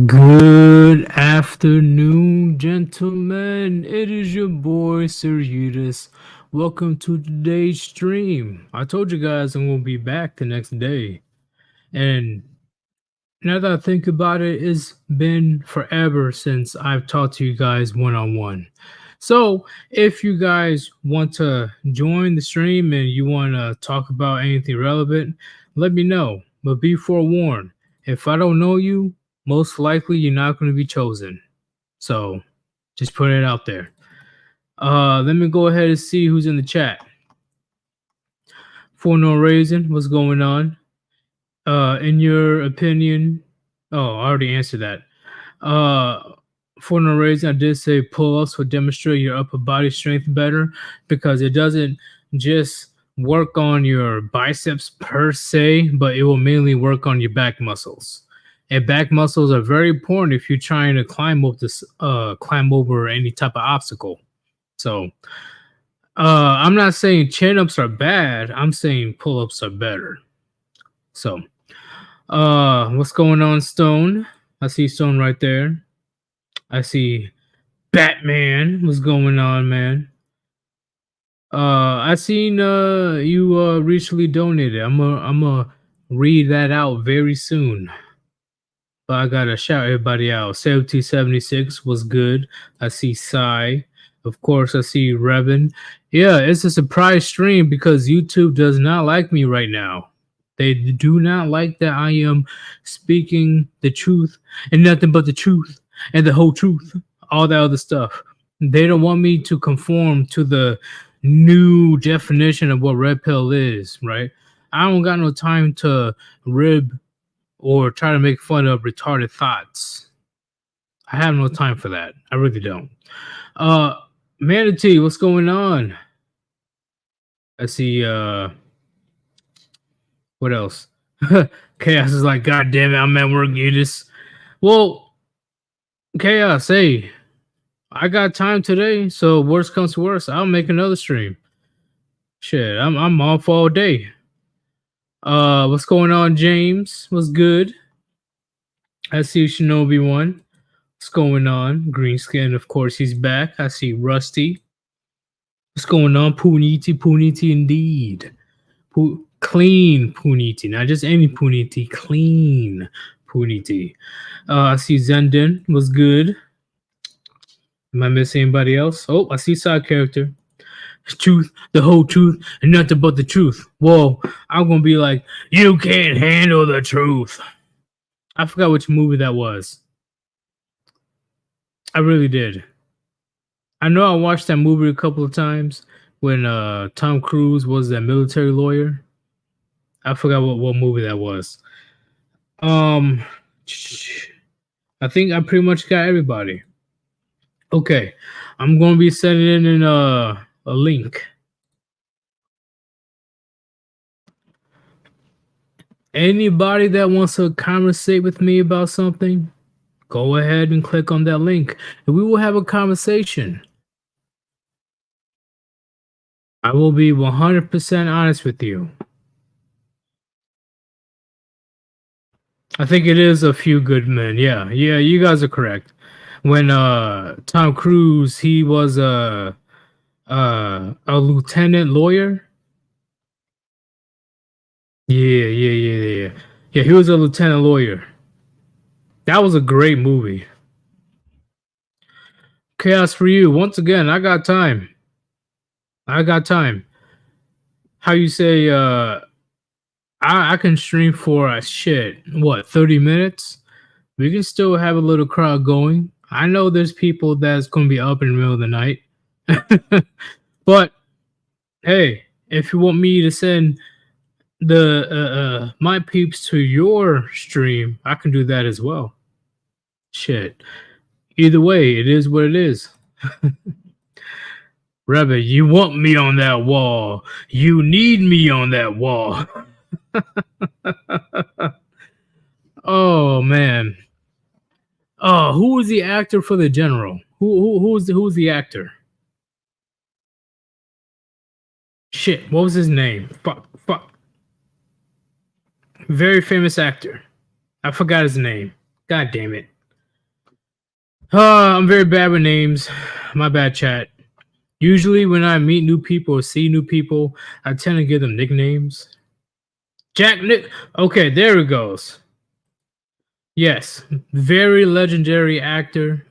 Good afternoon, gentlemen. It is your boy Sir Eutis. Welcome to today's stream. I told you guys I'm gonna be back the next day, and now that I think about it, it's been forever since I've talked to you guys one on one. So, if you guys want to join the stream and you want to talk about anything relevant, let me know. But be forewarned, if I don't know you, most likely you're not going to be chosen. So, just put it out there. Let me go ahead and see who's in the chat. For no reason, what's going on? In your opinion, oh, I already answered that. For no reason, I did say pull-ups will demonstrate your upper body strength better because it doesn't just work on your biceps per se, but it will mainly work on your back muscles. And back muscles are very important if you're trying to climb over any type of obstacle. So, I'm not saying chin-ups are bad. I'm saying pull-ups are better. So, what's going on, Stone? I see Stone right there. I see Batman. What's going on, man? I seen you recently donated. I'm read that out very soon. But I gotta shout everybody out. 7076 was good. I see Psy. Of course, I see Revan. Yeah, it's a surprise stream because YouTube does not like me right now. They do not like that I am speaking the truth and nothing but the truth and the whole truth, all that other stuff. They don't want me to conform to the new definition of what red pill is, right? I don't got no time to rib or try to make fun of retarded thoughts. I have no time for that. I really don't. Manatee, what's going on? I see what else? Chaos is like, God damn it, I'm at work, you just well, Chaos, hey, I got time today, so worst comes to worst, I'll make another stream. Shit, I'm off all day. What's going on, James? What's good? I see Shinobi one. What's going on? Greenskin, of course, he's back. I see Rusty. What's going on? Puniti indeed. Clean Puniti, not just any Puniti, clean Puniti. I see Zenden was good. Am I missing anybody else? Oh, I see side character. Truth, the whole truth, and nothing but the truth. Whoa, I'm gonna be like, you can't handle the truth. I forgot which movie that was. I really did. I know I watched that movie a couple of times when Tom Cruise was that military lawyer. I forgot what movie that was. I think I pretty much got everybody. Okay, I'm gonna be sending in a link. Anybody that wants to conversate with me about something, go ahead and click on that link, and we will have a conversation. I will be 100% honest with you. I think it is A Few Good Men. Yeah, you guys are correct. When Tom Cruise, he was a lieutenant lawyer. Yeah, he was a lieutenant lawyer. That was a great movie. Chaos for you. Once again, I got time. I got time. How you say I can stream for shit, what, 30 minutes? We can still have a little crowd going. I know there's people that's gonna be up in the middle of the night. But hey, if you want me to send the my peeps to your stream, I can do that as well. Shit. Either way, it is what it is. Rabbit, you want me on that wall. You need me on that wall. Oh man. Oh, who was the actor for the general? Who's the actor? Shit, what was his name? Fuck. Very famous actor. I forgot his name. God damn it. I'm very bad with names. My bad, chat. Usually, when I meet new people or see new people, I tend to give them nicknames. Jack Nick. Okay, there it goes. Yes, very legendary actor.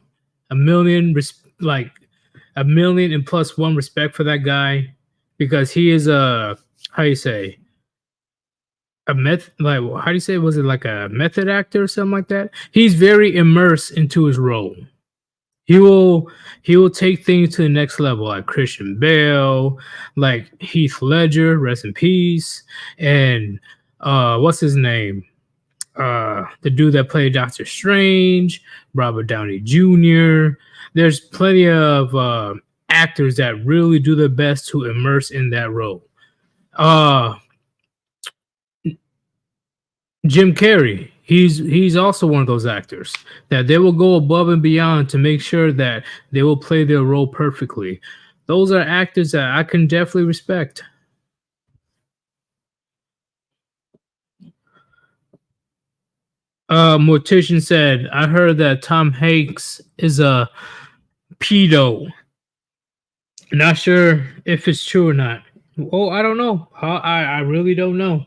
A million and plus one respect for that guy because he is a how you say a method like how do you say was it like a method actor or something like that? He's very immersed into his role. He will take things to the next level, like Christian Bale, like Heath Ledger, rest in peace, and what's his name? The dude that played Doctor Strange, Robert Downey Jr. There's plenty of actors that really do their best to immerse in that role. Jim Carrey, he's also one of those actors that they will go above and beyond to make sure that they will play their role perfectly. Those are actors that I can definitely respect. Mortician said, I heard that Tom Hanks is a pedo. Not sure if it's true or not. Oh, I don't know. I really don't know.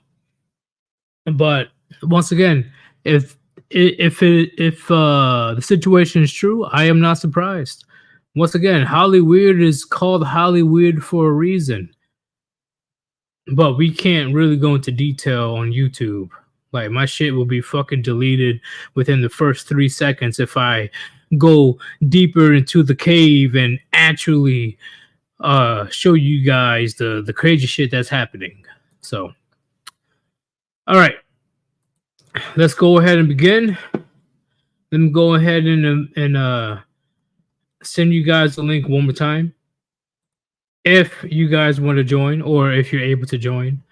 But once again, if the situation is true, I am not surprised. Once again, Hollyweird is called Hollyweird for a reason. But we can't really go into detail on YouTube. Like my shit will be fucking deleted within the first 3 seconds if I go deeper into the cave and actually show you guys the crazy shit that's happening. So all right, let's go ahead and begin. Let me go ahead and send you guys the link one more time if you guys want to join or if you're able to join.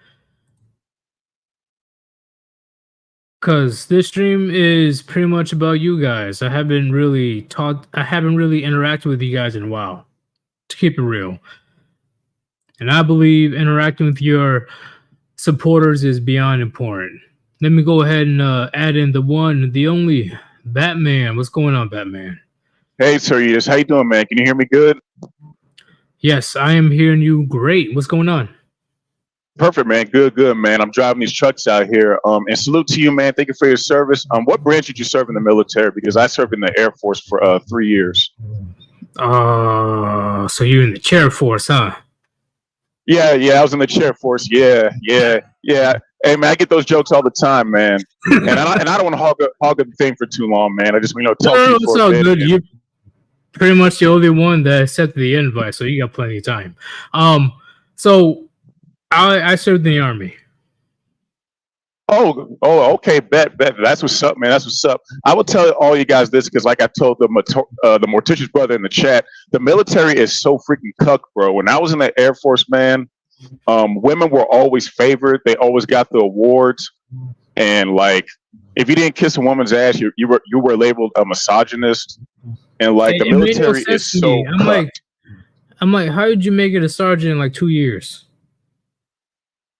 Because this stream is pretty much about you guys. I haven't really interacted with you guys in a while, to keep it real. And I believe interacting with your supporters is beyond important. Let me go ahead and add in the one, the only Batman. What's going on, Batman? Hey, Sirius. How you doing, man? Can you hear me good? Yes, I am hearing you great. What's going on? Perfect, man. Good, man. I'm driving these trucks out here. And salute to you, man. Thank you for your service. What branch did you serve in the military? Because I served in the Air Force for 3 years. So you're in the chair force, huh? Yeah, I was in the chair force. Yeah. Hey, man, I get those jokes all the time, man. And I don't want to hog the thing for too long, man. I just tell people. It's all good. You're pretty much the only one that accepted the invite, so you got plenty of time. So I served in the Army. Oh, okay. Bet. That's what's up, man. That's what's up. I will tell all you guys this because, like I told the Mortician's brother in the chat, the military is so freaking cuck, bro. When I was in the Air Force, man, women were always favored. They always got the awards, and like, if you didn't kiss a woman's ass, you were labeled a misogynist. And like, the military is so. I'm like, how did you make it a sergeant in like 2 years?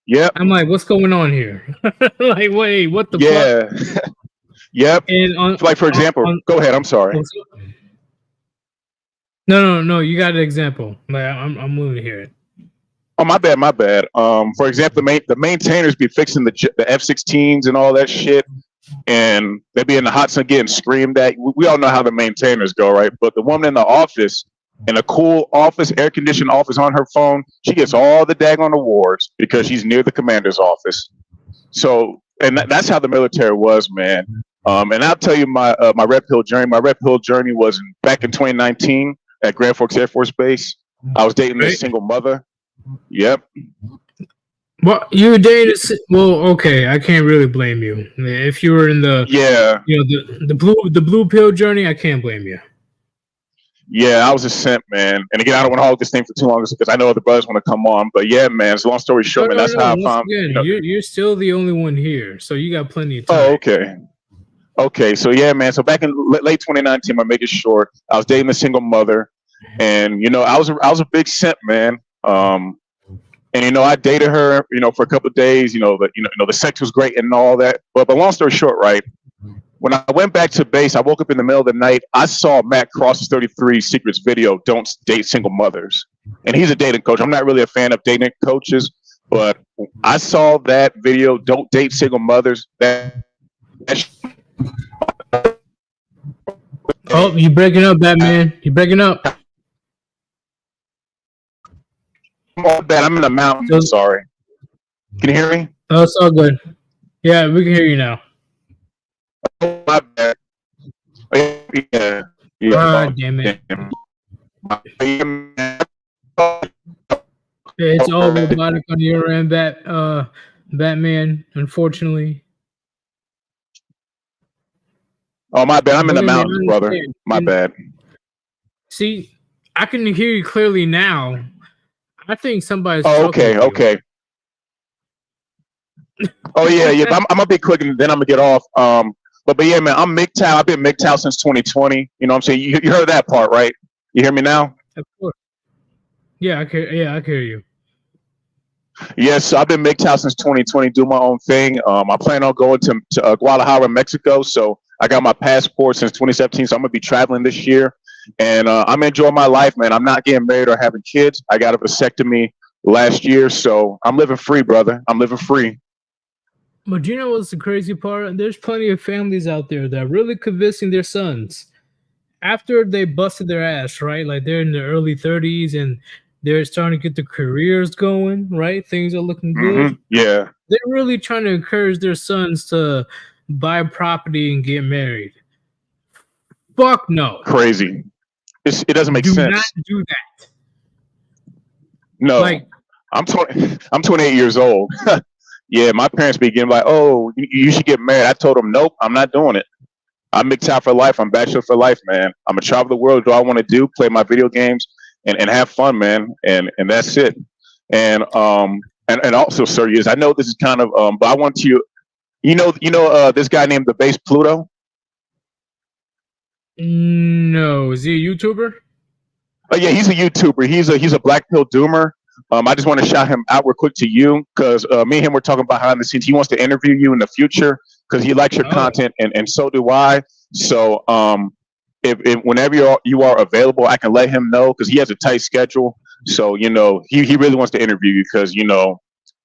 Yep. I'm like, what's going on here? Like, wait, what the fuck? Yep. And like, for example, go ahead. I'm sorry. No. You got an example. Like, I'm willing to hear it. Oh, my bad. For example, the maintainers be fixing the F-16s and all that shit, and they be in the hot sun getting screamed at. We all know how the maintainers go, right? But the woman in the office, in a cool office, air-conditioned office on her phone, she gets all the daggone awards because she's near the commander's office. So, and that's how the military was, man. And I'll tell you my Red Pill journey. My Red Pill journey was back in 2019 at Grand Forks Air Force Base. I was dating a single mother. Yep. Well, you were dating. Well, okay, I can't really blame you. If you were in the the blue pill journey, I can't blame you. Yeah, I was a simp, man. And again, I don't want to hold this thing for too long because I know other brothers want to come on. But yeah, man, it's a long story short, man. That's how I found. You're still the only one here, so you got plenty of time. Oh, okay. So yeah, man. So back in late 2019, I make it short. I was dating a single mother, and I was a big simp, man. And I dated her, for a couple of days. The sex was great and all that. But long story short, right? when I went back to base, I woke up in the middle of the night. I saw Matt Cross's 33 Secrets video, "Don't Date Single Mothers," and he's a dating coach. I'm not really a fan of dating coaches, but I saw that video, "Don't Date Single Mothers." Oh, you breaking up, Batman? You breaking up? I'm in the mountains. Sorry. Can you hear me? Oh, it's all good. Yeah, we can hear you now. Oh, my bad. Yeah. Damn it. It's all robotic on your end, Batman, unfortunately. Oh, my bad. I'm in the mountains, brother. My bad. See, I can hear you clearly now. I think somebody's. Oh, okay. Oh yeah. I'm gonna be quick and then I'm gonna get off. But yeah, man, I'm MGTOW. I've been MGTOW since 2020. You know what I'm saying? You heard that part, right? You hear me now? Of course. Yeah, I can hear you. Yes, so I've been MGTOW since 2020, do my own thing. I plan on going to Guadalajara, Mexico. So I got my passport since 2017. So I'm gonna be traveling this year, and I'm enjoying my life, man. I'm not getting married or having kids. I got a vasectomy last year, so I'm living free, brother. I'm living free. But you know what's the crazy part? There's plenty of families out there that are really convincing their sons after they busted their ass, right? Like they're in their early 30s and they're starting to get their careers going, right? Things are looking good. Mm-hmm. Yeah. They're really trying to encourage their sons to buy property and get married. Fuck no. Crazy. It doesn't make sense. Do not do that. No. Like, I'm 28 years old. Yeah, my parents be getting like, "Oh, you should get married." I told them, "Nope, I'm not doing it. I'm MGTOW for life. I'm bachelor for life, man. I'm gonna travel the world, do what I want to do, play my video games, and have fun, man. And that's it. And also, sir, yes, I know this is kind of but I want to, this guy named the Bass Pluto. No, is he a YouTuber? Oh yeah, he's a YouTuber. He's a Black Pill Doomer. I just want to shout him out real quick to you because me and him were talking behind the scenes. He wants to interview you in the future because he likes your content, and so do I. So if whenever you are available, I can let him know because he has a tight schedule. So he really wants to interview you because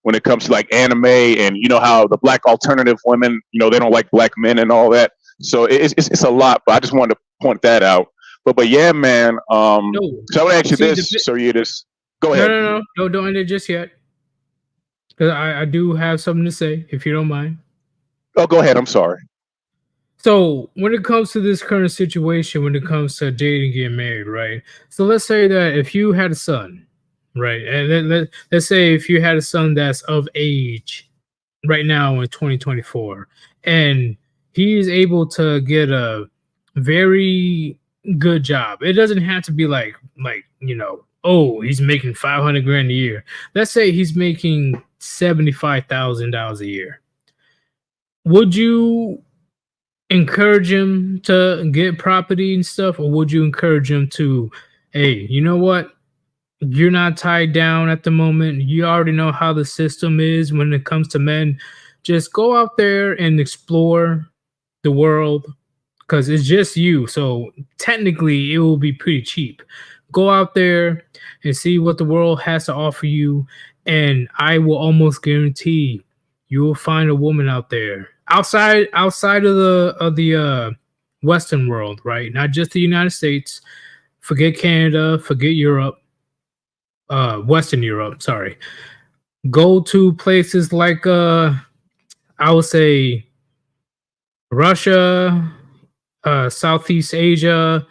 when it comes to like anime and how the Black alternative women they don't like Black men and all that. So it's a lot, but I just wanted to point that out. But yeah, man. So I want to ask you this, Soritas. Go ahead. No, don't end it just yet. Because I do have something to say, if you don't mind. Oh, go ahead. I'm sorry. So when it comes to this current situation, when it comes to dating and getting married, right? So let's say that if you had a son, right? And let's say if you had a son that's of age right now in 2024, and he is able to get a very good job. It doesn't have to be like oh, he's making $500,000 a year. Let's say he's making $75,000 a year. Would you encourage him to get property and stuff, or would you encourage him to, hey, you know what? You're not tied down at the moment. You already know how the system is when it comes to men. Just go out there and explore the world because it's just you. So technically, it will be pretty cheap. Go out there and see what the world has to offer you, and I will almost guarantee you will find a woman out there outside of the Western world, right? Not just the United States. Forget Canada. Forget Europe. Western Europe. Sorry. Go to places like I would say Russia, Southeast Asia.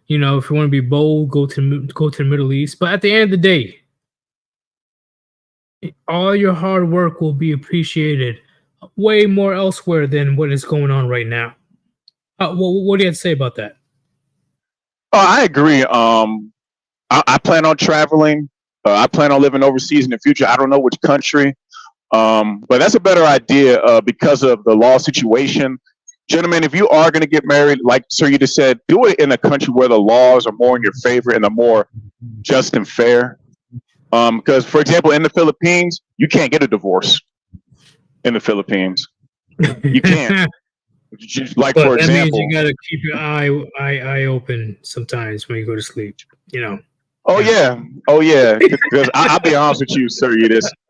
If you want to be bold, go to the Middle East. But at the end of the day, all your hard work will be appreciated way more elsewhere than what is going on right now. What do you have to say about that? Oh, I agree. I plan on traveling. I plan on living overseas in the future. I don't know which country, but that's a better idea because of the law situation. Gentlemen, if you are going to get married, like Sir you just said, do it in a country where the laws are more in your favor and are more just and fair. Because, for example, in the Philippines, you can't get a divorce. In the Philippines, you can't. Like, But for that means you example, gotta keep your eye open sometimes when you go to sleep. You know. oh Yeah. yeah, because I'll be honest with you, sir,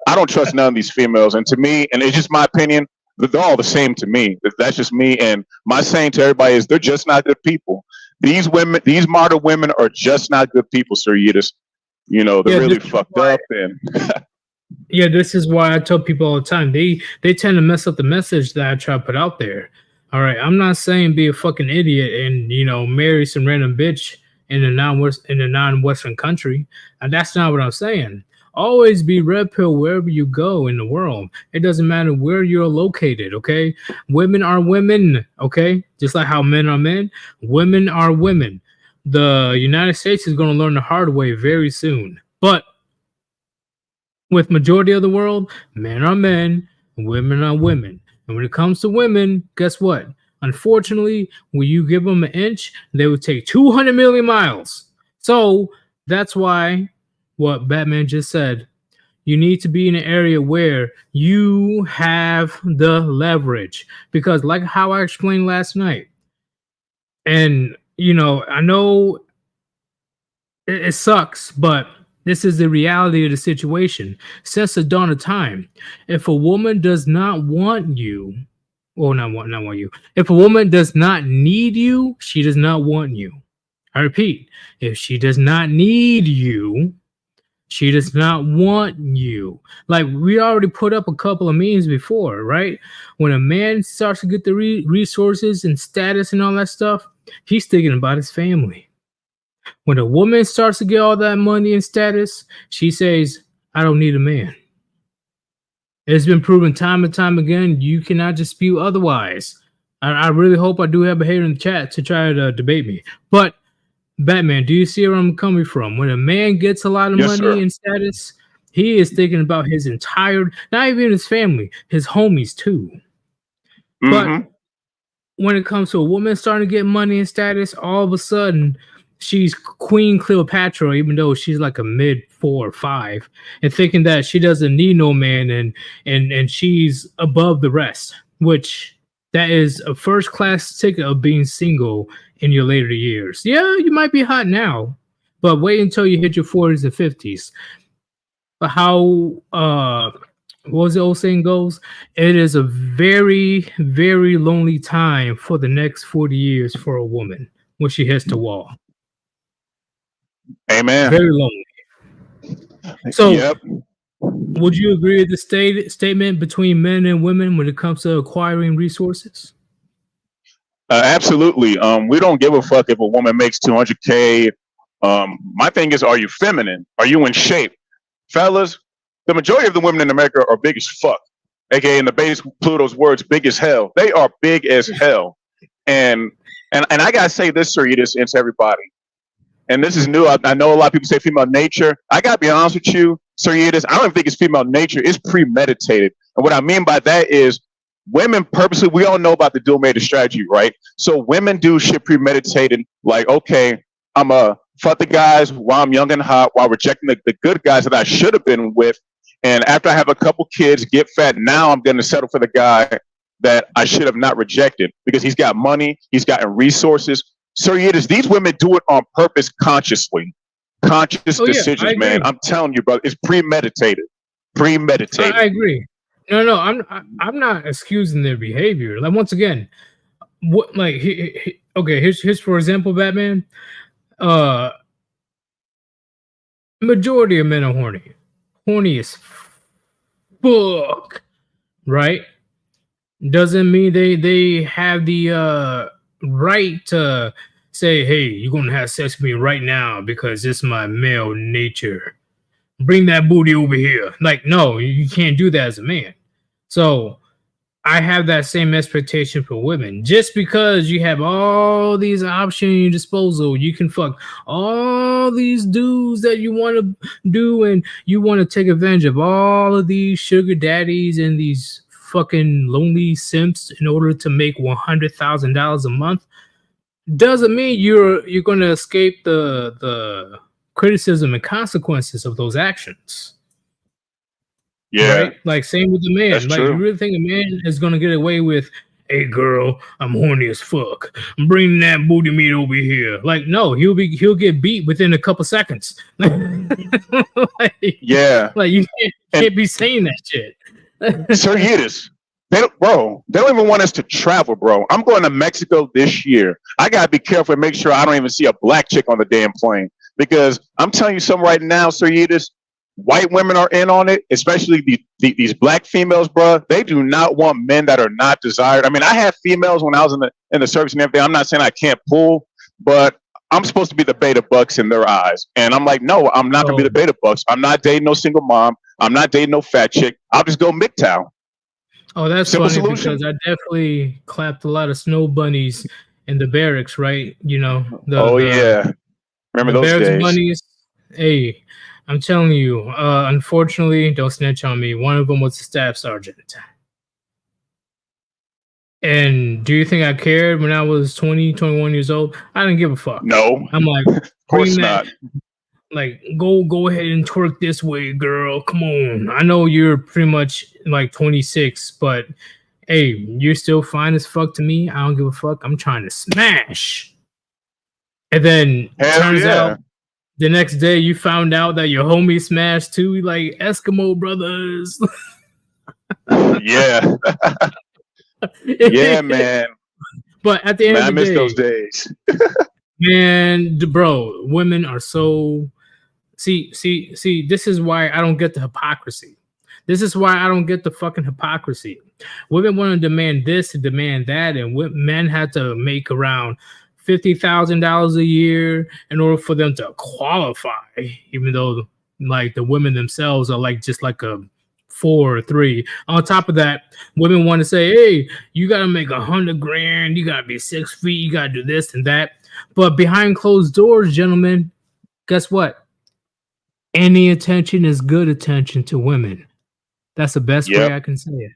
I don't trust none of these females, and to me, and it's just my opinion, they're all the same to me. That's just me, and my saying to everybody is they're just not good people. These women, these modern women, are just not good people, sir. They're Yeah. really fucked up, and Yeah, this is why I tell people all the time. They tend to mess up the message that I try to put out there. All right, I'm not saying be a fucking idiot and marry some random bitch in a non-Western country. And that's not what I'm saying. Always be red pill wherever you go in the world. It doesn't matter where you're located. Okay, women are women. Okay, just like how men are men, women are women. The United States is going to learn the hard way very soon, but with majority of the world, men are men, women are women. And when it comes to women, guess what? Unfortunately, when you give them an inch, they would take 200 million miles. So that's why what Batman just said, you need to be in an area where you have the leverage. Because like how I explained last night, and I know it sucks, but this is the reality of the situation. Since the dawn of time, if a woman does not want you, well, not want you. If a woman does not need you, she does not want you. I repeat, if she does not need you, she does not want you. Like we already put up a couple of memes before, right? When a man starts to get the resources and status and all that stuff, he's thinking about his family. When a woman starts to get all that money and status, she says, I don't need a man. It's been proven time and time again. You cannot dispute otherwise. I really hope I do have a hater in the chat to try to debate me. But Batman, do you see where I'm coming from? When a man gets a lot of yes, money sir. and status, he is thinking about his entire, not even his family, his homies too. But when it comes to a woman starting to get money and status, all of a sudden she's Queen Cleopatra, even though she's like a mid 4 or 5, and thinking that she doesn't need no man and she's above the rest, which that is a first class ticket of being single in your later years. Yeah, you might be hot now, but wait until you hit your 40s and 50s. But how what was the old saying goes? It is a very, very lonely time for the next 40 years for a woman when she hits the wall. Amen. Very lonely. So, yep. Would you agree with the statement between men and women when it comes to acquiring resources? Absolutely. We don't give a fuck if a woman makes 200K. My thing is, are you feminine? Are you in shape? Fellas, the majority of the women in America are big as fuck. AKA in the base Pluto's words, big as hell. They are big as hell. And I gotta say this, Sirius, into everybody. And this is new. I know a lot of people say female nature. I gotta be honest with you, Sirius, I don't think it's female nature. It's premeditated. And what I mean by that is women purposely, we all know about the dual mated strategy, right? So women do shit premeditated, like, okay, I'm a fuck the guys while I'm young and hot, while rejecting the good guys that I should have been with. And after I have a couple kids, get fat, now I'm going to settle for the guy that I should have not rejected because he's got money, he's gotten resources. So these women do it on purpose, consciously. Conscious decisions, man. I'm telling you, brother, it's premeditated. Premeditated. I agree. No, I'm not excusing their behavior. Like once again, what like okay, here's for example, Batman. Majority of men are horny as fuck, right? Doesn't mean they have the right to say, hey, you're gonna have sex with me right now because it's my male nature. Bring that booty over here. Like, no, you can't do that as a man. So I have that same expectation for women. Just because you have all these options at your disposal, you can fuck all these dudes that you want to do, and you want to take advantage of all of these sugar daddies and these fucking lonely simps in order to make $100,000 a month. Doesn't mean you're going to escape the criticism and consequences of those actions. Yeah. Right? Like same with the man. That's like true. You really think a man is gonna get away with hey girl, I'm horny as fuck. I'm bringing that booty meat over here. Like, no, he'll get beat within a couple seconds. like, Yeah. like you And can't be saying that shit. Sir Yidis, they don't even want us to travel, bro. I'm going to Mexico this year. I gotta be careful and make sure I don't even see a black chick on the damn plane. Because I'm telling you something right now, Sir Yidis, white women are in on it, especially these black females, bro. They do not want men that are not desired. I mean, I had females when I was in the service and everything. I'm not saying I can't pull, but I'm supposed to be the beta bucks in their eyes. And I'm like, no, I'm not gonna be the beta bucks. I'm not dating no single mom. I'm not dating no fat chick. I'll just go MGTOW. Oh, that's Simple funny solution. because I definitely clapped a lot of snow bunnies in the barracks, right? You know, Yeah. Remember the those barracks days? bunnies. Hey, I'm telling you, unfortunately, don't snitch on me. One of them was a staff sergeant. And do you think I cared when I was 20, 21 years old? I didn't give a fuck. No, I'm like, of course bring not. that, like, go ahead and twerk this way, girl. Come on. I know you're pretty much like 26, but hey, you're still fine as fuck to me. I don't give a fuck. I'm trying to smash. And then Hell turns yeah. out the next day you found out that your homie smashed too, like Eskimo brothers. Yeah. Yeah, man. But at the end Man, I of the miss day, those days. man, bro, women are so see, this is why I don't get the hypocrisy. This is why I don't get the fucking hypocrisy. Women want to demand this and demand that, and men had to make around $50,000 a year in order for them to qualify, even though like the women themselves are like just like a 4 or 3. On top of that, women want to say, hey, you got to make $100 grand, you got to be 6 feet, you got to do this and that. But behind closed doors, gentlemen, guess what? Any attention is good attention to women. That's the best way I can say it.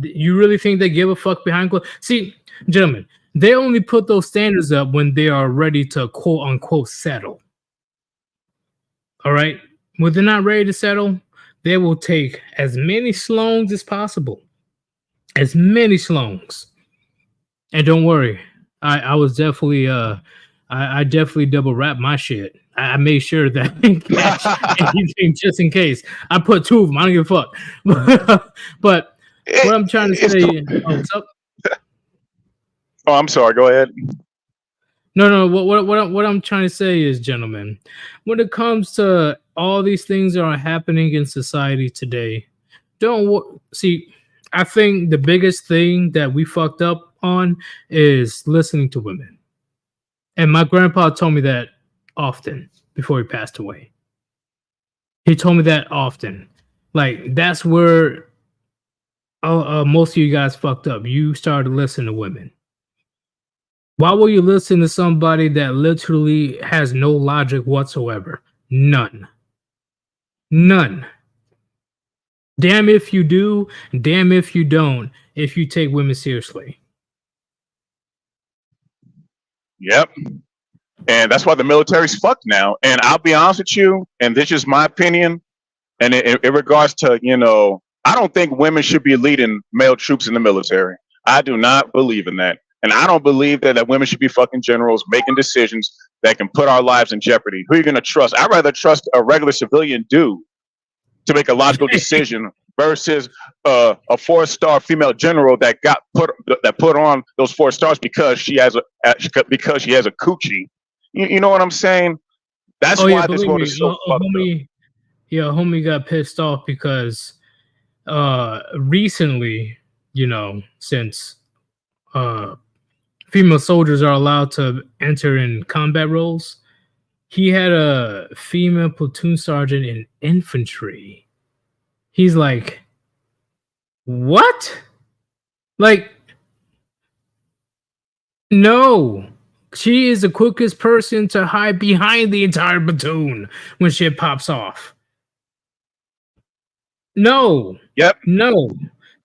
You really think they give a fuck behind closed? See, gentlemen, they only put those standards up when they are ready to quote unquote settle. All right? When they're not ready to settle, they will take as many slongs as possible. As many slongs. And don't worry, I was definitely I definitely double wrapped my shit. I made sure that I didn't catch anything just in case. I put 2 of them. I don't give a fuck. But what I'm trying to say, what's up? Oh, I'm sorry. Go ahead. No. What I'm trying to say is, gentlemen, when it comes to all these things that are happening in society today, don't see. I think the biggest thing that we fucked up on is listening to women. And my grandpa told me that often before he passed away. He told me that often. Like, that's where most of you guys fucked up. You started listening to women. Why will you listen to somebody that literally has no logic whatsoever? None. Damn if you do, damn if you don't, if you take women seriously. Yep. And that's why the military's fucked now. And I'll be honest with you, and this is my opinion, and in regards to, I don't think women should be leading male troops in the military. I do not believe in that. And I don't believe that women should be fucking generals making decisions that can put our lives in jeopardy. Who are you going to trust? I'd rather trust a regular civilian dude to make a logical decision versus a 4-star female general that put on those 4 stars because she has a coochie. You know what I'm saying? That's why this world is so fucked up. Homie got pissed off because recently, since female soldiers are allowed to enter in combat roles, he had a female platoon sergeant in infantry. He's like, what? Like, no. She is the quickest person to hide behind the entire platoon when shit pops off. No. Yep. No.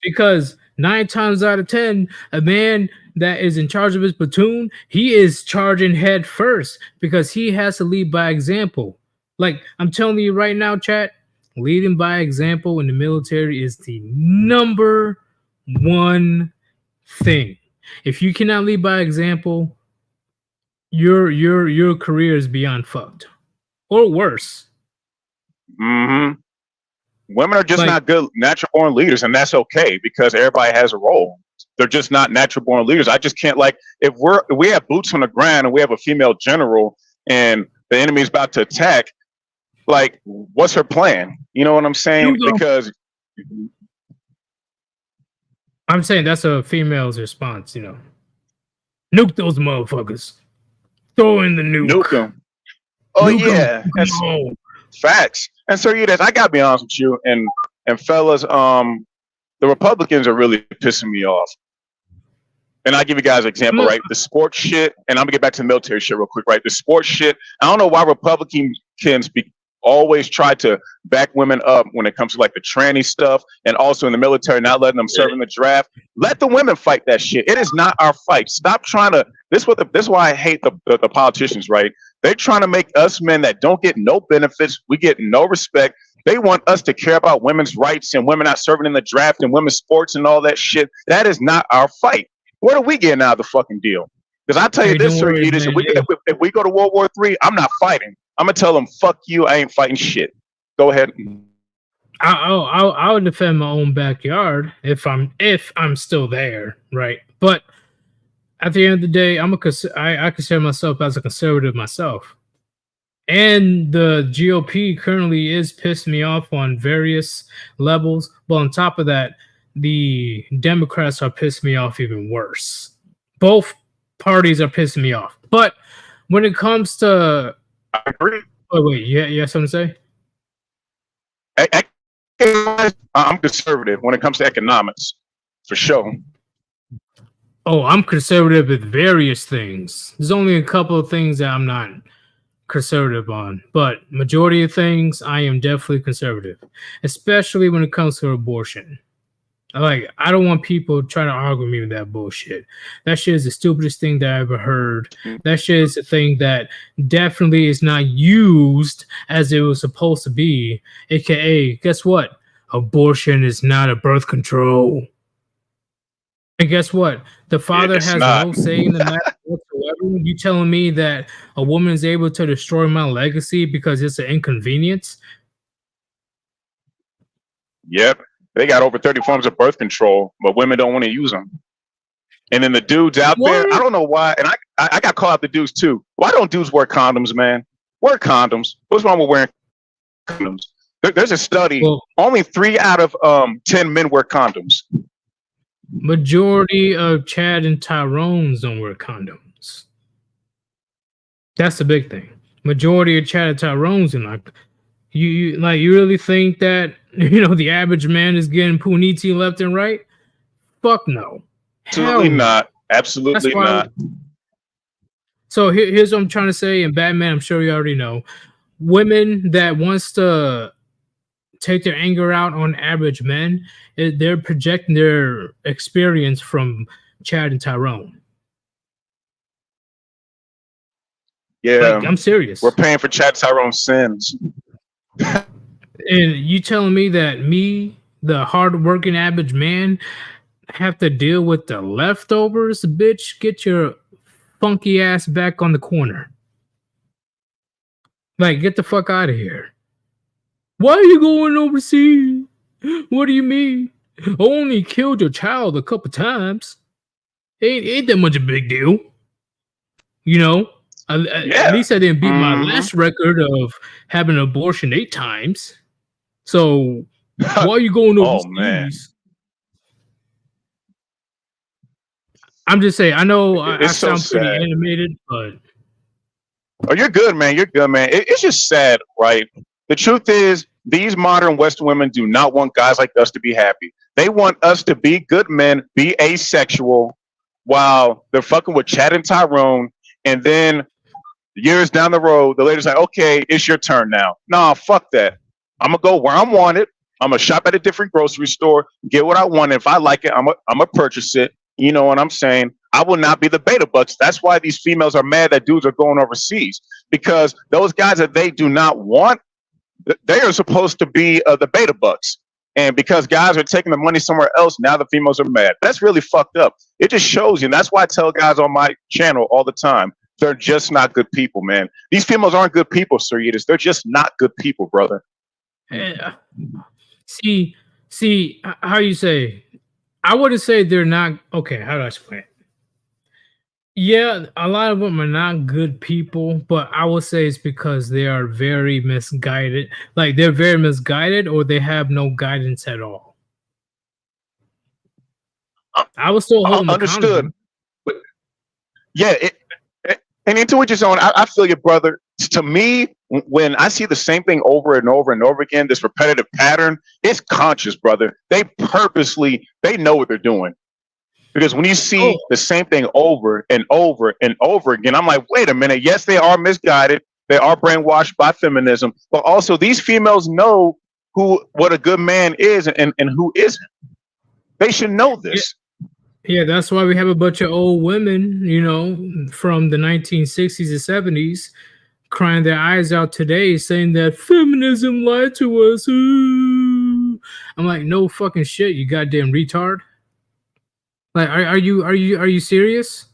Because 9 times out of 10, a man that is in charge of his platoon, he is charging head first because he has to lead by example. Like, I'm telling you right now, chat, leading by example in the military is the number one thing. If you cannot lead by example, your career is beyond fucked, or worse. Mm-hmm. Women are just Like, not good natural born leaders, and that's okay because everybody has a role. They're just not natural born leaders. I just can't, like, if we have boots on the ground and we have a female general and the enemy is about to attack, like, what's her plan? You know what I'm saying? Because I'm saying that's a female's response, you know. Nuke those motherfuckers. Throw in the nuke. Nuke them. Oh Nuke 'em. yeah, that's No. facts. And so I gotta be honest with you, and fellas, the Republicans are really pissing me off. And I'll give you guys an example, right? The sports shit, and I'm gonna get back to the military shit real quick, right? The sports shit. I don't know why Republicans always try to back women up when it comes to like the tranny stuff, and also in the military, not letting them serve in the draft. Let the women fight that shit. It is not our fight. Stop trying to. This is why I hate the politicians, right? They're trying to make us men that don't get no benefits. We get no respect. They want us to care about women's rights and women not serving in the draft and women's sports and all that shit. That is not our fight. What are we getting out of the fucking deal? Because I tell you this, Sir Yiddish, if we go to World War III, I'm not fighting. I'm gonna tell them, "Fuck you! I ain't fighting shit." Go ahead. I would defend my own backyard if I'm still there, right? But at the end of the day, I consider myself as a conservative myself, and the GOP currently is pissing me off on various levels. But on top of that, the Democrats are pissing me off even worse. Both parties are pissing me off. But when it comes to, I agree. Oh wait, yeah, you have something to say? I'm conservative when it comes to economics, for sure. Oh, I'm conservative with various things. There's only a couple of things that I'm not conservative on, but majority of things I am definitely conservative, especially when it comes to abortion. Like, I don't want people trying to argue me with that bullshit. That shit is the stupidest thing that I ever heard. That shit is a thing that definitely is not used as it was supposed to be. AKA, guess what? Abortion is not a birth control. And guess what? The father has no say in the matter whatsoever. You telling me that a woman is able to destroy my legacy because it's an inconvenience? Yep. They got over 30 forms of birth control, but women don't want to use them. And then the dudes out there, I don't know why, and I got called out the dudes too. Why don't dudes wear condoms, man? Wear condoms. What's wrong with wearing condoms? There's a study. Only 3 out of 10 men wear condoms. Majority of Chad and Tyrones don't wear condoms. That's the big thing. Majority of Chad and Tyrones, and you really think that the average man is getting puniti left and right? Fuck no. Absolutely not. Absolutely not. So here's what I'm trying to say. And Batman, I'm sure you already know. Women that wants to take their anger out on average men, they're projecting their experience from Chad and Tyrone. Yeah, I'm serious. We're paying for Chad Tyrone's sins. And you telling me that me, the hard-working average man, have to deal with the leftovers? Bitch, get your funky ass back on the corner. Like, get the fuck out of here. Why are you going overseas? What do you mean? I only killed your child a couple times. Ain't that much a big deal. At least I didn't beat my last record of having an abortion 8 times. So why are you going overseas? Oh, man. I'm just saying, I know I so sound pretty animated, but... Oh, you're good, man. You're good, man. It's just sad, right? The truth is, these modern Western women do not want guys like us to be happy. They want us to be good men, be asexual, while they're fucking with Chad and Tyrone, and then years down the road, the lady's like, okay, it's your turn now. Nah, fuck that. I'm gonna go where I'm wanted. I'm gonna shop at a different grocery store, get what I want. If I like it, I'm gonna purchase it. You know what I'm saying? I will not be the beta bucks. That's why these females are mad that dudes are going overseas, because those guys that they do not want, they are supposed to be the beta bucks. And because guys are taking the money somewhere else, now the females are mad. That's really fucked up. It just shows you. And that's why I tell guys on my channel all the time, they're just not good people, man. These females aren't good people, Sirius. They're just not good people, brother. See, how you say? I wouldn't say they're not. Okay, how do I explain it? Yeah, a lot of them are not good people, but I would say it's because they are very misguided. Like they're very misguided, or they have no guidance at all. I was still holding understood. But yeah, and into which is on. I feel you, brother. To me, when I see the same thing over and over and over again, this repetitive pattern, it's conscious, brother. They purposely, they know what they're doing. Because when you see the same thing over and over and over again, I'm like, wait a minute. Yes, they are misguided. They are brainwashed by feminism. But also, these females know what a good man is and who isn't. They should know this. Yeah, that's why we have a bunch of old women, you know, from the 1960s and 70s crying their eyes out today saying that feminism lied to us. Ooh. I'm like, no fucking shit, you goddamn retard. Like, are you serious?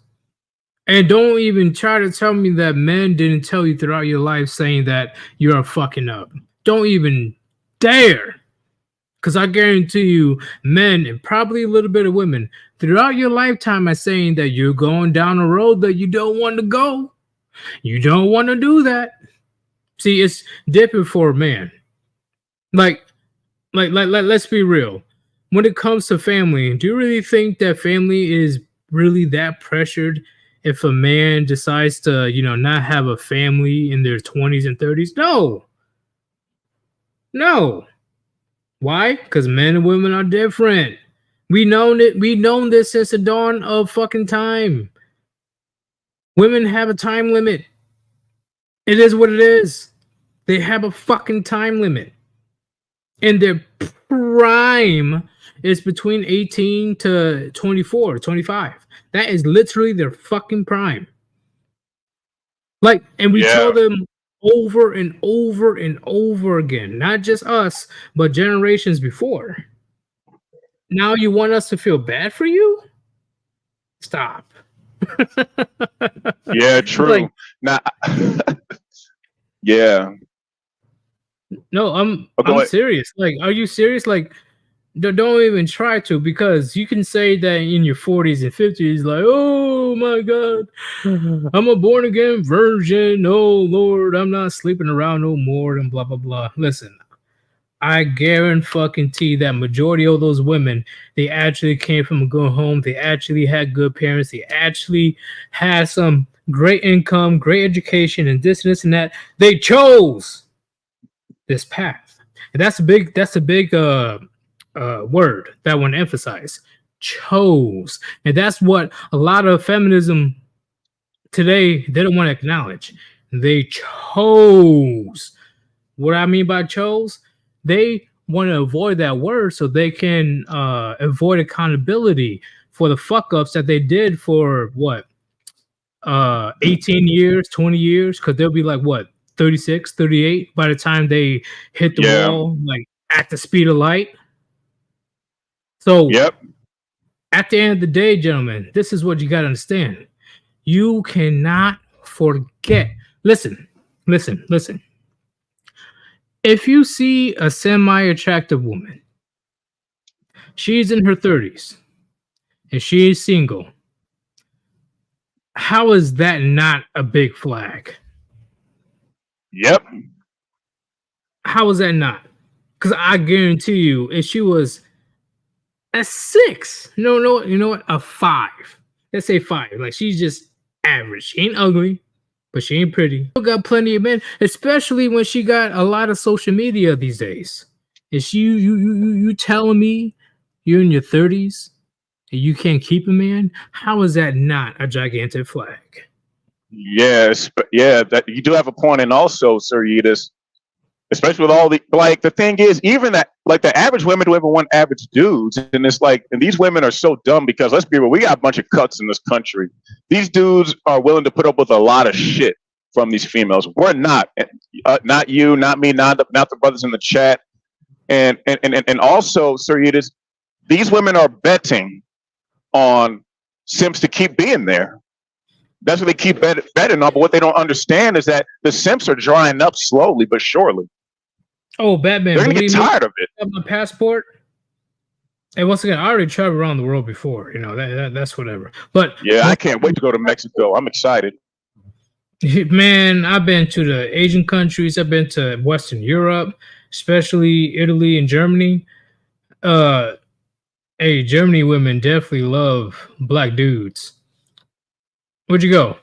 And don't even try to tell me that men didn't tell you throughout your life saying that you're fucking up. Don't even dare. Because I guarantee you, men and probably a little bit of women throughout your lifetime are saying that you're going down a road that you don't want to go. You don't want to do that. See, it's different for a man. Like, let's be real. When it comes to family, do you really think that family is really that pressured if a man decides to, you know, not have a family in their 20s and 30s? No. Why? Because men and women are different. We've known this since the dawn of fucking time. Women have a time limit. It is what it is. They have a fucking time limit. And their prime is between 18 to 24, 25. That is literally their fucking prime. Like, and we tell them over and over and over again, not just us, but generations before. Now you want us to feel bad for you? Stop. Yeah, true. Like, yeah. No, I'm serious. Like, are you serious? Like, don't even try to, because you can say that in your 40s and 50s, like, oh my God, I'm a born again virgin. Oh Lord, I'm not sleeping around no more, and blah blah blah. Listen, I guarantee that majority of those women, they actually came from a good home. They actually had good parents. They actually had some great income, great education, and this and that. They chose this path, and that's a big word that I want to emphasize. Chose. And that's what a lot of feminism today, they don't want to acknowledge. They chose. What I mean by chose, they want to avoid that word so they can avoid accountability for the fuck ups that they did for 18 years, 20 years, because they'll be like 36, 38 by the time they hit the wall, like at the speed of light. So at the end of the day, gentlemen, this is what you got to understand. You cannot forget. Listen. If you see a semi-attractive woman, she's in her 30s, and she is single, how is that not a big flag? Yep. How is that not? Because I guarantee you, if she was a 6, you know what? A 5. Let's say 5. Like, she's just average. She ain't ugly, but she ain't pretty. Still got plenty of men, especially when she got a lot of social media these days. Is you telling me you're in your 30s and you can't keep a man? How is that not a gigantic flag? Yes, that you do have a point, and also, Sir Yedis, especially with all the thing is, even that, like, the average women don't ever want average dudes, and it's like, and these women are so dumb because, let's be real, we got a bunch of cuts in this country. These dudes are willing to put up with a lot of shit from these females. We're not you, not me, not the brothers in the chat. And also, Sir Edis, these women are betting on simps to keep being there. That's what they keep betting on. But what they don't understand is that the simps are drying up slowly but surely. Oh, Batman! They're gonna get tired of it. I have my passport. And once again, I already traveled around the world before. You know that's whatever. But yeah, I can't wait to go to Mexico. I'm excited. Man, I've been to the Asian countries. I've been to Western Europe, especially Italy and Germany. Hey, Germany women definitely love black dudes. Where'd you go?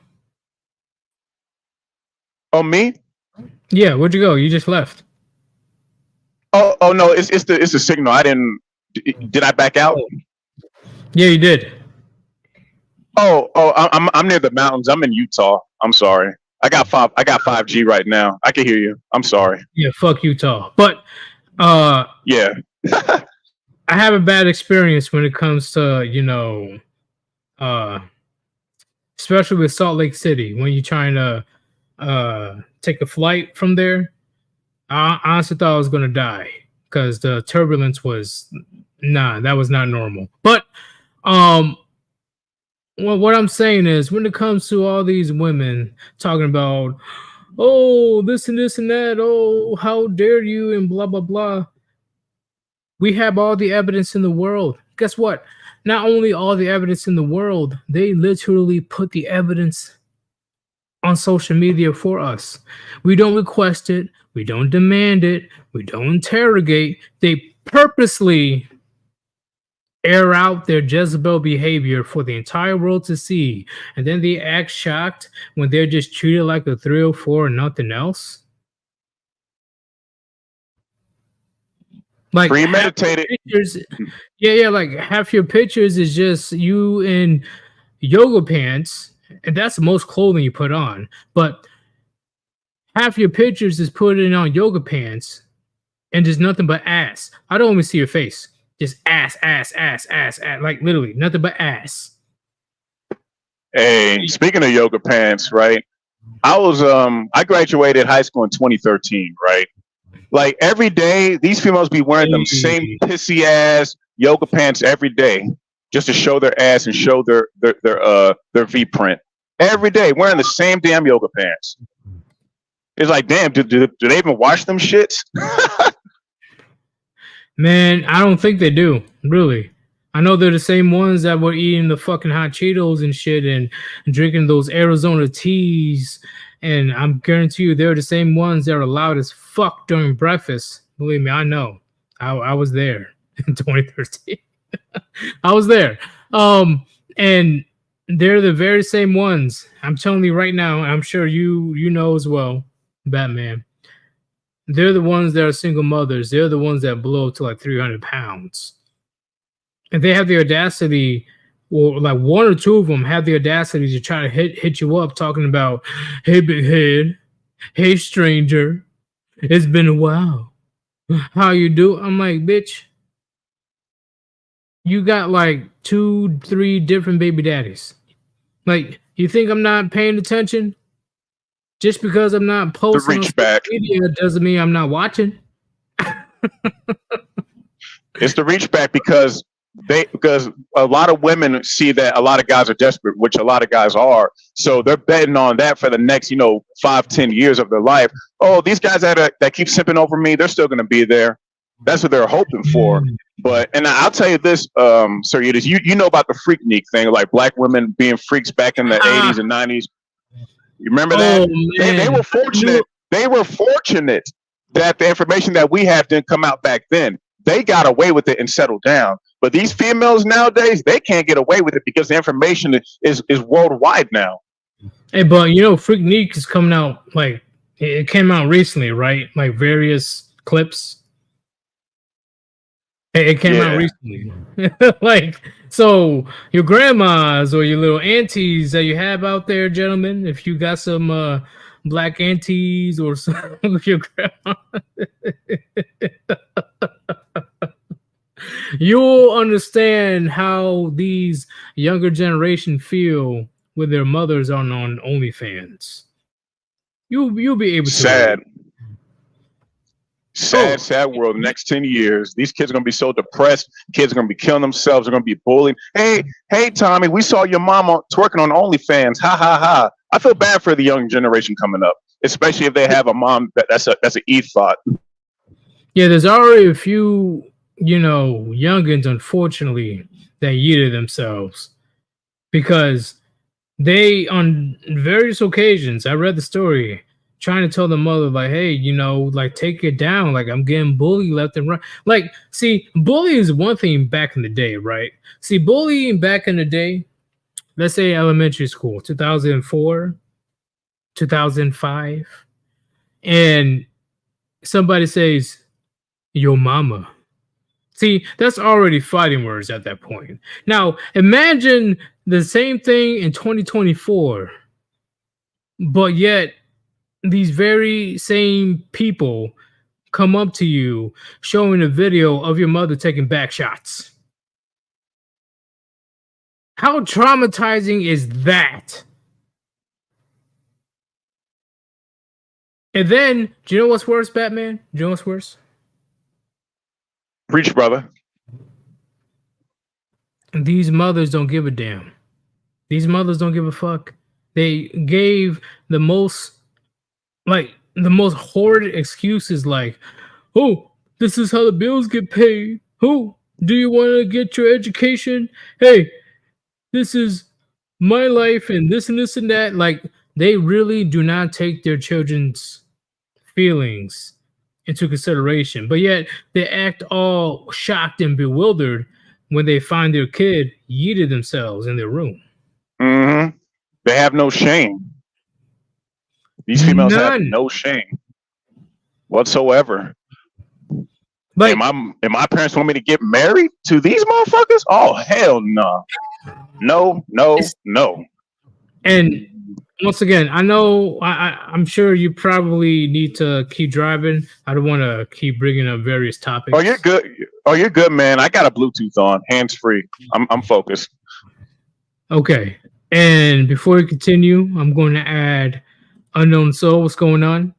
Oh, me? Yeah, where'd you go? You just left. Oh no, it's the signal. I didn't. Did I back out? Yeah, you did. I'm near the mountains. I'm in Utah. I'm sorry. I got 5G right now. I can hear you. I'm sorry. Yeah, fuck Utah. But yeah. I have a bad experience when it comes to, especially with Salt Lake City when you're trying to take a flight from there. I honestly thought I was gonna die because the turbulence was that was not normal. But what I'm saying is when it comes to all these women talking about, oh, this and this and that, oh, how dare you, and blah blah blah. We have all the evidence in the world. Guess what? Not only all the evidence in the world, they literally put the evidence on social media for us. We don't request it. We don't demand it. We don't interrogate. They purposely air out their Jezebel behavior for the entire world to see. And then they act shocked when they're just treated like a 304 and nothing else. Like premeditated pictures, yeah, like half your pictures is just you in yoga pants, and that's the most clothing you put on. But half your pictures is putting on yoga pants, and there's nothing but ass. I don't even see your face, just ass, like literally nothing but ass. Hey, speaking of yoga pants, right? I graduated high school in 2013, right? Like every day, these females be wearing them same pissy ass yoga pants every day, just to show their ass and show their V print. Every day, wearing the same damn yoga pants. It's like, damn, do they even wash them shits? Man, I don't think they do. Really, I know they're the same ones that were eating the fucking hot Cheetos and shit and drinking those Arizona teas. And I'm guarantee you they're the same ones that are loud as fuck during breakfast. Believe me, I know. I was there in 2013. I was there. And they're the very same ones. I'm telling you right now, I'm sure you know as well, Batman. They're the ones that are single mothers. They're the ones that blow to like 300 pounds. And they have the audacity, or like one or two of them have the audacity to try to hit you up talking about, hey, big head, hey, stranger, it's been a while. How you do? I'm like, bitch, you got like 2-3 different baby daddies. Like, you think I'm not paying attention? Just because I'm not posting on social media doesn't mean I'm not watching. It's the reach back because a lot of women see that a lot of guys are desperate, which a lot of guys are. So they're betting on that for the next, 5-10 years of their life. Oh, these guys that keep simping over me, they're still going to be there. That's what they're hoping for. And I'll tell you this, Sir Edis, you know about the Freaknik thing, like black women being freaks back in the 80s and 90s. You remember that? They were fortunate. They were fortunate that the information that we have didn't come out back then. They got away with it and settled down. But these females nowadays, they can't get away with it because the information is worldwide now. Hey, but Freaknik is coming out, like, it came out recently, right? Like various clips. It came out recently. Like, so your grandmas or your little aunties that you have out there, gentlemen, if you got some black aunties or some of your grandma, you'll understand how these younger generation feel when their mothers are on OnlyFans. You'll be able to. Sad world. The next 10 years, these kids are gonna be so depressed. Kids are gonna be killing themselves. They're gonna be bullied. Hey, Tommy, we saw your mama twerking on OnlyFans. Ha ha ha. I feel bad for the young generation coming up, especially if they have a mom that's an e-thought. Yeah, there's already a few, youngins, unfortunately, that yeeted themselves because they, on various occasions, I read the story, trying to tell the mother, like, hey, like, take it down. Like, I'm getting bullied left and right. Like, see, bullying is one thing back in the day, right? See, bullying back in the day, let's say elementary school, 2004, 2005, and somebody says, your mama. See, that's already fighting words at that point. Now, imagine the same thing in 2024, but yet these very same people come up to you showing a video of your mother taking back shots. How traumatizing is that? And then, do you know what's worse, Batman? Do you know what's worse? Preach, brother. These mothers don't give a damn. These mothers don't give a fuck. They gave the most horrid excuses like, oh, this is how the bills get paid. Oh, do you want to get your education? Hey, this is my life and this and this and that. Like, they really do not take their children's feelings into consideration, but yet they act all shocked and bewildered when they find their kid yeeted themselves in their room. Mm-hmm. They have no shame. These females have no shame whatsoever. Like, and my parents want me to get married to these motherfuckers? Oh, hell no. No. And once again, I know I'm sure you probably need to keep driving. I don't want to keep bringing up various topics. Oh, you're good, man. I got a Bluetooth on, hands free. I'm focused. Okay. And before we continue, I'm going to add Unknown Soul. What's going on?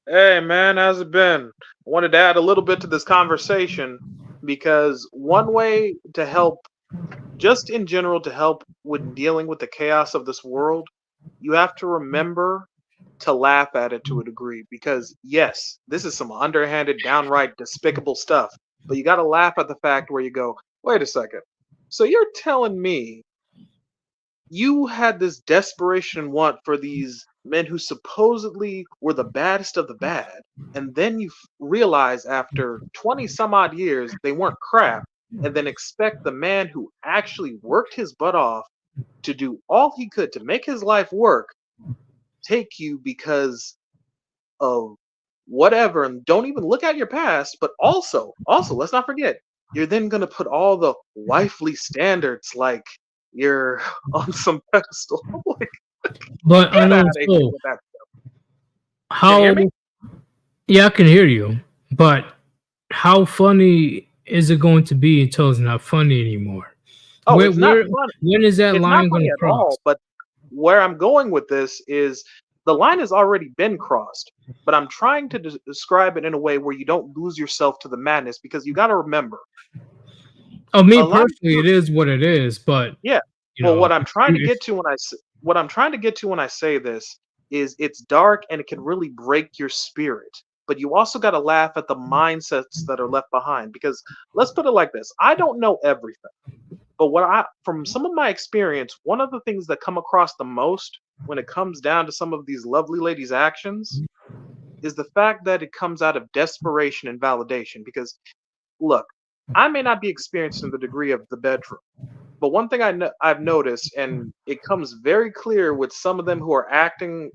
Hey, man, how's it been? I wanted to add a little bit to this conversation because one way to help, just in general, to help with dealing with the chaos of this world, you have to remember to laugh at it to a degree because, yes, this is some underhanded, downright despicable stuff, but you got to laugh at the fact where you go, wait a second. So you're telling me you had this desperation and want for these men who supposedly were the baddest of the bad, and then you realize after 20 some odd years they weren't crap, and then expect the man who actually worked his butt off to do all he could to make his life work take you because of whatever, and don't even look at your past. But also let's not forget, you're then going to put all the wifely standards like you're on some pedestal. But I know so. How? Can you hear me? Yeah, I can hear you. But how funny is it going to be until it's not funny anymore? Oh, it's not funny. When is that line going to cross? But where I'm going with this is the line has already been crossed. But I'm trying to describe it in a way where you don't lose yourself to the madness, because you got to remember. Oh, me personally, it is what it is. But yeah. Well, what I'm trying to get to when I say this is it's dark and it can really break your spirit. But you also got to laugh at the mindsets that are left behind, because let's put it like this. I don't know everything, but from some of my experience, one of the things that come across the most when it comes down to some of these lovely ladies' actions is the fact that it comes out of desperation and validation. Because look, I may not be experienced in the degree of the bedroom, but one thing I've noticed, and it comes very clear with some of them who are acting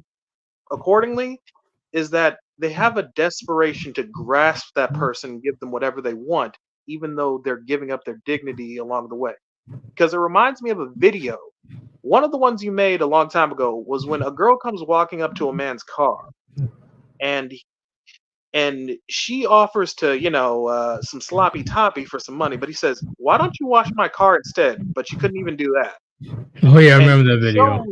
accordingly, is that they have a desperation to grasp that person and give them whatever they want, even though they're giving up their dignity along the way. Because it reminds me of a video. One of the ones you made a long time ago was when a girl comes walking up to a man's car, and she offers to, some sloppy toppy for some money, but he says, "Why don't you wash my car instead?" But she couldn't even do that. Oh yeah, I remember that video.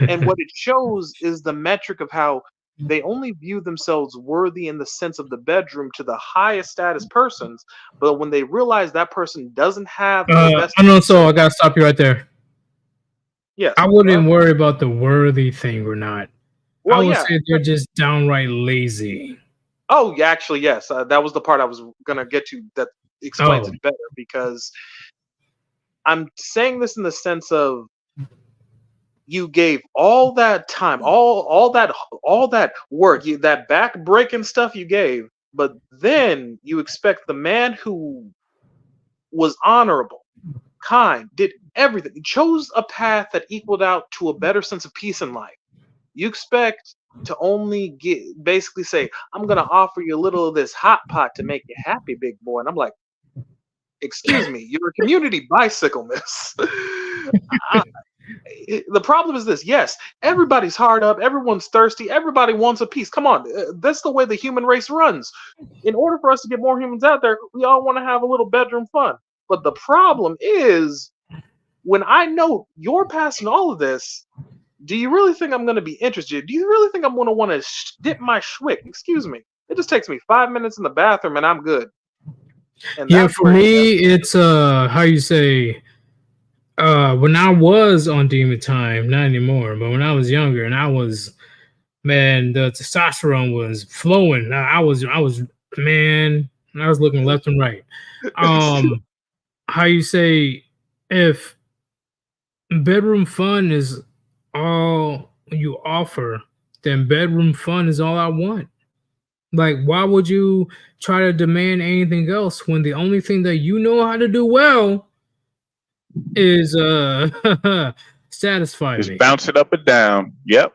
And what it shows is the metric of how they only view themselves worthy in the sense of the bedroom to the highest status persons, but when they realize that person doesn't have the best, I know. So I gotta stop you right there. yes, I wouldn't worry about the worthy thing or not. well, I would yeah. say they're just downright lazy. Oh, yeah, actually, yes. That was the part I was gonna get to that explains Oh. it better, because I'm saying this in the sense of you gave all that time, all that work, that back breaking stuff you gave, but then you expect the man who was honorable, kind, did everything, chose a path that equaled out to a better sense of peace in life. You expect to only basically say, I'm gonna offer you a little of this hot pot to make you happy, big boy. And I'm like, excuse me, you're a community bicycle, miss. The problem is this: yes, everybody's hard up, everyone's thirsty, everybody wants a piece. Come on, that's the way the human race runs. In order for us to get more humans out there, we all want to have a little bedroom fun. But the problem is, when I know you're passing all of this, do you really think I'm going to be interested? Do you really think I'm going to want to dip my schwick? Excuse me, it just takes me 5 minutes in the bathroom and I'm good. And yeah, for me, it's how you say. When I was on Demon Time, not anymore, but when I was younger and I was, man, the testosterone was flowing. I was man, I was looking left and right. How you say, if bedroom fun is all you offer, then bedroom fun is all I want. Like, why would you try to demand anything else when the only thing that you know how to do well is satisfy Just me. bounce it up and down. Yep.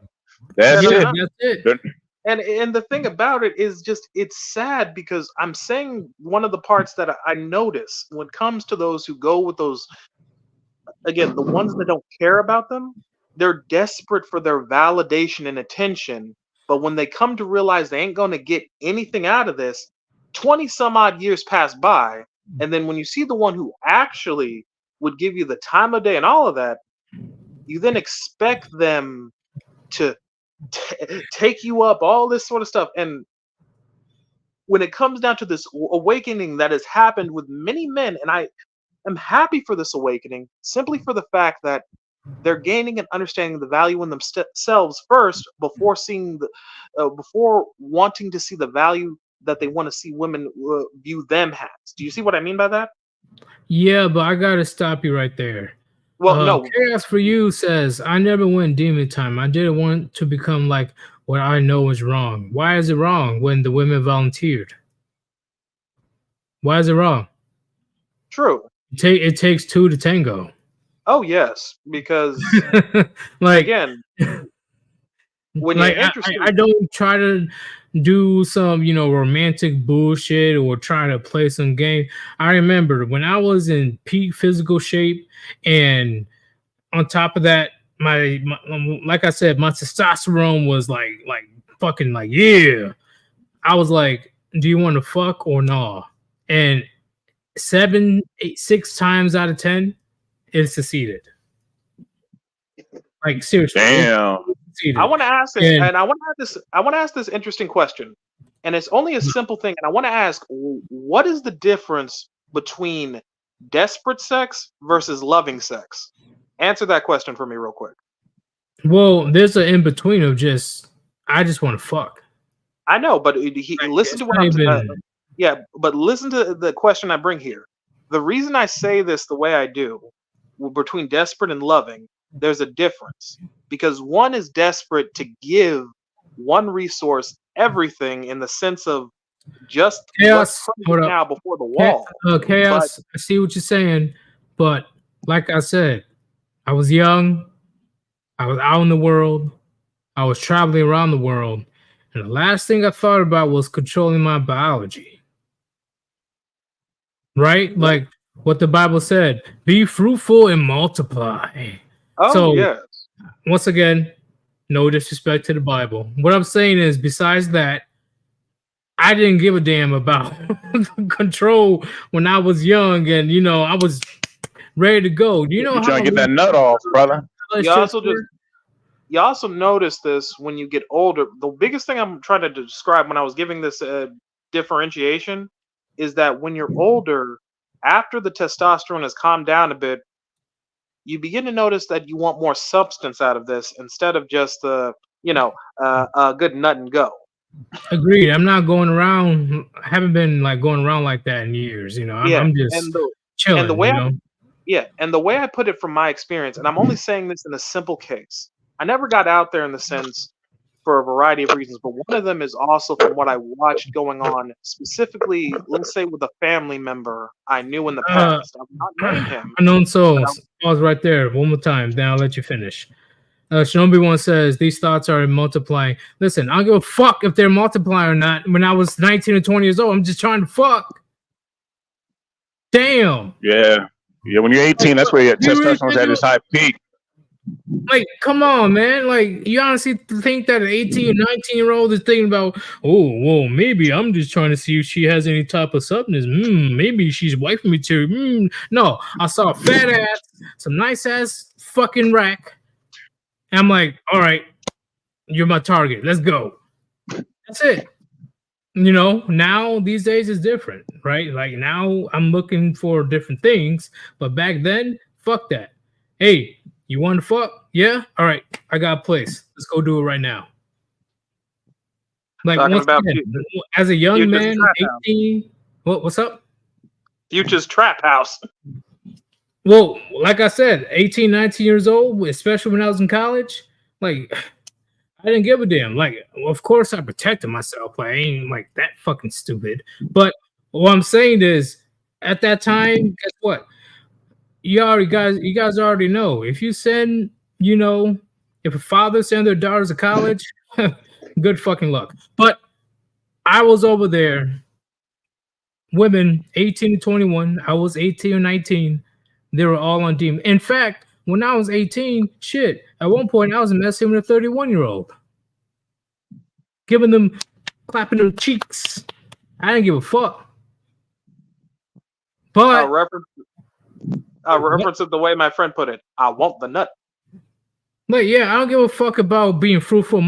That's Yeah, it. That's it. And the thing about it is just it's sad because I'm saying one of the parts that I notice when it comes to those who go with those, again, the ones that don't care about them, they're desperate for their validation and attention. But when they come to realize they ain't going to get anything out of this, 20 some odd years pass by. And then when you see the one who actually would give you the time of day and all of that, you then expect them to take you up, all this sort of stuff. And when it comes down to this awakening that has happened with many men, and I am happy for this awakening simply for the fact that they're gaining and understanding the value in themselves first before seeing before wanting to see the value that they want to see women view them as. Do you see what I mean by that? Yeah, but I gotta stop you right there. Well, no. Chaos for You says, I never went Demon Time. I didn't want to become like what I know is wrong. Why is it wrong when the women volunteered? Why is it wrong? True. It takes two to tango. Oh yes, because like again, when like you're interested, I don't try to do some romantic bullshit or try to play some game. I remember when I was in peak physical shape, and on top of that, my like I said, my testosterone was like fucking like, yeah. I was like, do you want to fuck or no? And 6 times out of 10, it succeeded. Like seriously. Damn. I want to ask this, and I want to ask this interesting question, and it's only a simple thing, and I want to ask, what is the difference between desperate sex versus loving sex? Answer that question for me real quick. Well, there's an in between of I just want to fuck. I know, but listen to what I'm yeah, but listen to the question I bring here. The reason I say this the way I do between desperate and loving, there's a difference. Because one is desperate to give one resource everything in the sense of just Chaos now before the wall. Chaos, but I see what you're saying, but like I said, I was young, I was out in the world, I was traveling around the world, and the last thing I thought about was controlling my biology. Right? Like what the Bible said, be fruitful and multiply. Oh, so, yes. Once again, no disrespect to the Bible. What I'm saying is, besides that, I didn't give a damn about control when I was young, and I was ready to go. Do you know how trying to get that nut off, brother? You also just you also notice this when you get older. The biggest thing I'm trying to describe when I was giving this differentiation is that when you're older, after the testosterone has calmed down a bit, you begin to notice that you want more substance out of this instead of just a good nut and go. Agreed. I'm not going around. I haven't been like going around like that in years. You know, I'm just chilling. And the way you know? and the way I put it from my experience, and I'm only saying this in a simple case. I never got out there in the sense for a variety of reasons, but one of them is also from what I watched going on, specifically, let's say with a family member I knew in the past. I will not name him. Unknown souls. Pause right there. One more time, then I'll let you finish. Shinobi One says these thoughts are multiplying. Listen, I don't give a fuck if they're multiplying or not. When I was 19 or 20 years old, I'm just trying to fuck. Damn. Yeah. When you're 18, that's where your testosterone's at its high peak. Like, come on, man. Like, you honestly think that an 18 or 19-year-old is thinking about, oh, well, maybe I'm just trying to see if she has any type of substance. Maybe she's wifey material. No, I saw a fat ass, some nice ass fucking rack. And I'm like, all right, you're my target. Let's go. That's it. You know, now these days is different, right? Like now I'm looking for different things, but back then, fuck that. Hey, you want to fuck? Yeah? All right, I got a place. Let's go do it right now. Like once again, as a young man, 18, what's up? Future's Trap House. Well, like I said, 18, 19 years old, especially when I was in college, like I didn't give a damn. Like, of course I protected myself. Like, I ain't like that fucking stupid. But what I'm saying is, at that time, guess what? You guys already know. If you send, if a father send their daughters to college, good fucking luck. But I was over there, women 18 to 21. I was 18 or 19. They were all on demon. In fact, when I was 18, shit, at one point I was messing with a 31-year-old. Giving them, clapping their cheeks. I didn't give a fuck. But I'll reference it the way my friend put it. I want the nut. Like, yeah, I don't give a fuck about being fruitful.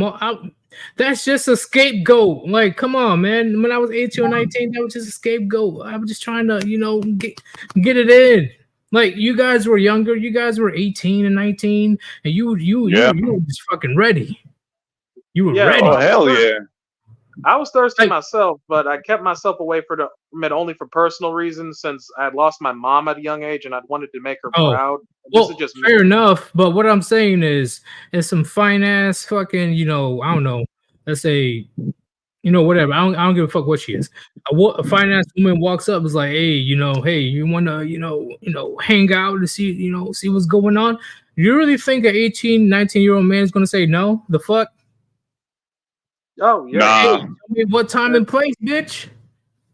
That's just a scapegoat. Like, come on, man. When I was 18 or 19, that was just a scapegoat. I was just trying to, get it in. Like, you guys were younger. You guys were 18 and 19, and you were just fucking ready. You were ready. Oh, hell yeah. I was thirsty myself, but I kept myself away from it only for personal reasons, since I had lost my mom at a young age and I'd wanted to make her proud. Well, this is just fair enough, but what I'm saying is some fine ass fucking, I don't know, let's say, whatever. I don't give a fuck what she is. A fine ass woman walks up, is like, hey, hey, you want to, hang out and see, see what's going on. You really think an 18, 19-year-old man is going to say no? The fuck? Oh, yeah. Nah. Hey, tell me what time and place, bitch.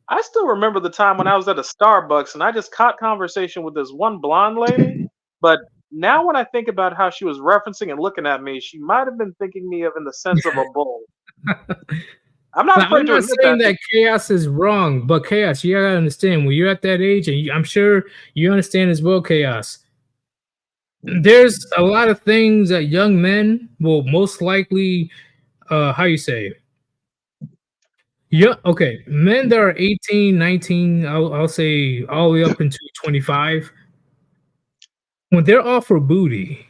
I still remember the time when I was at a Starbucks and I just caught conversation with this one blonde lady. But now when I think about how she was referencing and looking at me, she might have been thinking me of in the sense of a bull. I'm not saying that Chaos is wrong, but Chaos, you gotta understand, when you're at that age, and I'm sure you understand as well, Chaos, there's a lot of things that young men will most likely how you say? Yeah, okay. Men that are 18, 19, I'll say all the way up into 25, when they're offered booty,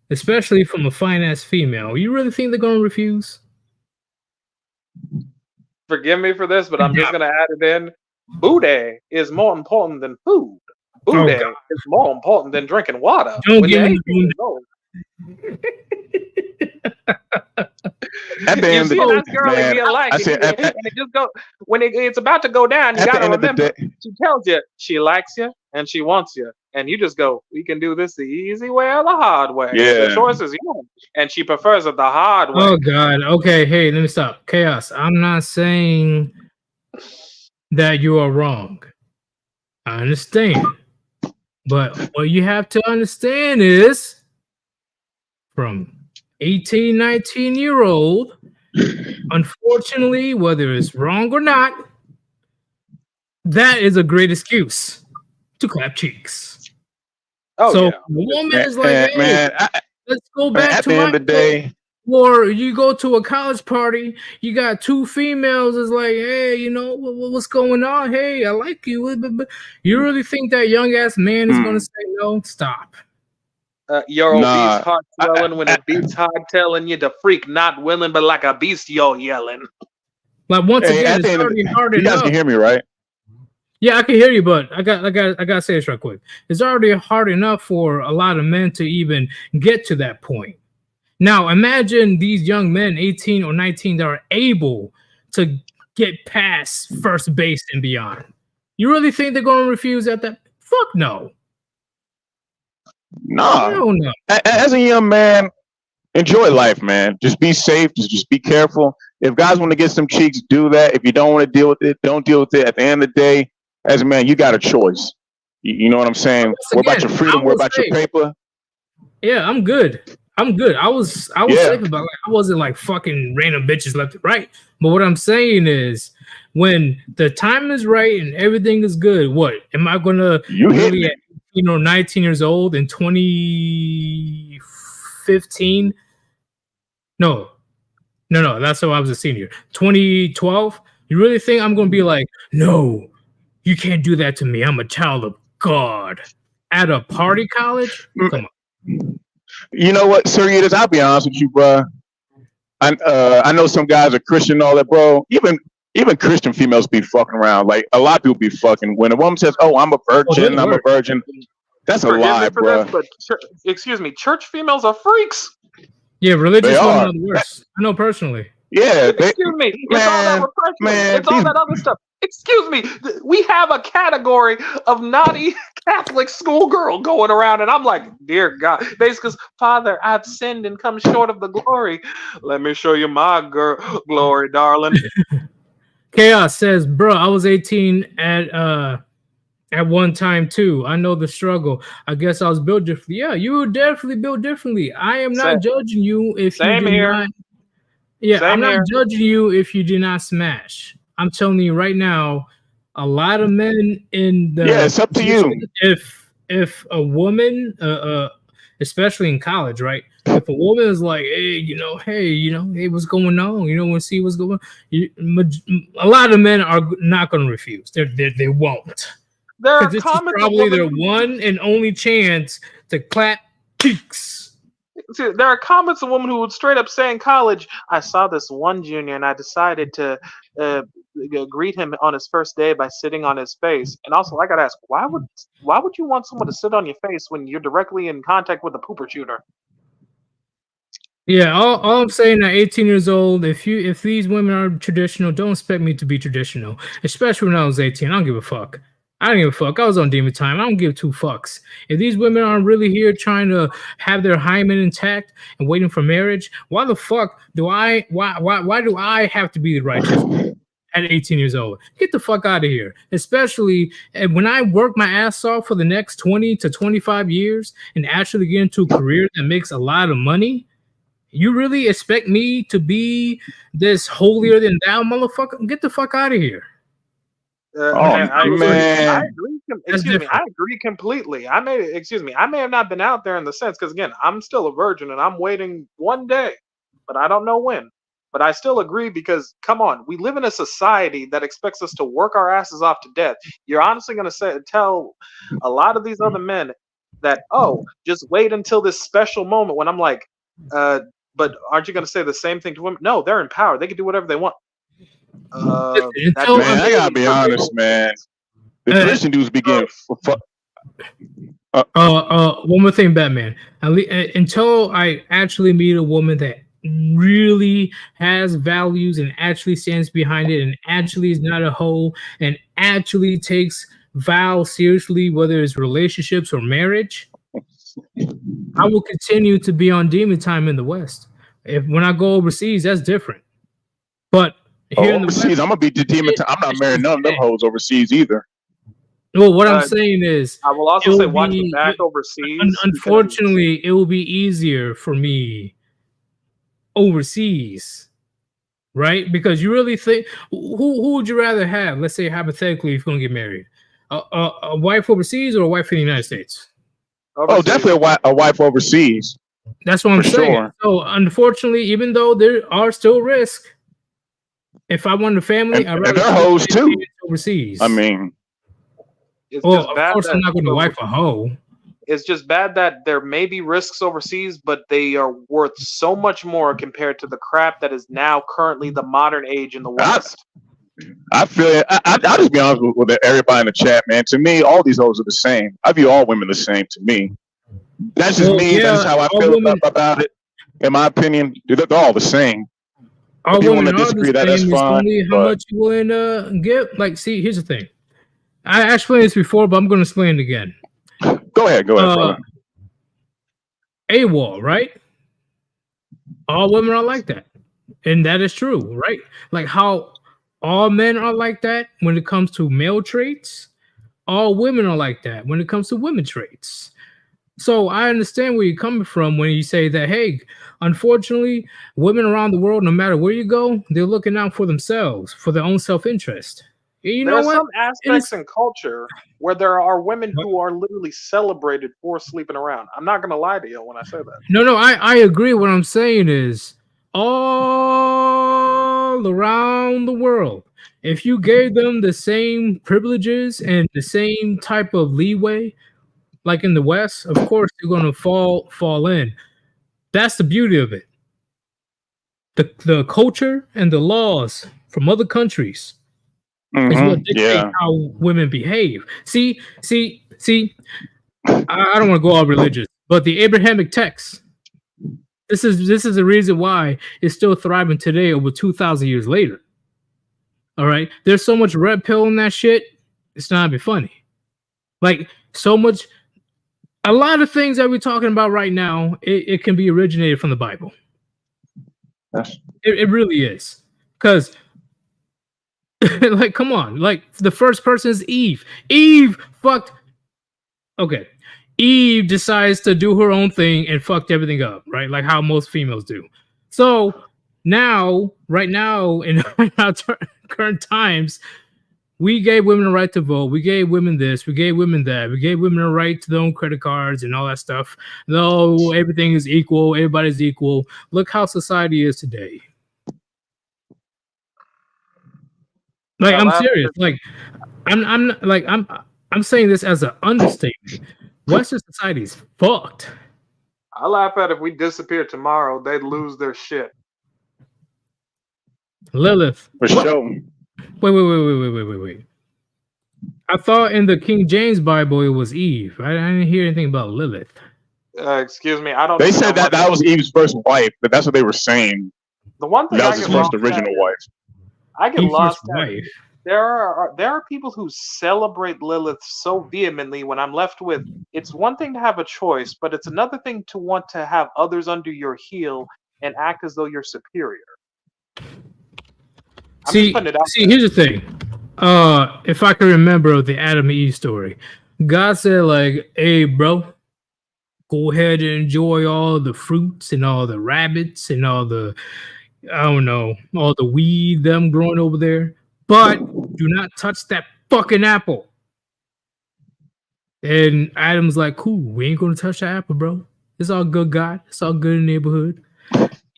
especially from a fine ass female, you really think they're gonna refuse? Forgive me for this, but I'm just gonna add it in. Booty is more important than food. Booty is more important than drinking water. Don't give me At the end of the day, man, and it just go when it's about to go down. You gotta remember, she tells you she likes you and she wants you, and you just go, "We can do this the easy way or the hard way." Yeah, the choice is yours, and she prefers it the hard way. Oh God. Okay. Hey, let me stop. Chaos. I'm not saying that you are wrong. I understand, but what you have to understand is, from 18, 19-year-old, unfortunately, whether it's wrong or not, that is a great excuse to clap cheeks. Oh, so yeah. the woman is like, hey, man, let's go back at to the my end of the day. Or you go to a college party, you got two females. It's like, hey, you know what's going on? Hey, I like you. You really think that young ass man is gonna say no? Stop. Your Nah. obese heart swelling when it beats hard telling you to freak, not willing, but like a beast, you're yelling. Like once Hey, again, at it's the end of already hard you guys enough. can hear me, right? Yeah, I can hear you, but I gotta say this real quick. It's already hard enough for a lot of men to even get to that point. Now, imagine these young men, 18 or 19, that are able to get past first base and beyond. You really think they're going to refuse at that? Fuck no. Nah. Hell no. As a young man, enjoy life, man. Just be safe. Just be careful. If guys want to get some cheeks, do that. If you don't want to deal with it, don't deal with it. At the end of the day, as a man, you got a choice. You know what I'm saying? Once We're about again, your freedom. I We're will about say- your paper. Yeah, I'm good. I'm good. I was Yeah. safe about it. I wasn't like fucking random bitches left and right. But what I'm saying is, when the time is right and everything is good, what am I gonna You hit really me. at 19 years old in 2015? No, that's when I was a senior. 2012. You really think I'm gonna be like, no, you can't do that to me. I'm a child of God at a party college? Come on. You know what, Sirius? I'll be honest with you, bro. I know some guys are Christian and all that, bro. Even Christian females be fucking around. Like a lot of people be fucking. When a woman says, "Oh, I'm a virgin," they I'm a work. virgin. That's a Forgive lie, me for bro. this, but excuse me, church females are freaks. Yeah, religious They women are. are the worst. I know personally. Yeah, Excuse me, it's all that man, repression. man, It's all these- that other stuff. Excuse me, we have a category of naughty Catholic schoolgirl going around, and I'm like, dear God, basically, Father, I've sinned and come short of the glory. Let me show you my glory, darling. Chaos says, bro, I was 18 at one time too. I know the struggle. I guess I was built differently. Yeah, you were definitely built differently. I am not judging you if you Same did here. not. Yeah, Same I'm not here. judging you if you did not smash. I'm telling you right now, a lot of men in the Yeah, it's up to you. If a woman, especially in college, right? If a woman is like, hey, what's going on? Want to see what's going on? A lot of men are not going to refuse. They won't. There are Because this is comments of probably their women- one and only chance to clap cheeks. See, there are comments of women who would straight up say in college, I saw this one junior and I decided to greet him on his first day by sitting on his face. And also, I gotta ask, why would you want someone to sit on your face when you're directly in contact with a pooper shooter? Yeah, all I'm saying at 18 years old, if these women are traditional, don't expect me to be traditional. Especially when I was 18. I don't give a fuck. I don't give a fuck. I was on demon time. I don't give two fucks. If these women aren't really here trying to have their hymen intact and waiting for marriage, why the fuck do I why do I have to be the righteous at 18 years old? Get the fuck out of here. Especially when I work my ass off for the next 20 to 25 years and actually get into a career that makes a lot of money. You really expect me to be this holier than thou motherfucker? Get the fuck out of here. I agree. man. I agree. I agree completely. I may have not been out there in the sense, because again, I'm still a virgin and I'm waiting one day, but I don't know when. But I still agree because, come on, we live in a society that expects us to work our asses off to death. You're honestly going to tell a lot of these other men that, oh, just wait until this special moment when I'm like, but aren't you going to say the same thing to women? No, they're in power. They can do whatever they want. Until- Man, I gotta be honest, man. The Christian dudes be getting one more thing, Batman. Until I actually meet a woman that really has values and actually stands behind it and actually is not a hoe and actually takes vows seriously, whether it's relationships or marriage, I will continue to be on demon time in the West. When I go overseas, that's different. But here in the overseas, West, I'm gonna be the demon. I'm not marrying none of them hoes overseas either. well, what I'm saying is, I will also it'll say watching be- back overseas. unfortunately, it will be easier for me overseas, right? Because you really think who would you rather have? Let's say hypothetically, if you're gonna get married, a wife overseas or a wife in the United States? Oh, definitely a wife overseas. That's what I'm For saying. sure. So unfortunately, even though there are still risks, if I want a family, And, I'd and rather they're see hoes the too. kids overseas. I mean, It's well, just of bad course, I'm that not going to wife a hoe. it's just bad that there may be risks overseas, but they are worth so much more compared to the crap that is now currently the modern age in the West. I feel it. I'll just be honest with everybody in the chat, man. To me, all these hoes are the same. I view all women the same. To me, that's just Well, me. yeah, That's how I all feel women, about it. In my opinion, they're all the same. all If you want women to are the disagree, that's same. It's fine. only how But much you willing to give. Like, see, here's the thing. I explained this before, but I'm going to explain it again. go ahead, brother. AWOL, right? All women are like that. And that is true, right? Like how all men are like that when it comes to male traits, all women are like that when it comes to women traits. So I understand where you're coming from when you say that, hey, unfortunately, women around the world, no matter where you go, they're looking out for themselves, for their own self-interest. You There know are what? some aspects in culture where there are women who are literally celebrated for sleeping around. I'm not going to lie to you when I say that. No, I agree. What I'm saying is all around the world, if you gave them the same privileges and the same type of leeway, like in the West, of course they're gonna fall in. That's the beauty of it. The culture and the laws from other countries is what dictates Yeah. how women behave. See, I don't want to go all religious, but the Abrahamic text. This is the reason why it's still thriving today over 2,000 years later. All right. There's so much red pill in that shit. It's not even funny. Like so much, a lot of things that we're talking about right now, it can be originated from the Bible. It really is. Because like, come on, like the first person is Eve. Eve fucked. Okay. Eve decides to do her own thing and fucked everything up, right? Like how most females do. So now, right now, in our current times, we gave women the right to vote. We gave women this. We gave women that. We gave women a right to their own credit cards and all that stuff. No, everything is equal. Everybody's equal. Look how society is today. Like I'm serious. Like I'm saying this as an understatement. Western society is fucked. I laugh at if we disappear tomorrow, they'd lose their shit. Lilith. For sure. Wait. I thought in the King James Bible it was Eve. I didn't hear anything about Lilith. Excuse me, I don't. They said that was Eve's first wife, but that's what they were saying. The one thing that was his first original wife. I get Eve's lost. first wife. There are people who celebrate Lilith so vehemently when I'm left with, it's one thing to have a choice, but it's another thing to want to have others under your heel and act as though you're superior. See, here's the thing. If I can remember the Adam and Eve story, God said like, hey bro, go ahead and enjoy all the fruits and all the rabbits and all the, I don't know, all the weed them growing over there. But do not touch that fucking apple. And Adam's like, cool, we ain't gonna touch the apple, bro. It's all good, God. It's all good in the neighborhood.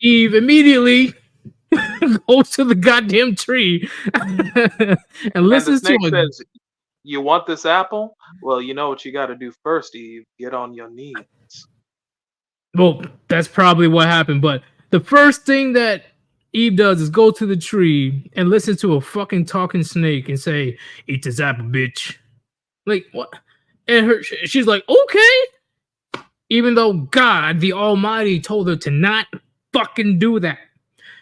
Eve immediately goes to the goddamn tree and listens to him. Says, you want this apple? Well, you know what you got to do first, Eve. Get on your knees. Well, that's probably what happened. But the first thing that Eve does is go to the tree and listen to a fucking talking snake and say, eat this apple, bitch. Like, what? And she's like, okay. Even though God, the Almighty, told her to not fucking do that.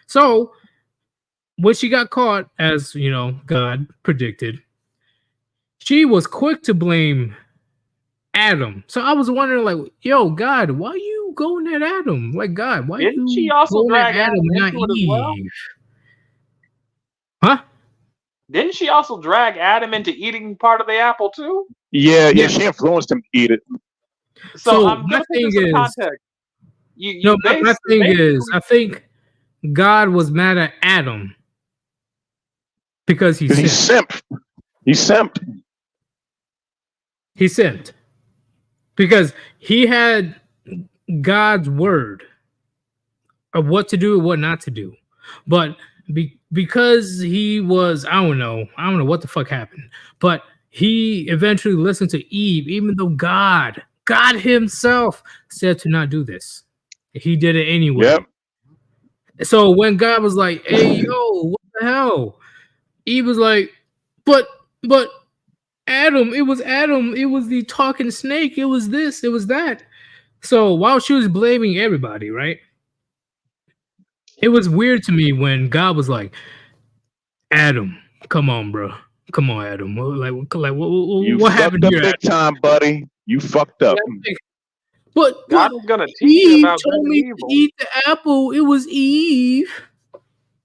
So, when she got caught, as, you know, God predicted, she was quick to blame Adam. So I was wondering, like, yo, God, why you going at Adam? Like, God, why Didn't you she also going at drag Adam, not into it as Eve? well? Huh? Didn't she also drag Adam into eating part of the apple too? Yeah, she influenced him to eat it. So I'm my thing is, context. My thing is, I think God was mad at Adam because he simped. He simped. He simped because he had God's word of what to do and what not to do. But because he was, I don't know what the fuck happened, but he eventually listened to Eve, even though God himself said to not do this. He did it anyway. Yep. So when God was like, hey, yo, what the hell? Eve was like, but Adam, it was the talking snake, it was this, it was that. So while she was blaming everybody, right? It was weird to me when God was like, Adam, come on, bro. Come on, Adam. You What fucked happened up here? big time, buddy. You fucked up. But God was gonna teach you Eve about good told and me evil. to eat the apple. It was Eve.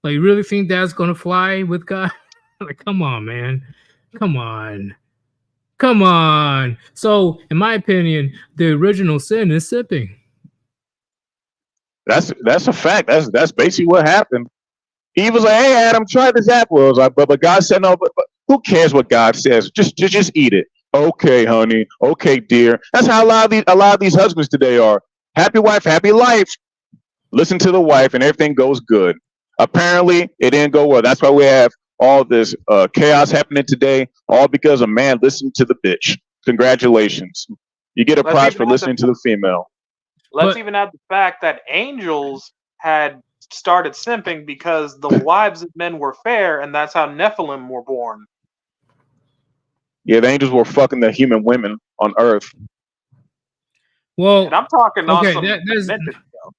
Like, you really think that's gonna fly with God? Like, come on, man. Come on. So, in my opinion, the original sin is sipping. That's a fact. That's basically what happened. Eve was like, "Hey, Adam, try this apple." I was like, but God said no. But who cares what God says? Just eat it. Okay, honey. Okay, dear. That's how a lot of these husbands today are. Happy wife, happy life. Listen to the wife, and everything goes good. Apparently, it didn't go well. That's why we have all this chaos happening today, all because a man listened to the bitch. Congratulations. You get a Let's prize even for add listening to the female. Let's But- even add the fact that angels had started simping because the wives of men were fair, and that's how Nephilim were born. Yeah, the angels were fucking the human women on Earth. Well, And I'm talking on okay, some that's demented stuff.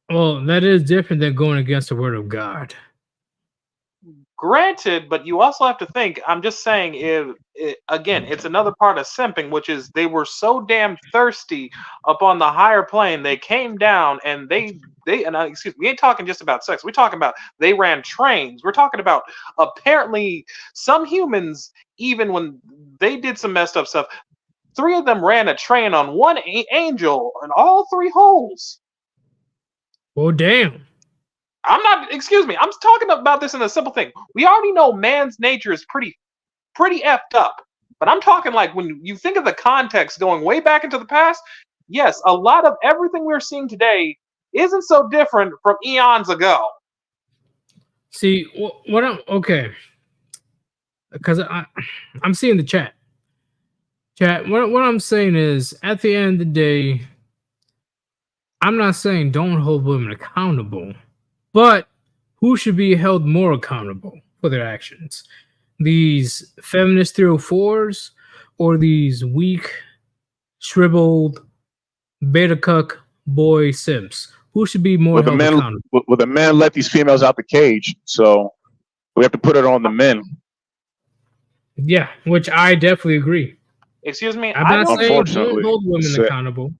well, that is different than going against the word of God. Granted, but you also have to think. I'm just saying, again, it's another part of simping, which is they were so damn thirsty up on the higher plane. They came down and excuse me, we ain't talking just about sex. We're talking about they ran trains. We're talking about apparently some humans, even when they did some messed up stuff, 3 of them ran a train on one angel and all 3 holes. Well, damn. Excuse me, I'm talking about this in a simple thing. We already know man's nature is pretty effed up. But I'm talking like when you think of the context going way back into the past, yes, a lot of everything we're seeing today isn't so different from eons ago. See, what I'm okay, because I'm seeing the chat. What I'm saying is, at the end of the day, I'm not saying don't hold women accountable, but who should be held more accountable for their actions? These feminist 304s or these weak, shriveled, beta cuck boy simps? Who should be more held accountable? Well, the men let these females out the cage, so we have to put it on the men. Yeah, which I definitely agree. Excuse me, I'm not saying don't Unfortunately, hold women so- accountable.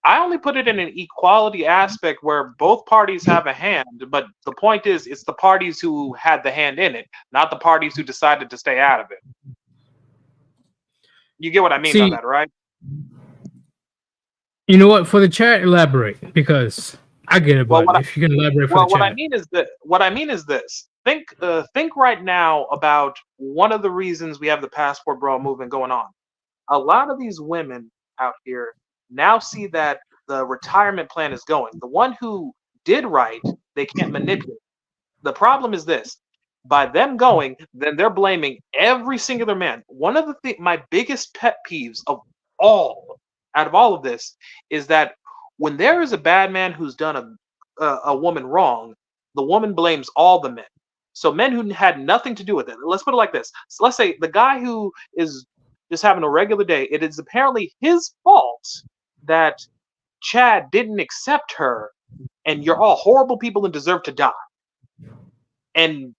I only put it in an equality aspect where both parties have a hand, but the point is it's the parties who had the hand in it, not the parties who decided to stay out of it. You get what I mean by that, right? You know what? For the chat, elaborate, because I get it, but if you can elaborate for the chat. What I mean is this. Think right now about one of the reasons we have the passport bro movement going on. A lot of these women out here now see that the retirement plan is going. The one who did right, they can't manipulate. The problem is this. By them going, then they're blaming every singular man. One of my biggest pet peeves out of all of this is that when there is a bad man who's done a woman wrong, the woman blames all the men. So men who had nothing to do with it. Let's put it like this. So let's say the guy who is just having a regular day, it is apparently his fault that Chad didn't accept her, and you're all horrible people and deserve to die. And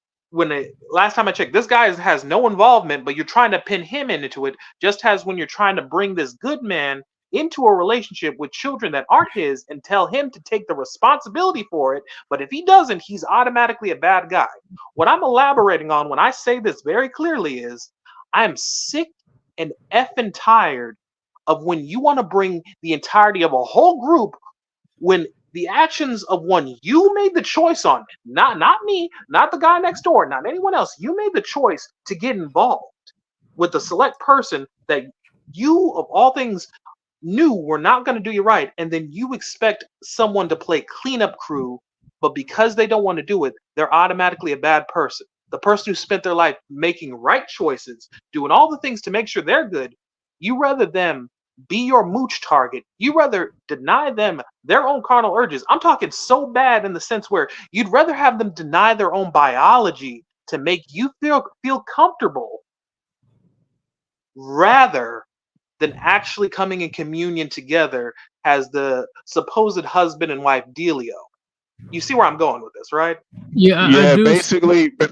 last time I checked, this guy has no involvement, but you're trying to pin him into it, just as when you're trying to bring this good man into a relationship with children that aren't his and tell him to take the responsibility for it. But if he doesn't, he's automatically a bad guy. What I'm elaborating on when I say this very clearly is I'm sick and effing tired of when you want to bring the entirety of a whole group when the actions of one you made the choice on, not me, not the guy next door, not anyone else. You made the choice to get involved with the select person that you, of all things, knew were not going to do you right, and then you expect someone to play cleanup crew, but because they don't want to do it, they're automatically a bad person. The person who spent their life making right choices, doing all the things to make sure they're good, you rather them be your mooch target. You rather deny them their own carnal urges. I'm talking so bad in the sense where you'd rather have them deny their own biology to make you feel comfortable rather than actually coming in communion together as the supposed husband and wife dealio. You see where I'm going with this, right? Yeah, Yeah, I do. basically, Oh,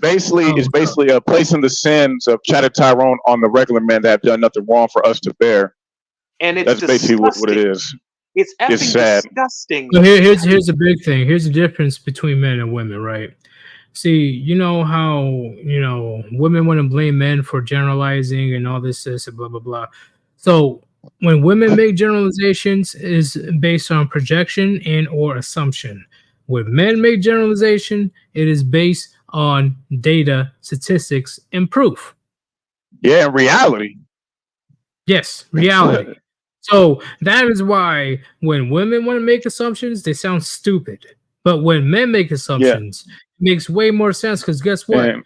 it's basically placing the sins of Chatter Tyrone on the regular men that have done nothing wrong for us to bear. And it's That's basically disgusting. what it is. It's effing It's sad. disgusting. So here's the big thing. Here's the difference between men and women, right? See, you know how women want to blame men for generalizing and all this, and blah blah blah. So when women make generalizations, is based on projection and or assumption. When men make generalization, it is based on data, statistics, and proof. Yeah, in reality. Yes, reality. So that is why when women want to make assumptions, they sound stupid. But when men make assumptions, it makes way more sense because guess what? And,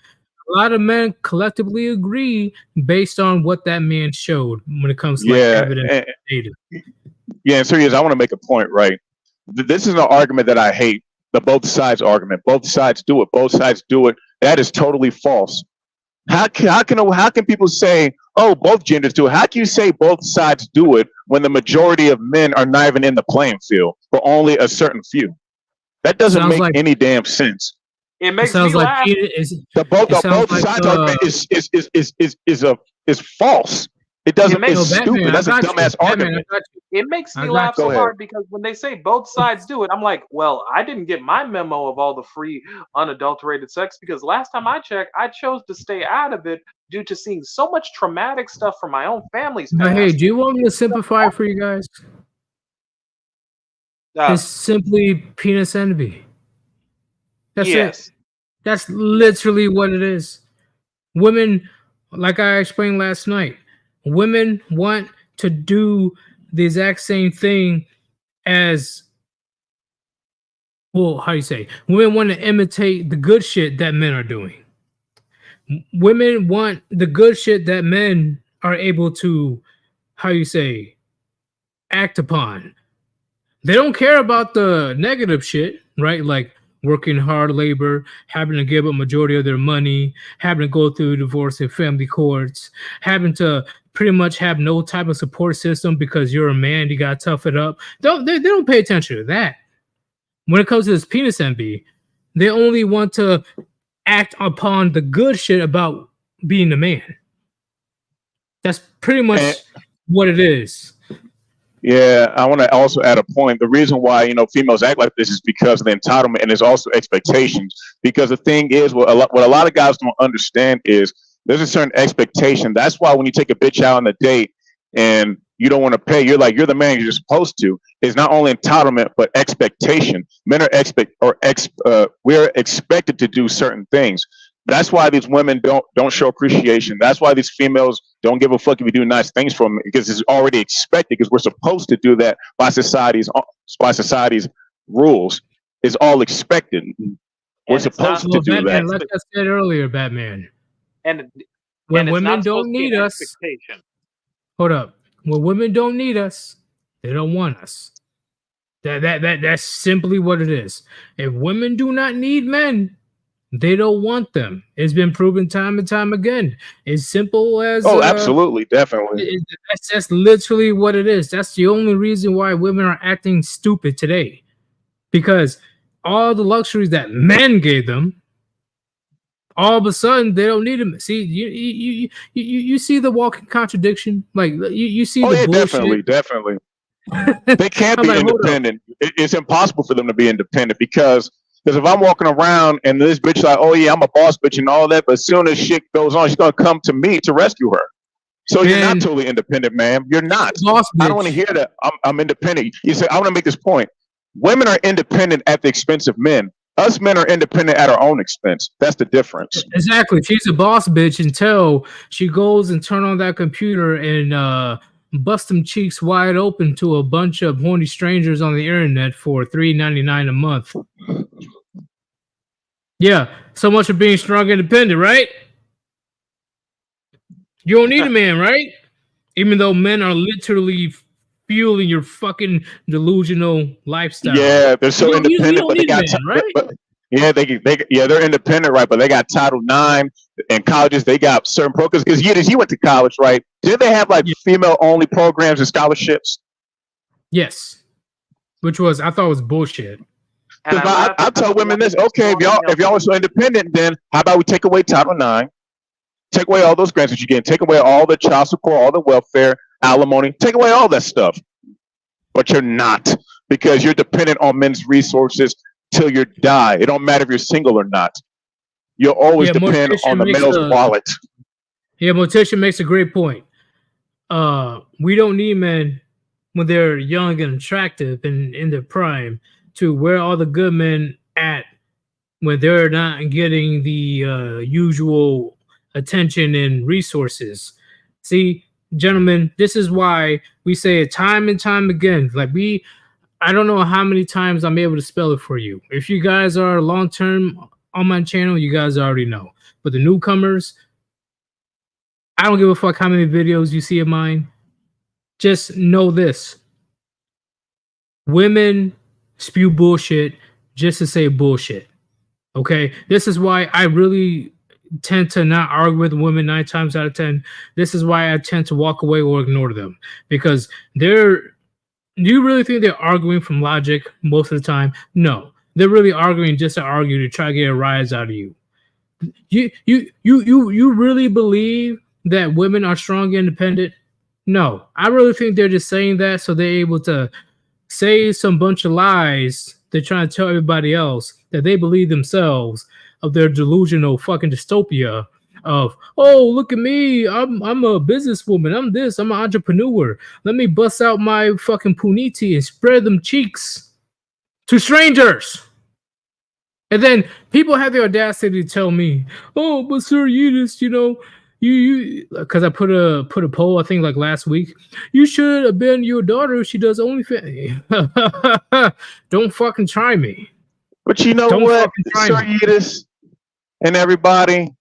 A lot of men collectively agree based on what that man showed when it comes to like, yeah, evidence and, and data. yeah, and serious, I want to make a point, right? This is an argument that I hate, the both sides argument. Both sides do it. Both sides do it. That is totally false. How can people say, oh, both genders do it? How can you say both sides do it when the majority of men are not even in the playing field, but only a certain few? That doesn't Sounds make like- any damn sense. It It makes me sounds like laugh. The both sounds like, sides argument is false. It doesn't. makes- It's No, stupid. Batman, That's a I got you. dumbass Batman, argument. I got you. It makes I me got laugh you. so Go ahead. hard because when they say both sides do it, I'm like, well, I didn't get my memo of all the free, unadulterated sex because last time I checked, I chose to stay out of it due to seeing so much traumatic stuff from my own family's But past. hey, do you want me to simplify it for you guys? It's simply penis envy. That's it. yes. That's literally what it is. Women, like I explained last night, women want to do the exact same thing as, well, how do you say? Women want to imitate the good shit that men are doing. Women want the good shit that men are able to, how you say, act upon. They don't care about the negative shit, right? Like working hard labor, having to give up majority of their money, having to go through divorce and family courts, having to pretty much have no type of support system because you're a man, you gotta tough it up. They don't pay attention to that. When it comes to this penis envy, they only want to act upon the good shit about being a man. That's pretty much what it is. Yeah, I want to also add a point. The reason why females act like this is because of the entitlement, and there's also expectations. Because the thing is, what a lot of guys don't understand is there's a certain expectation. That's why when you take a bitch out on a date and you don't want to pay, you're the man you're supposed to. It's not only entitlement but expectation. Men are we're expected to do certain things. That's why these women don't show appreciation. That's why these females don't give a fuck if we do nice things for them because it's already expected. Because we're supposed to do that by society's rules. It's all expected. We're supposed to do Batman, that. like I said earlier, Batman. And When it's women not supposed don't to be need an us, expectation. hold up. When women don't need us, they don't want us. That's simply what it is. If women do not need men, they don't want them. It's been proven time and time again. It's simple as Absolutely, definitely. That's literally what it is. That's the only reason why women are acting stupid today, because all the luxuries that men gave them, all of a sudden they don't need them. See, you see the walking contradiction. Like you see the bullshit. Definitely. They can't be independent. It's impossible for them to be independent because if I'm walking around and this bitch like, oh yeah, I'm a boss bitch and all that, but as soon as shit goes on, she's gonna come to me to rescue her. So you're not totally independent, ma'am. You're not. Boss bitch. I don't want to hear that. I'm independent. You say I want to make this point. Women are independent at the expense of men. Us men are independent at our own expense. That's the difference. Exactly. She's a boss bitch until she goes and turn on that computer and bust them cheeks wide open to a bunch of horny strangers on the internet for $3.99 a month. Yeah, so much for being strong and independent, right? You don't need a man, right? Even though men are literally fueling your fucking delusional lifestyle. Yeah, they're so You don't independent, but they need a got man, right? they're independent, right? But they got Title IX and colleges. They got certain programs because you went to college, right? Did they have like female only programs and scholarships? Yes, which was I thought was bullshit. And I tell women this: okay, if y'all are so independent, then how about we take away Title IX, take away all those grants that you get, take away all the child support, all the welfare, alimony, take away all that stuff. But you're not, because you're dependent on men's resources till you die. It don't matter if you're single or not. You'll always depend on the male's wallet. Yeah, Morticia makes a great point. We don't need men when they're young and attractive and in their prime to where all the good men at when they're not getting the usual attention and resources. See, gentlemen, this is why we say it time and time again. Like I don't know how many times I'm able to spell it for you. If you guys are long-term on my channel, you guys already know. But the newcomers, I don't give a fuck how many videos you see of mine. Just know this. Women spew bullshit just to say bullshit. Okay? This is why I really tend to not argue with women 9 times out of 10. This is why I tend to walk away or ignore them. Because do you really think they're arguing from logic most of the time? No. They're really arguing just to argue to try to get a rise out of you. You really believe that women are strong and independent? No. I really think they're just saying that so they're able to say some bunch of lies. They're trying to tell everybody else that they believe themselves of their delusional fucking dystopia of, oh, look at me, I'm a businesswoman, I'm this, I'm an entrepreneur. Let me bust out my fucking puniti and spread them cheeks to strangers. And then people have the audacity to tell me, oh, but Sir Yudis, you know, you because I put a poll, I think like last week, you should abandon your daughter if she does OnlyFans. Don't fucking try me. But you know what, Sir Yudis and everybody,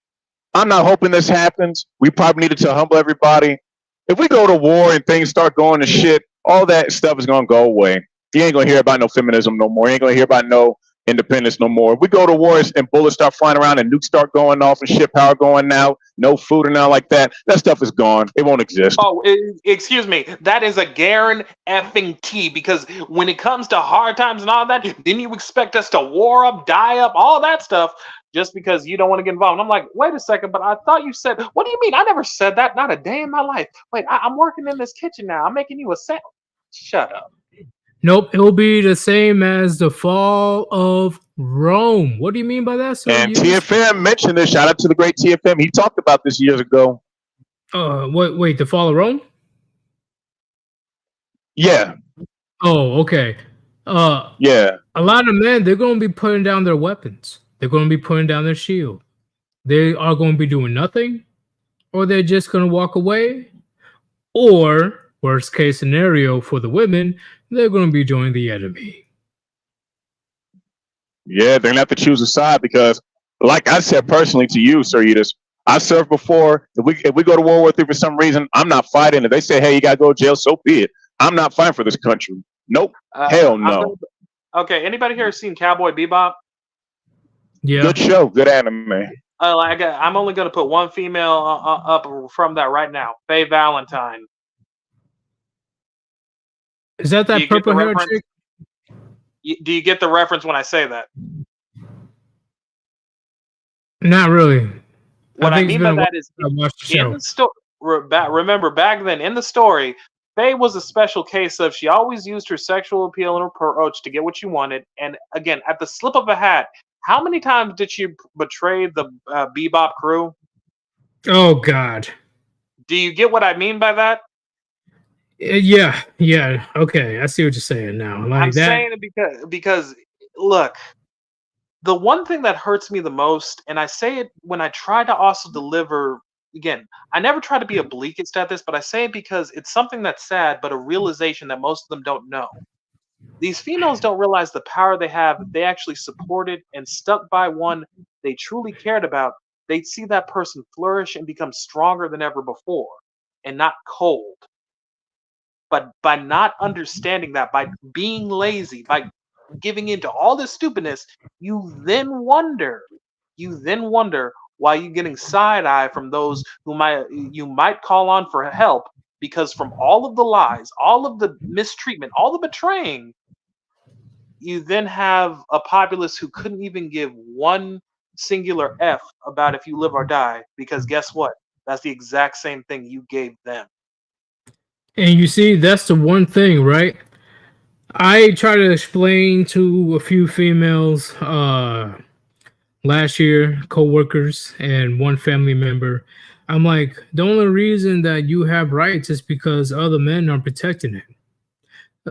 I'm not hoping this happens. We probably needed to humble everybody. If we go to war and things start going to shit, all that stuff is gonna go away. You ain't gonna hear about no feminism no more. You ain't gonna hear about no independence no more. If we go to war and bullets start flying around and nukes start going off and ship power going out, no food and all like that, that stuff is gone. It won't exist. Oh, excuse me. That is a guarantee, because when it comes to hard times and all that, then you expect us to war up, die up, all that stuff, just because you don't want to get involved. And I'm like, wait a second, but I thought you said, what do you mean? I never said that. Not a day in my life. Wait, I'm working in this kitchen now. I'm making you a sandwich. Shut up. Nope, it will be the same as the fall of Rome. What do you mean by that, sir? And TFM mentioned this. Shout out to the great TFM. He talked about this years ago. Wait, the fall of Rome? Yeah. Oh, okay. Yeah. A lot of men, they're going to be putting down their weapons. They're going to be putting down their shield. They are going to be doing nothing, or they're just going to walk away, or worst case scenario for the women, they're going to be joining the enemy. Yeah, they're going to have to choose a side because, like I said personally to you, Sir Yudis, I served before. If we go to World War III for some reason, I'm not fighting. If they say, hey, you got to go to jail, so be it. I'm not fighting for this country. Nope. Hell no. Okay, anybody here seen Cowboy Bebop? Yeah. Good show. Good anime. I'm only going to put one female up from that right now. Faye Valentine. Is that purple hair chick? Do you get the reference when I say that? Not really. What I mean by that is in the story. Remember back then in the story, Faye was a special case of she always used her sexual appeal and her approach to get what she wanted. And again, at the slip of a hat, how many times did she betray the Bebop crew? Oh God. Do you get what I mean by that? Yeah. Okay, I see what you're saying now. Like I'm saying it because look, the one thing that hurts me the most, and I say it when I try to also deliver again, I never try to be obliquist at this, but I say it because it's something that's sad, but a realization that most of them don't know. These females don't realize the power they have if they actually supported and stuck by one they truly cared about. They'd see that person flourish and become stronger than ever before, and not cold. But by not understanding that, by being lazy, by giving into all this stupidness, you then wonder why you're getting side eye from those who you might call on for help, because from all of the lies, all of the mistreatment, all the betraying, you then have a populace who couldn't even give one singular F about if you live or die, because guess what? That's the exact same thing you gave them. And you see, that's the one thing, right? I try to explain to a few females last year, co-workers and one family member. I'm like, the only reason that you have rights is because other men are protecting it.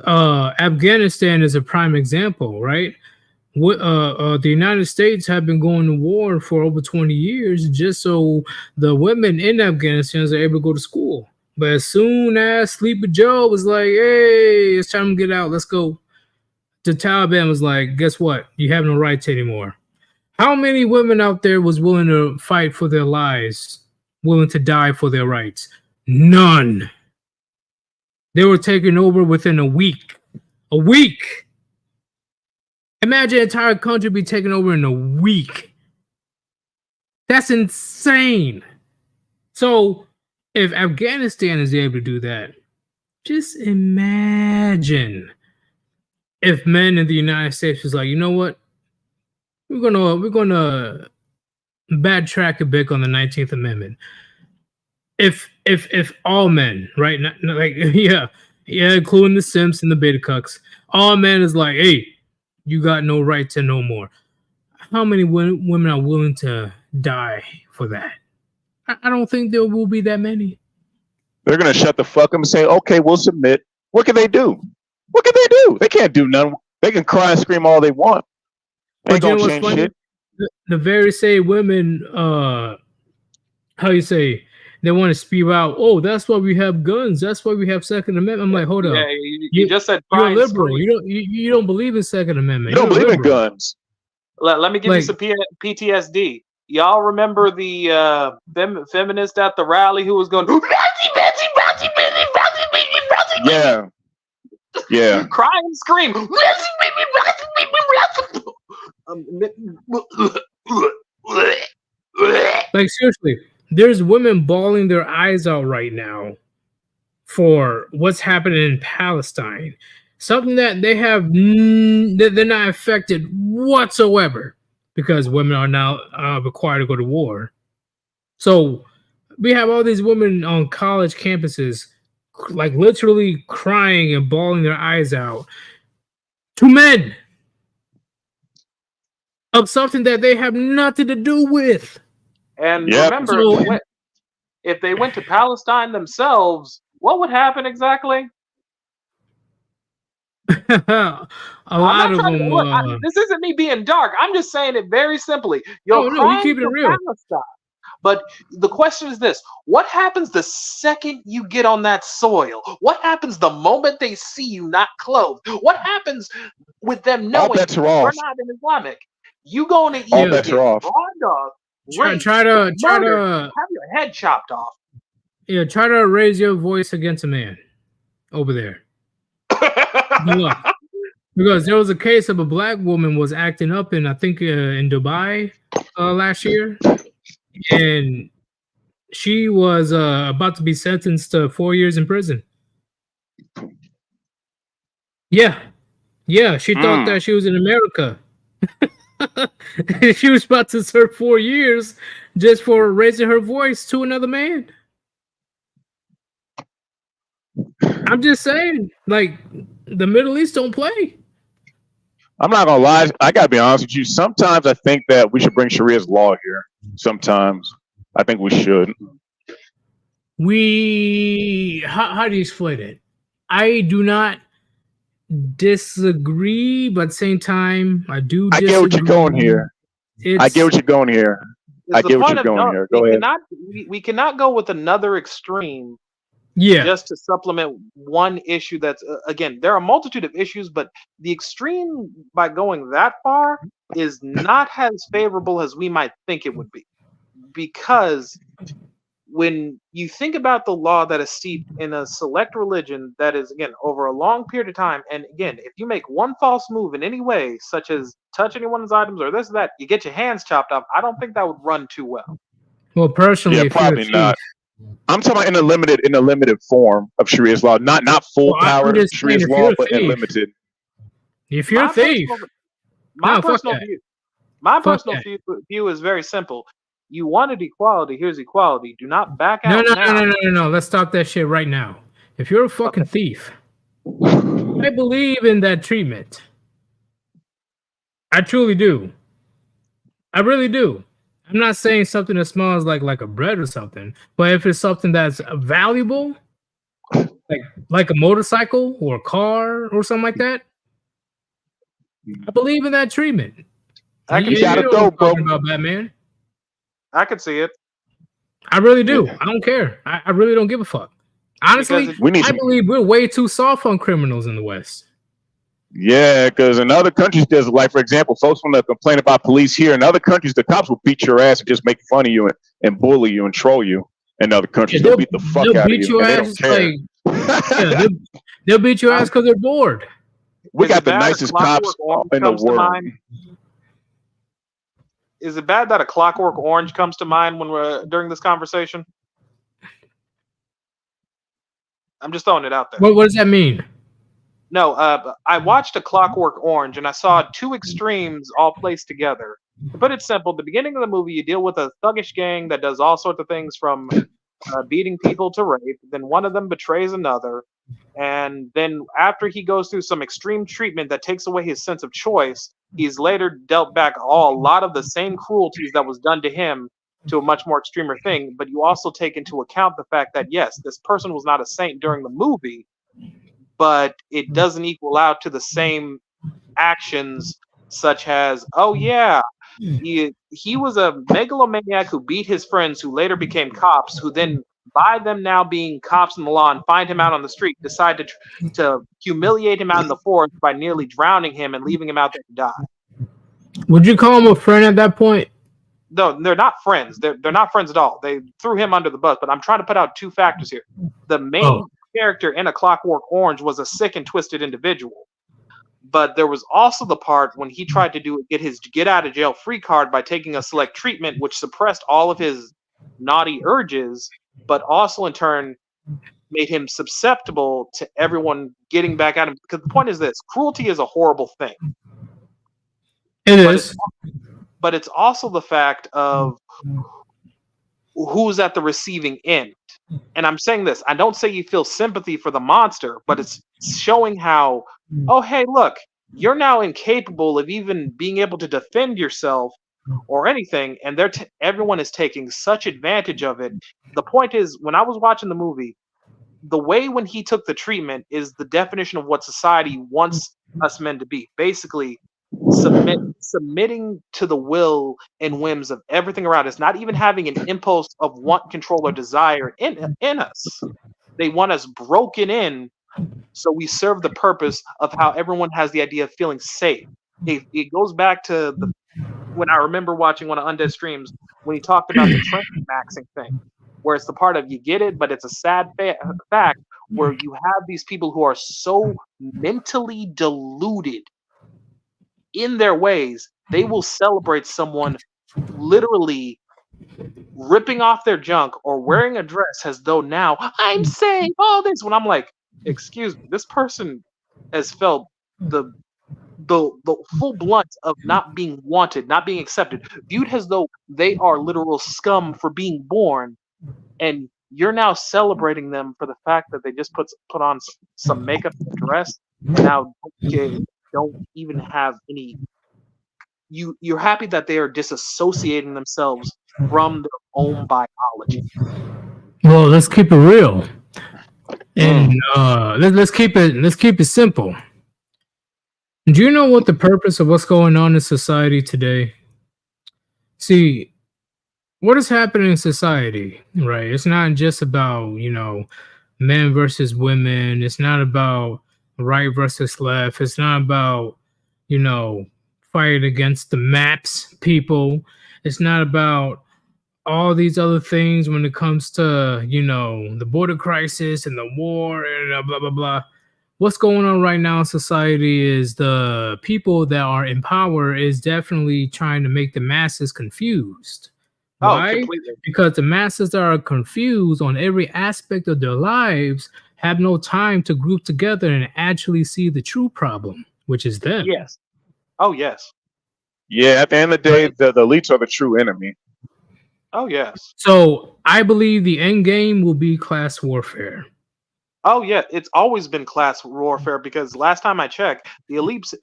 Afghanistan is a prime example, right? The United States have been going to war for over 20 years just so the women in Afghanistan are able to go to school. But as soon as Sleepy Joe was like, hey, it's time to get out, let's go, the Taliban was like, guess what? You have no rights anymore. How many women out there was willing to fight for their lives, willing to die for their rights? None. They were taken over within a week. A week. Imagine an entire country be taken over in a week. That's insane. So if Afghanistan is able to do that, just imagine if men in the United States was like, you know what? We're gonna backtrack a bit on the 19th Amendment. If all men, right? Not like yeah, including the simps and the beta cucks, all men is like, hey, you got no right to no more. How many women are willing to die for that? I don't think there will be that many. They're gonna shut the fuck up and say, okay, we'll submit. What can they do? What can they do? They can't do nothing. They can cry and scream all they want. They But you know gonna what's change funny? shit. The very same women, how you say, they want to spew out, oh, that's why we have guns. That's why we have Second Amendment. I'm like, hold up. Yeah, you just said You're a crying liberal. scream. You don't believe in Second Amendment. You don't You're a believe in liberal. guns. Let me give you Like- some PTSD. Y'all remember the feminist at the rally who was going, Yeah. Yeah. cry and scream. Like seriously, there's women bawling their eyes out right now for what's happening in Palestine. Something that they have, they're not affected whatsoever because women are now required to go to war. So we have all these women on college campuses, like literally crying and bawling their eyes out to men of something that they have nothing to do with. And Yep. remember, So- if they went to Palestine themselves, what would happen exactly? A I'm lot not of trying them. to, look, this isn't me being dark. I'm just saying it very simply. You're No, you crying keep it for real. Palestine. But the question is this: what happens the second you get on that soil? What happens the moment they see you not clothed? What happens with them All knowing bets are you're off. not an Islamic? You going to All either bets get are off. robbed off, raped, Try to murdered, have your head chopped off. try to raise your voice against a man over there. Good luck. Because there was a case of a black woman was acting up in, I think, in Dubai last year, and she was about to be sentenced to 4 years in prison. Yeah, she thought that she was in America. She was about to serve 4 years just for raising her voice to another man. I'm just saying, like, the Middle East don't play. I'm not gonna lie. I gotta be honest with you. Sometimes I think that we should bring Sharia's law here. Sometimes I think we should. How do you explain it? I do not disagree, but at the same time, I do. I get what you're going here. I get what you're going here. I get what you're going here. Go ahead. We cannot go with another extreme Yeah. just to supplement one issue that's again, there are a multitude of issues, but the extreme by going that far is not as favorable as we might think it would be, because when you think about the law that is steeped in a select religion that is, again, over a long period of time, and again, if you make one false move in any way, such as touch anyone's items or this or that, you get your hands chopped off. I don't think that would run too well. Well, personally, Yeah, if you're a probably thief, not. I'm talking about in a limited form of Sharia's law, not full Well, I'm power just saying, Sharia's if law, you're a but in thief, limited. if you're a thief, My No, fuck personal that. view, my Fuck personal that. view is very simple. You wanted equality. Here's equality. Do not back out no, now. no. Let's stop that shit right now. If you're a fucking Okay. thief, I believe in that treatment. I truly do. I really do. I'm not saying something that smells like a bread or something, but if it's something that's valuable, like a motorcycle or a car or something like that, I believe in that treatment. I can You see gotta it. know what go, I'm talking bro. about, Batman. I could see it. I really do. I don't care. I really don't give a fuck. Honestly, Because We need I some. believe we're way too soft on criminals in the West. Yeah, because in other countries, there's like, for example, folks want to complain about police here. In other countries, the cops will beat your ass and just make fun of you and bully you and troll you. In other countries, they'll beat the fuck they'll out of beat you, your and they ass. don't care. Yeah, they'll beat your ass because they're bored. We Is it got the bad nicest that Clockwork cops Orange in the comes to world. mind? Is it bad that a Clockwork Orange comes to mind when we're during this conversation? I'm just throwing it out there. What does that mean? No, I watched a Clockwork Orange and I saw two extremes all placed together. To put it simple, the beginning of the movie, you deal with a thuggish gang that does all sorts of things from beating people to rape. Then one of them betrays another. And then after he goes through some extreme treatment that takes away his sense of choice, he's later dealt back a lot of the same cruelties that was done to him to a much more extremer thing. But you also take into account the fact that, yes, this person was not a saint during the movie, but it doesn't equal out to the same actions, such as, oh yeah, he was a megalomaniac who beat his friends who later became cops, who then, by them now being cops in the law and find him out on the street, decide to humiliate him out in the forest by nearly drowning him and leaving him out there to die. Would you call him a friend at that point? No, they're not friends. They're not friends at all. They threw him under the bus. But I'm trying to put out two factors here. The main character in A Clockwork Orange was a sick and twisted individual. But there was also the part when he tried to get his get out of jail free card by taking a select treatment, which suppressed all of his naughty urges, but also in turn made him susceptible to everyone getting back at him. Because the point is this: cruelty is a horrible thing. It is. But it's also the fact of who's at the receiving end. And I'm saying this, I don't say you feel sympathy for the monster, but it's showing how, oh, hey, look, you're now incapable of even being able to defend yourself or anything, and everyone is taking such advantage of it. The point is, when I was watching the movie, the way when he took the treatment is the definition of what society wants us men to be. Basically, submitting to the will and whims of everything around us, not even having an impulse of want, control, or desire in us. They want us broken in so we serve the purpose of how everyone has the idea of feeling safe. It goes back to when I remember watching one of Undead streams when he talked about the trend maxing thing, where it's the part of you get it, but it's a sad fact where you have these people who are so mentally deluded in their ways, they will celebrate someone literally ripping off their junk or wearing a dress as though now I'm safe, all this, when I'm like, excuse me, this person has felt the full blunt of not being wanted, not being accepted, viewed as though they are literal scum for being born, and you're now celebrating them for the fact that they just put on some makeup and dress, and now don't even have any. You're happy that they are disassociating themselves from their own biology. Well, let's keep it real, and let's keep it simple. Do you know what the purpose of what's going on in society today? See, what is happening in society, right? It's not just about, men versus women. It's not about right versus left. It's not about, you know, fight against the maps people. It's not about all these other things when it comes to, the border crisis and the war and blah, blah, blah. What's going on right now in society is the people that are in power is definitely trying to make the masses confused. Oh, Why? completely. Because the masses that are confused on every aspect of their lives have no time to group together and actually see the true problem, which is them. Yes. Oh, yes. Yeah, at the end of the day, the elites are the true enemy. Oh, yes. So I believe the end game will be class warfare. Oh, yeah. It's always been class warfare because last time I checked, the elites have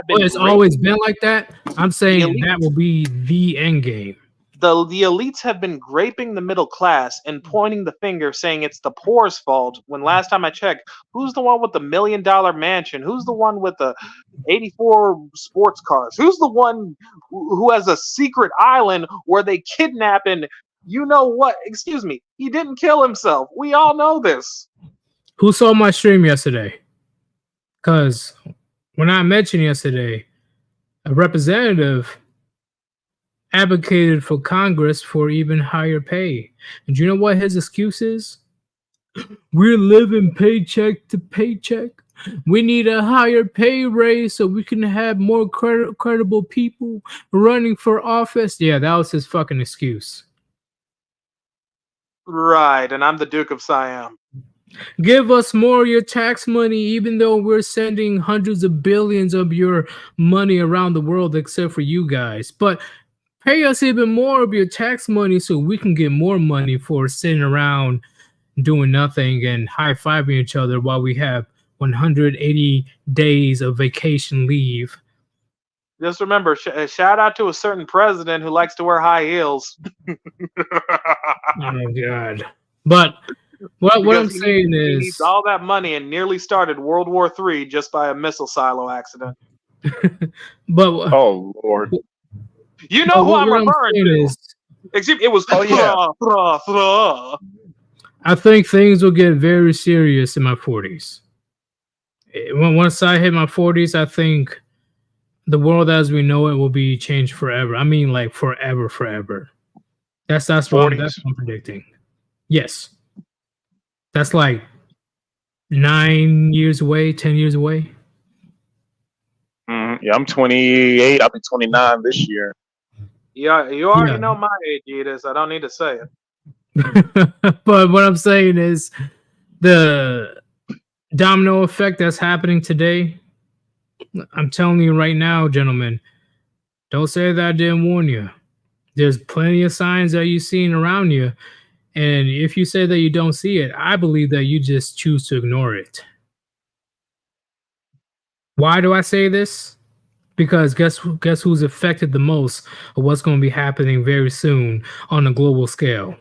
been. Well, it's always been like that. I'm saying elites- that will be the end game. The elites have been graping the middle class and pointing the finger, saying it's the poor's fault. When last time I checked, who's the one with the $1 million mansion? Who's the one with the 84 sports cars? Who's the one who has a secret island where they kidnap and you know what? Excuse me, he didn't kill himself. We all know this. Who saw my stream yesterday? Because when I mentioned yesterday, a representative advocated for Congress for even higher pay. And do you know what his excuse is? We're living paycheck to paycheck. We need a higher pay raise so we can have more credible people running for office. Yeah, that was his fucking excuse. Right, and I'm the Duke of Siam. Give us more of your tax money, even though we're sending hundreds of billions of your money around the world, except for you guys. But pay us even more of your tax money so we can get more money for sitting around doing nothing and high-fiving each other while we have 180 days of vacation leave. Just remember, shout out to a certain president who likes to wear high heels. Oh, God. But what I'm saying he is... needs all that money and nearly started World War III just by a missile silo accident. But oh, Lord. You know who I'm referring to. It was... Oh, yeah. I think things will get very serious in my 40s. Once I hit my 40s, I think the world as we know it will be changed forever. I mean, like forever, forever. That's what I'm predicting. Yes. That's like 9 years away, 10 years away. Yeah, I'm 28. I'll be 29 this year. Yeah, you already know my age, Edis. I don't need to say it. But what I'm saying is the domino effect that's happening today. I'm telling you right now, gentlemen, don't say that I didn't warn you. There's plenty of signs that you've seen around you. And if you say that you don't see it, I believe that you just choose to ignore it. Why do I say this? Because guess who's affected the most of what's going to be happening very soon on a global scale?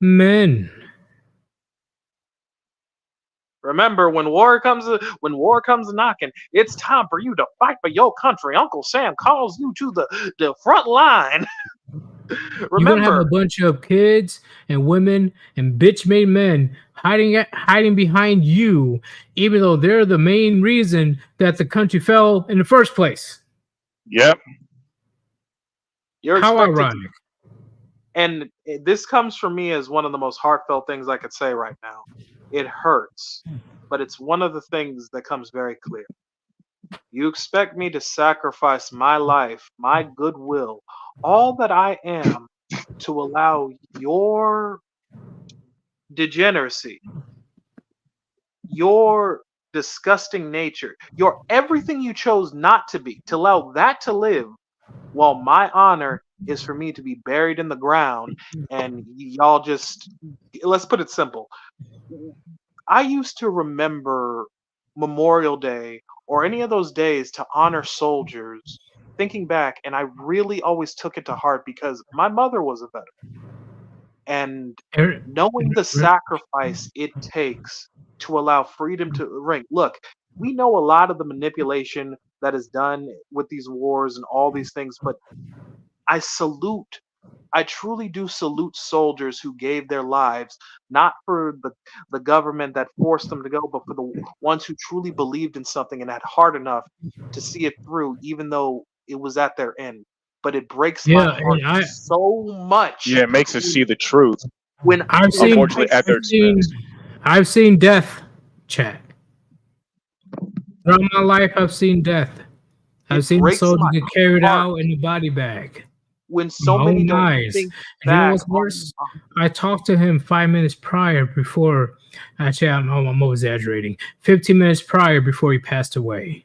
Men. Remember, when war comes knocking, it's time for you to fight for your country. Uncle Sam calls you to the front line. Remember, you're gonna have a bunch of kids and women and bitch-made men hiding behind you, even though they're the main reason that the country fell in the first place. Yep. How ironic. And this comes from me as one of the most heartfelt things I could say right now. It hurts, but it's one of the things that comes very clear. You expect me to sacrifice my life, my goodwill, all that I am to allow your degeneracy, your disgusting nature, your everything you chose not to be, to allow that to live, while my honor is for me to be buried in the ground and y'all just, let's put it simple. I used to remember Memorial Day or any of those days to honor soldiers, thinking back, and I really always took it to heart because my mother was a veteran. And knowing the sacrifice it takes to allow freedom to ring. Look, we know a lot of the manipulation that is done with these wars and all these things, but I salute I truly do salute soldiers who gave their lives, not for the government that forced them to go, but for the ones who truly believed in something and had heart enough to see it through, even though it was at their end. But it breaks my Yeah, heart and so much Yeah, it makes us see the truth. when I've seen, Unfortunately, at their expense. I've seen death, chat. Throughout my life, I've seen death. I've it seen the breaks soldier my get carried heart out in a body bag. when so My many own don't eyes. think And you know back what's worse? I talked to him 5 minutes prior before. Actually, I'm over exaggerating. 15 minutes prior before he passed away.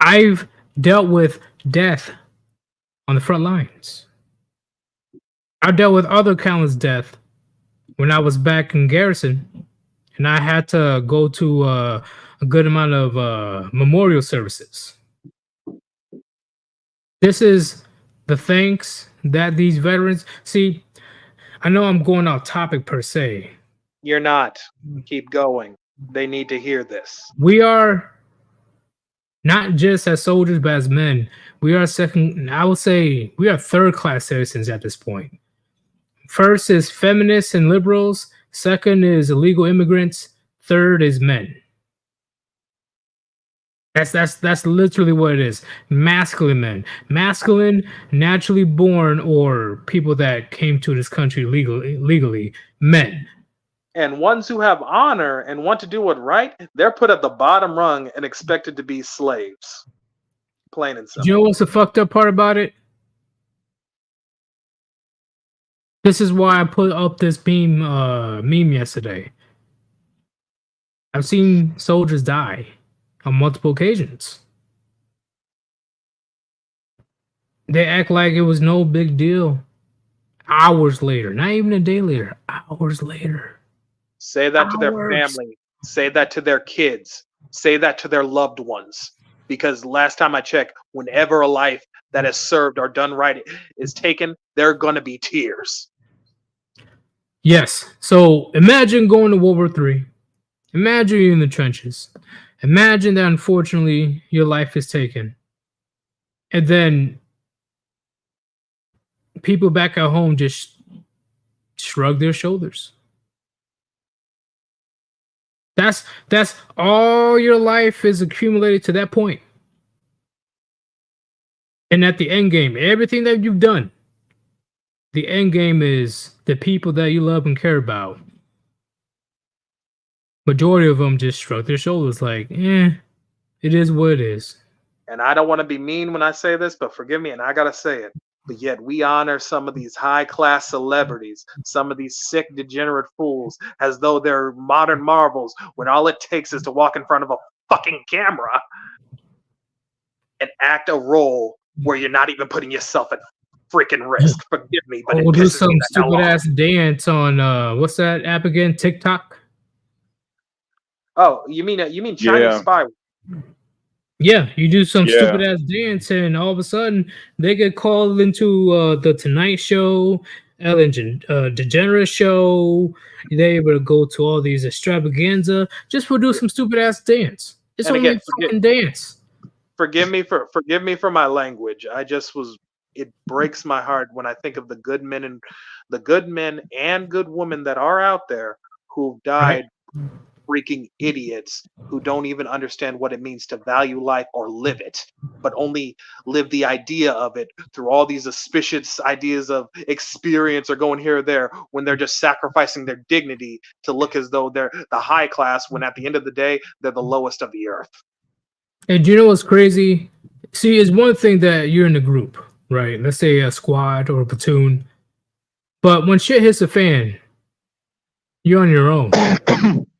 I've dealt with death on the front lines. I dealt with other countless death when I was back in garrison, and I had to go to a good amount of memorial services. This is the thanks that these veterans see. I know I'm going off topic per se. You're not. Keep going. They need to hear this. We are not just as soldiers, but as men. We are second, I would say we are third class citizens at this point. First is feminists and liberals. Second is illegal immigrants. Third is men. That's literally what it is. Masculine men. Masculine, naturally born, or people that came to this country legally. Men. And ones who have honor and want to do what right, they're put at the bottom rung and expected to be slaves. Plain and simple. You know what's the fucked up part about it? This is why I put up this meme yesterday. I've seen soldiers die on multiple occasions. They act like it was no big deal. Hours later, not even a day later, hours later. Say that to their Hours. family. Say that to their kids. Say that to their loved ones. Because last time I checked, whenever a life that has served or done right is taken, there are going to be tears. Yes. So imagine going to World War III. Imagine you're in the trenches. Imagine that unfortunately your life is taken. And then people back at home just shrug their shoulders. That's all your life is accumulated to that point. And at the end game, everything that you've done, the end game is the people that you love and care about. Majority of them just shrug their shoulders like, it is what it is. And I don't want to be mean when I say this, but forgive me, and I got to say it. But yet we honor some of these high-class celebrities, some of these sick, degenerate fools, as though they're modern marvels, when all it takes is to walk in front of a fucking camera and act a role where you're not even putting yourself at freaking risk. Forgive me, but We'll it do pisses some me the hell stupid off. ass dance on what's that app again? TikTok? Oh, you mean Chinese Yeah. spy? Yeah, you do some Yeah. stupid ass dance, and all of a sudden they get called into the Tonight Show, Ellen DeGeneres show. They able to go to all these extravaganza just for do some stupid ass dance. It's And only again, a fucking dance. Forgive me for my language. It breaks my heart when I think of the good men and good women that are out there who've died freaking idiots who don't even understand what it means to value life or live it, but only live the idea of it through all these auspicious ideas of experience or going here or there, when they're just sacrificing their dignity to look as though they're the high class, when at the end of the day, they're the lowest of the earth. And do you know what's crazy? See, it's one thing that you're in a group, right? Let's say a squad or a platoon. But when shit hits the fan, you're on your own.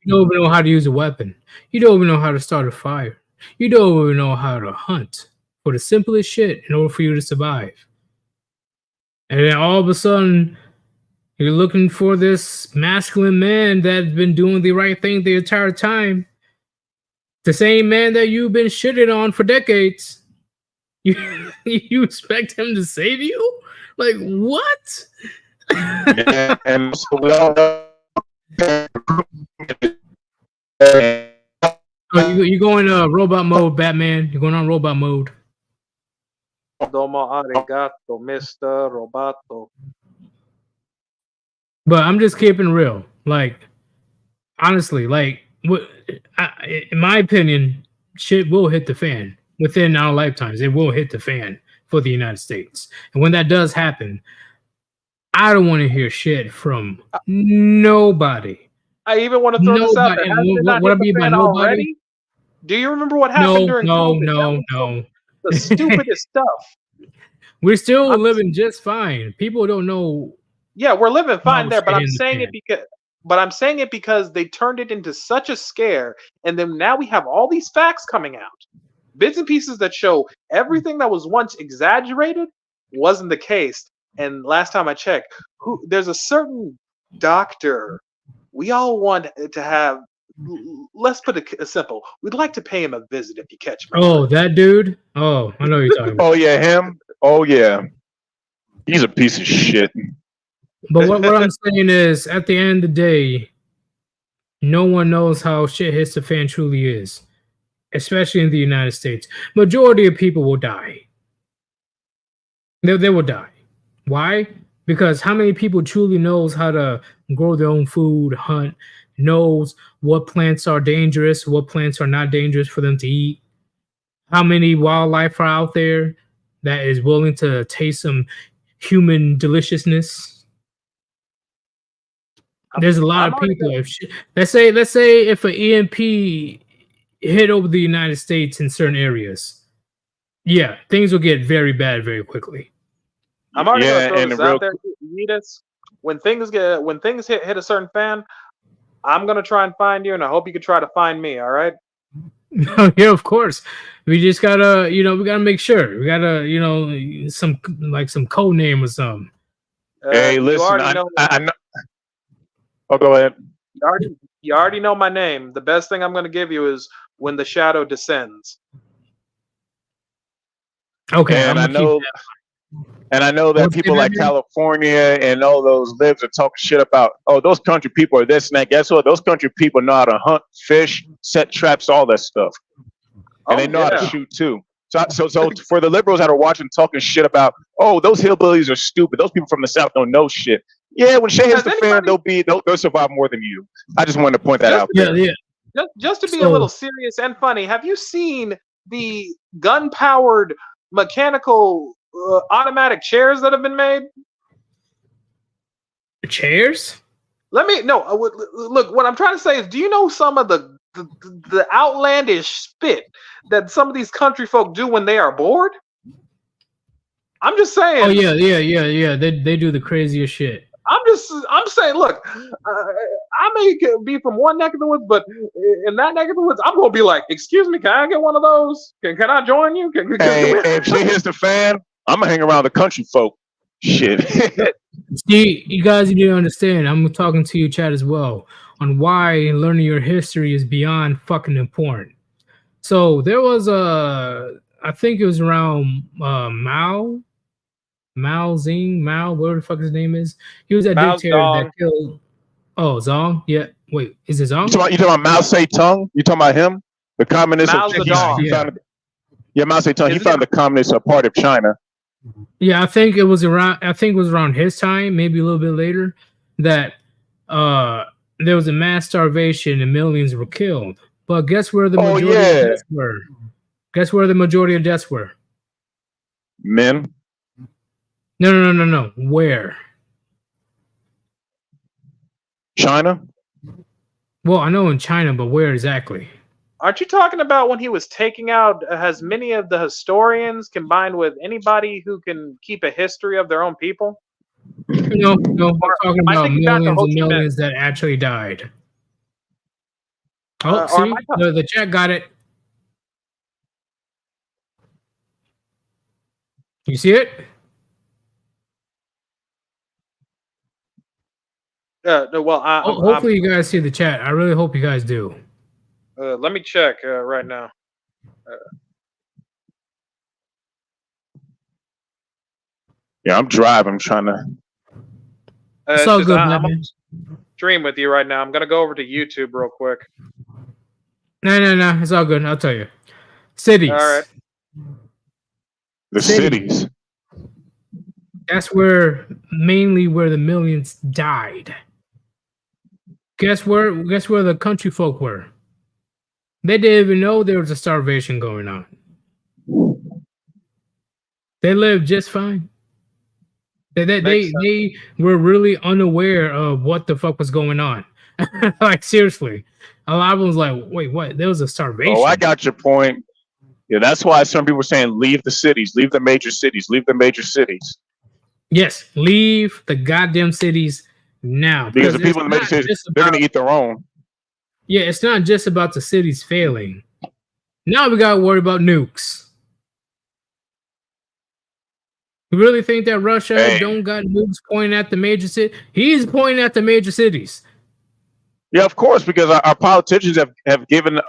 You don't even know how to use a weapon. You don't even know how to start a fire. You don't even know how to hunt for the simplest shit in order for you to survive. And then all of a sudden, you're looking for this masculine man that's been doing the right thing the entire time. The same man that you've been shitting on for decades. You expect him to save you? Like, what? Yeah, and so we all know. You going robot mode, Batman? You're going on robot mode. Domo arigato, Mr. Roboto. But I'm just keeping real. Like, honestly, like, in my opinion, shit will hit the fan within our lifetimes. It will hit the fan for the United States. And when that does happen, I don't want to hear shit from nobody. I even want to throw this out there. Nobody. Hasn't it not What I hit the mean by fan nobody? already? Do you remember what happened during COVID? That was No. the stupidest stuff. We're still living just fine. People don't know. Yeah, we're living fine there, but shit I'm in the saying it because they turned it into such a scare, and then now we have all these facts coming out, bits and pieces that show everything that was once exaggerated wasn't the case. And last time I checked, there's a certain doctor we all want to have. Let's put it simple. We'd like to pay him a visit if you catch me. Oh, that dude. Oh, I know who you're talking about. Oh yeah, him. Oh yeah, he's a piece of shit. But what I'm saying is, at the end of the day, no one knows how shit hits the fan truly is, especially in the United States. Majority of people will die. They will die. Why? Because how many people truly knows how to grow their own food, hunt, knows what plants are dangerous, what plants are not dangerous for them to eat? How many wildlife are out there that is willing to taste some human deliciousness? There's a lot of people. Let's say if an EMP hit over the United States in certain areas, yeah, things will get very bad very quickly. I'm already gonna throw this out there, Unitas. When things hit a certain fan, I'm gonna try and find you, and I hope you can try to find me. All right? Yeah, of course. We just gotta, we gotta make sure. We gotta, some code name or something. Hey, listen, I know. Oh, go ahead. You already know my name. The best thing I'm going to give you is When the Shadow Descends. Okay, and I know that people like California and all those libs are talking shit about, oh, those country people are this and that. Guess what? Those country people know how to hunt, fish, set traps, all that stuff, and they know how to shoot too. So for the liberals that are watching, talking shit about, oh, those hillbillies are stupid. Those people from the South don't know shit. Yeah, when shit hits the fan, they'll survive more than you. I just wanted to point that out. Yeah. Just to be a little serious and funny, have you seen the gun-powered mechanical automatic chairs that have been made? Chairs? Look, what I'm trying to say is, do you know some of the outlandish spit that some of these country folk do when they are bored? I'm just saying. Oh yeah. They do the craziest shit. I'm saying, look, I may be from one neck of the woods, but in that neck of the woods, I'm gonna be like, excuse me, can I get one of those? Can I join you? If she hits the fan, I'm gonna hang around the country folk. Shit. See, you guys need to understand. I'm talking to you, Chad, as well, on why learning your history is beyond fucking important. So there was I think it was around Mao Zedong, whatever the fuck his name is. He was that dictator that killed. Oh, Zong? Yeah. Wait, is it Zong? You talking about Mao Zedong? You talking about him? The communist? Mao Zedong. Yeah, Mao Zedong. He founded the Communist Party of China. Yeah, I think it was around his time, maybe a little bit later, that there was a mass starvation and millions were killed. But guess where the majority of deaths were? Guess where the majority of deaths were? Men. No. Where? China? Well, I know in China, but where exactly? Aren't you talking about when he was taking out as many of the historians combined with anybody who can keep a history of their own people? No, we're talking about millions and millions that actually died. Oh, see, the chat got it. You see it? No, well, hopefully you guys see the chat. I really hope you guys do. Let me check right now. Yeah, I'm driving. I'm trying to. It's all good, man. I'm stream with you right now. I'm gonna go over to YouTube real quick. No. It's all good. I'll tell you. Cities. All right. The City. cities. That's where mainly where the millions died. Guess where the country folk were? They didn't even know there was a starvation going on. They lived just fine. They were really unaware of what the fuck was going on. Like seriously, a lot of them was like, "Wait, what? There was a starvation." Oh, I got your point. Yeah, that's why some people are saying leave the cities, leave the major cities, leave the major cities. Yes, leave the goddamn cities now. Because the people in the major cities, they're going to eat their own. Yeah, it's not just about the cities failing. Now we got to worry about nukes. You really think that Russia don't got nukes pointing at the major cities? He's pointing at the major cities. Yeah, of course, because our politicians have given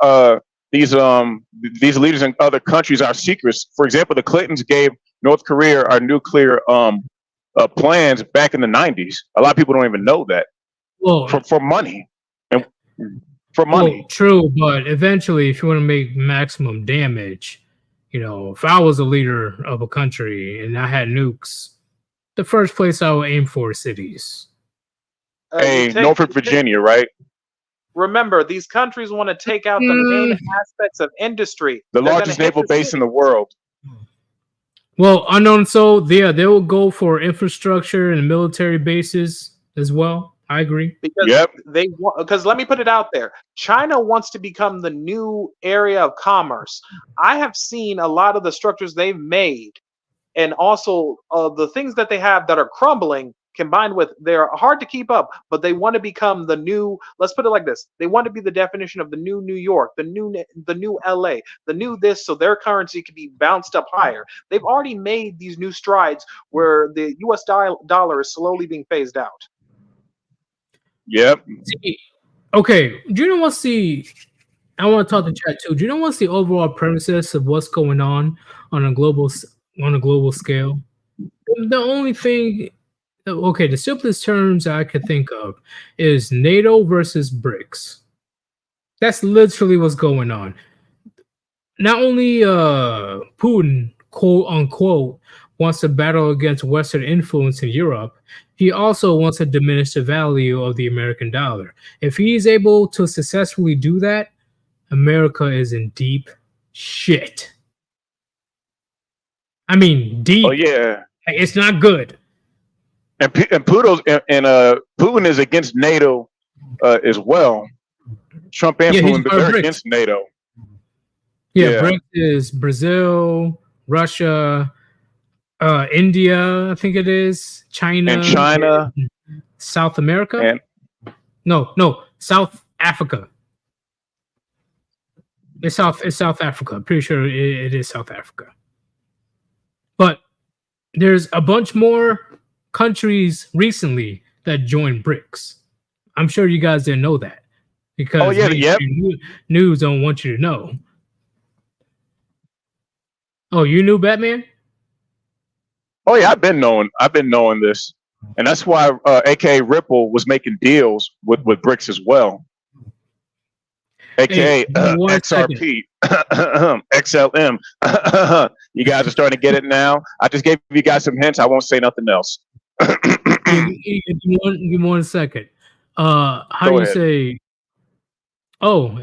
these leaders in other countries our secrets. For example, the Clintons gave North Korea our nuclear plans back in the 90s. A lot of people don't even know that. Well, for money. And for money. Well, true, but eventually, if you want to make maximum damage, you know, if I was a leader of a country and I had nukes, the first place I would aim for is cities. Norfolk, Virginia, right? Remember, these countries want to take out the main aspects of industry. The largest naval base in the world. Well, unknown, so yeah, they will go for infrastructure and military bases as well. I agree. Because let me put it out there. China wants to become the new area of commerce. I have seen a lot of the structures they've made, and also the things that they have that are crumbling. Combined with they're hard to keep up, but they want to become the new. Let's put it like this: they want to be the definition of the new New York, the new LA, the new this, so their currency can be bounced up higher. They've already made these new strides where the U.S. dollar is slowly being phased out. Yep. Okay. Do you know what's the? I want to talk to chat too. Do you know what's the overall premises of what's going on a global scale? The only thing. Okay, the simplest terms I could think of is NATO versus BRICS. That's literally what's going on. Not only Putin, quote unquote, wants to battle against Western influence in Europe, he also wants to diminish the value of the American dollar. If he's able to successfully do that, America is in deep shit. I mean, deep. Oh yeah, it's not good. And Putin is against NATO as well. Trump and Putin, but they're against NATO. Yeah, BRICS is Brazil, Russia, India, I think it is, China, South America. No, South Africa. It's South Africa. I'm pretty sure it is South Africa. But there's a bunch more countries recently that joined BRICS. I'm sure you guys didn't know that because news don't want you to know. Oh, you knew Batman? Oh yeah, I've been knowing this, and that's why AKA Ripple was making deals with BRICS as well. AKA XRP, XLM. You guys are starting to get it now. I just gave you guys some hints. I won't say nothing else. Give me 1 second. How do you say? Oh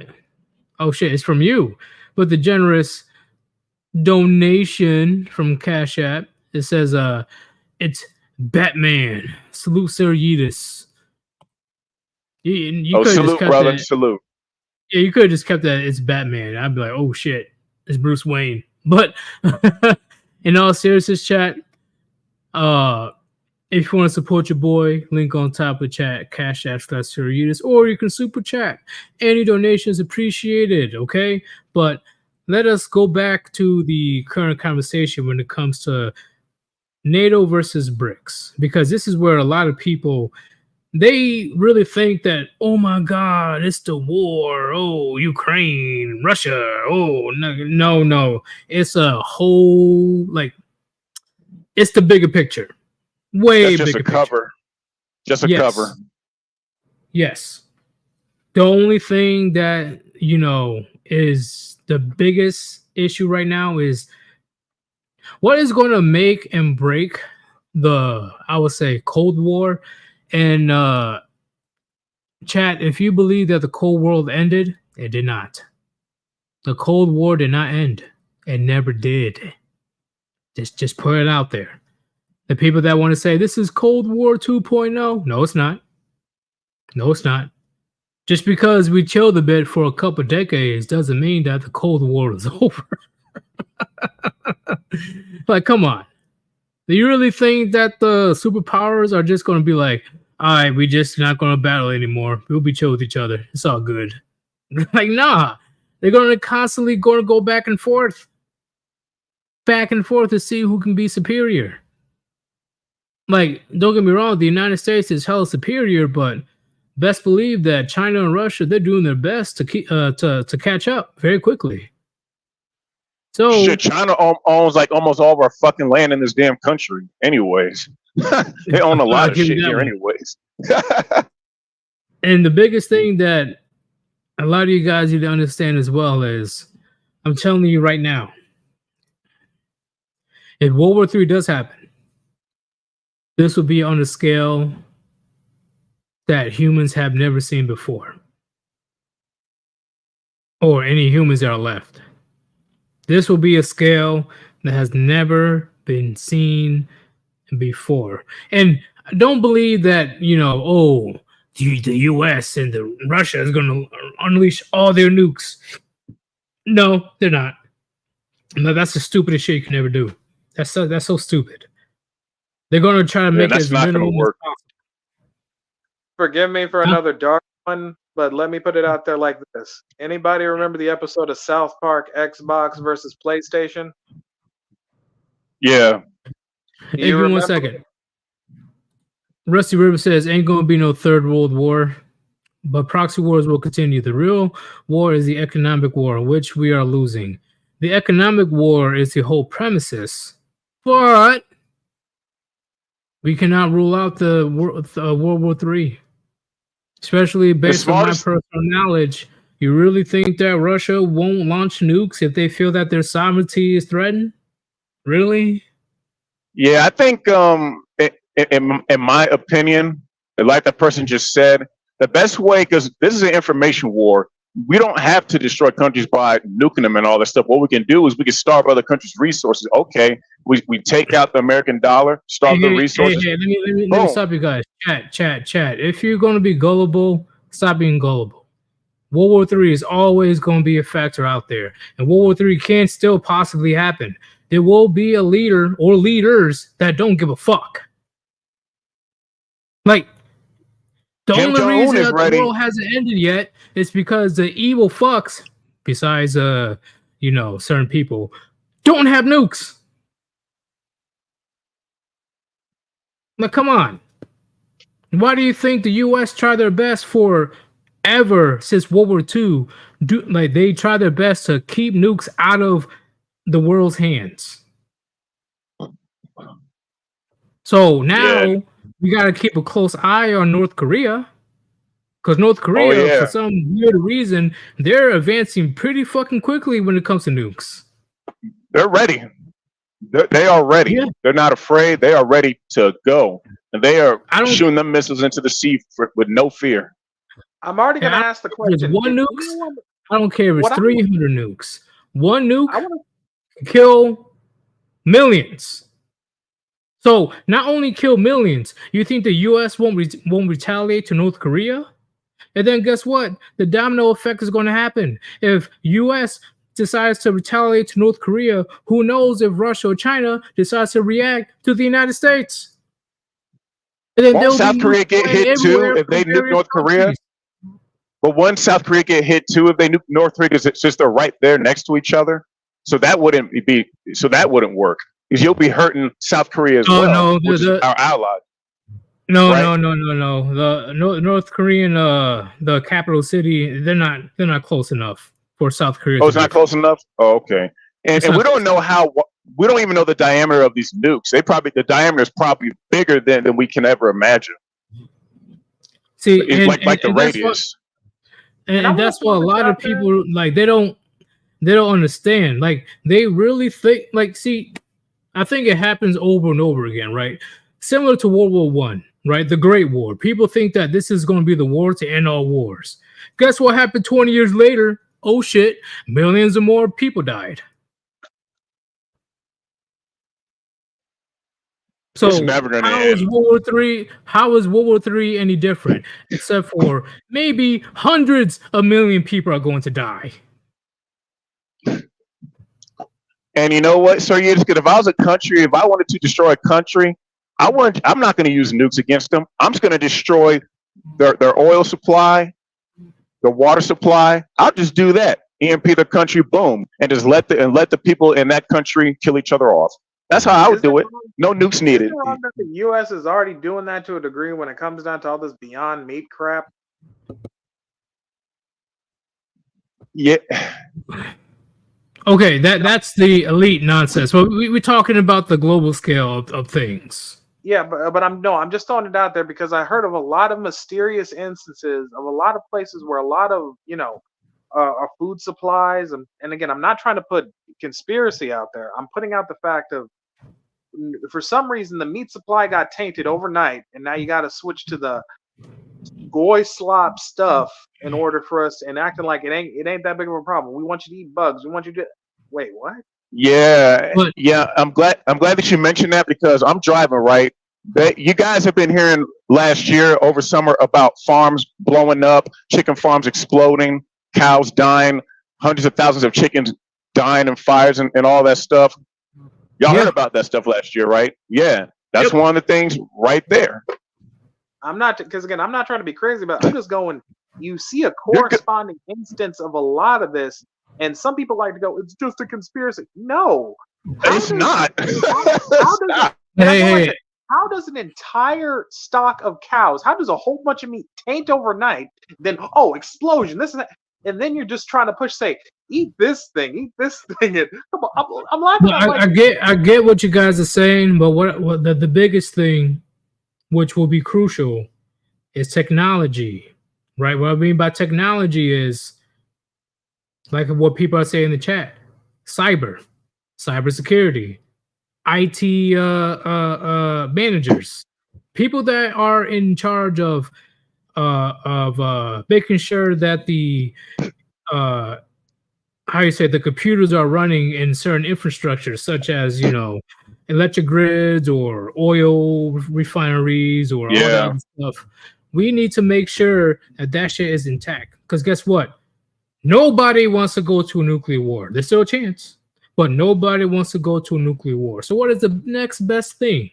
shit! It's from you, but the generous donation from Cash App. It says, it's Batman. Salute, Sir Yeetus. You salute, brother. Salute. Yeah, you could have just kept that. It's Batman. I'd be like, oh shit, it's Bruce Wayne. But in all seriousness, chat. If you want to support your boy, link on top of the chat, Cash App /Sir Yeetus, or you can super chat. Any donations appreciated, okay? But let us go back to the current conversation when it comes to NATO versus BRICS, because this is where a lot of people, they really think that, oh my God, it's the war. Oh, Ukraine, Russia. Oh, no. It's a whole, it's the bigger picture. Way just bigger a cover. Just a cover. Yes. The only thing that, is the biggest issue right now is What is going to make and break the, I would say, Cold War? And chat, if you believe that the Cold War ended, it did not. The Cold War did not end. It never did. Just put it out there. The people that want to say this is Cold War 2.0, no, it's not. No, it's not. Just because we chilled a bit for a couple decades doesn't mean that the Cold War is over. Like, come on. Do you really think that the superpowers are just going to be like, all right, we just not going to battle anymore. We'll be chill with each other. It's all good. Like, nah. They're going to constantly going to go back and forth to see who can be superior. Like, don't get me wrong, the United States is hella superior, but best believe that China and Russia, they're doing their best to keep to catch up very quickly. So shit, China owns like almost all of our fucking land in this damn country. Anyways, they own a lot of shit here, anyways. And the biggest thing that a lot of you guys need to understand as well is, I'm telling you right now, if World War III does happen, this will be on a scale that humans have never seen before, or any humans that are left. This will be a scale that has never been seen before. And don't believe that, the US and Russia is going to unleash all their nukes. No, they're not. No, that's the stupidest shit you can ever do. That's so stupid. They're going to try to make it as minimal as possible. Forgive me for another dark one, but let me put it out there like this. Anybody remember the episode of South Park, Xbox versus PlayStation? Yeah. Hey, give me 1 second. Rusty River says, ain't going to be no third world war, but proxy wars will continue. The real war is the economic war, which we are losing. The economic war is the whole premises, but we cannot rule out the World War III. Especially based on my personal knowledge. You really think that Russia won't launch nukes if they feel that their sovereignty is threatened? Really? Yeah, I think in my opinion, like that person just said, the best way, because this is an information war, we don't have to destroy countries by nuking them and all that stuff. What we can do is we can starve other countries' resources. Okay, we take out the American dollar, starve the resources. Let me stop you guys. Chat. If you're going to be gullible, stop being gullible. World War III is always going to be a factor out there. And World War III can still possibly happen. There will be a leader or leaders that don't give a fuck. Like, the only reason that the world hasn't ended yet is because the evil fucks, besides certain people, don't have nukes. Like, come on. Why do you think the US tried their best for ever since World War II? They try their best to keep nukes out of the world's hands. So now we got to keep a close eye on North Korea, because North Korea, for some weird reason, they're advancing pretty fucking quickly when it comes to nukes. They're ready. They are ready. Yeah. They're not afraid. They are ready to go, and they are shooting them missiles into the sea with no fear. I'm already going to ask the question. One nukes. I don't care if it's 300 nukes. One nuke can kill millions. So not only kill millions, you think the U.S. won't retaliate to North Korea? And then guess what? The domino effect is going to happen. If U.S. decides to retaliate to North Korea, who knows if Russia or China decides to react to the United States? And then won't South Korea get hit too if they nuke North Korea? But once South Korea get hit too if they nuke North Korea, because it's just they're right there next to each other. So that wouldn't work. Because you'll be hurting South Korea as well, which is our ally. No. The North Korean, the capital city, they're not close enough for South Korea. Oh, it's not close enough? Oh, okay. And we don't know we don't even know the diameter of these nukes. The diameter is probably bigger than we can ever imagine. See, it's the radius. And that's what a lot of people they don't understand. Like, they really think, see, I think it happens over and over again, right? Similar to World War One, right? The Great War. People think that this is going to be the war to end all wars. Guess what happened 20 years later? Oh shit, millions of more people died. So It's never gonna how is end. World War Three? How is World War Three any different? Except for maybe hundreds of million people are going to die. And you know what, Sir Yudiskin, if I was a country, if I wanted to destroy a country, I'm not going to use nukes against them. I'm just going to destroy their oil supply, the water supply. I'll just do that. EMP the country, boom, and just let the people in that country kill each other off. That's how I would do it. No nukes Is needed. it wrong that the U.S. is already doing that to a degree when it comes down to all this Beyond Meat crap? Yeah. Okay, that's the elite nonsense. But we're talking about the global scale of things. Yeah, but I'm just throwing it out there because I heard of a lot of mysterious instances of a lot of places where a lot of our food supplies and again, I'm not trying to put conspiracy out there. I'm putting out the fact of for some reason the meat supply got tainted overnight, and now you got to switch to the goy slop stuff in order for us and acting like it ain't that big of a problem. We want you to eat bugs. We want you to wait, what? Yeah, But yeah. I'm glad that you mentioned that because I'm driving right. You guys have been hearing last year over summer about farms blowing up, chicken farms exploding, cows dying, hundreds of thousands of chickens dying in fires and all that stuff. Y'all yeah, heard about that stuff last year, right? Yeah, that's yep. one of the things right there. I'm not because again, I'm not trying to be crazy, but I'm just going. You see a You're good. corresponding instance of a lot of this, and some people like to go, "It's just a conspiracy." No, how It's does not. how It's does not. and I'm Hey, going like hey, this, how does an entire stock of cows, how does a whole bunch of meat taint overnight? Then explosion, this and that, and then you're just trying to push, say, eat this thing, and come on, I'm laughing no, at like I get what you guys are saying, but what the biggest thing, which will be crucial, is technology, right? What I mean by technology is like what people are saying in the chat: cybersecurity, IT managers, people that are in charge of making sure that the how you say the computers are running in certain infrastructures, such as electric grids or oil refineries or all that Yeah. other stuff. We need to make sure that shit is intact. Because guess what? Nobody wants to go to a nuclear war. There's still a chance, but nobody wants to go to a nuclear war. So what is the next best thing?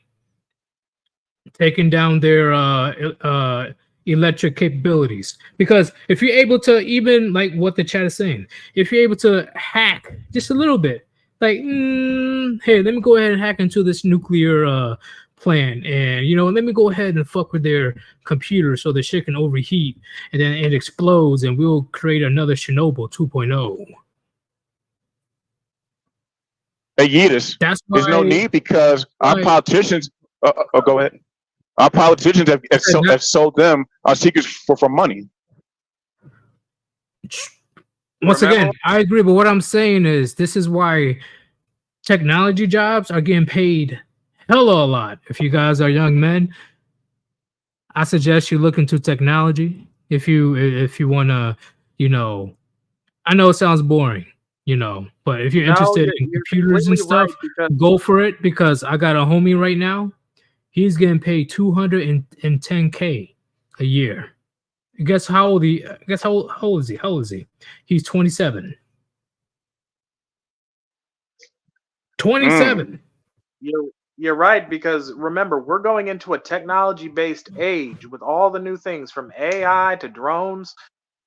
Taking down their electric capabilities. Because if you're able to, even like what the chat is saying, if you're able to hack just a little bit, like, hey, let me go ahead and hack into this nuclear plant, and let me go ahead and fuck with their computer so the shit can overheat, and then it explodes, and we'll create another Chernobyl 2.0. Hey, Yeetus, That's there's no why. need because our why politicians. Go ahead. Our politicians have sold them our secrets for money. Once Remember- again, I agree, but what I'm saying is this is why technology jobs are getting paid hella a lot. If you guys are young men, I suggest you look into technology. If you want to, I know it sounds boring, but if you're No, interested in you're computers and completely right, stuff, because go for it, because I got a homie right now. He's getting paid $210K a year. Guess how old he? Guess how old is he? How old is he? He's 27. 27. you're right, because remember, we're going into a technology-based age with all the new things from AI to drones.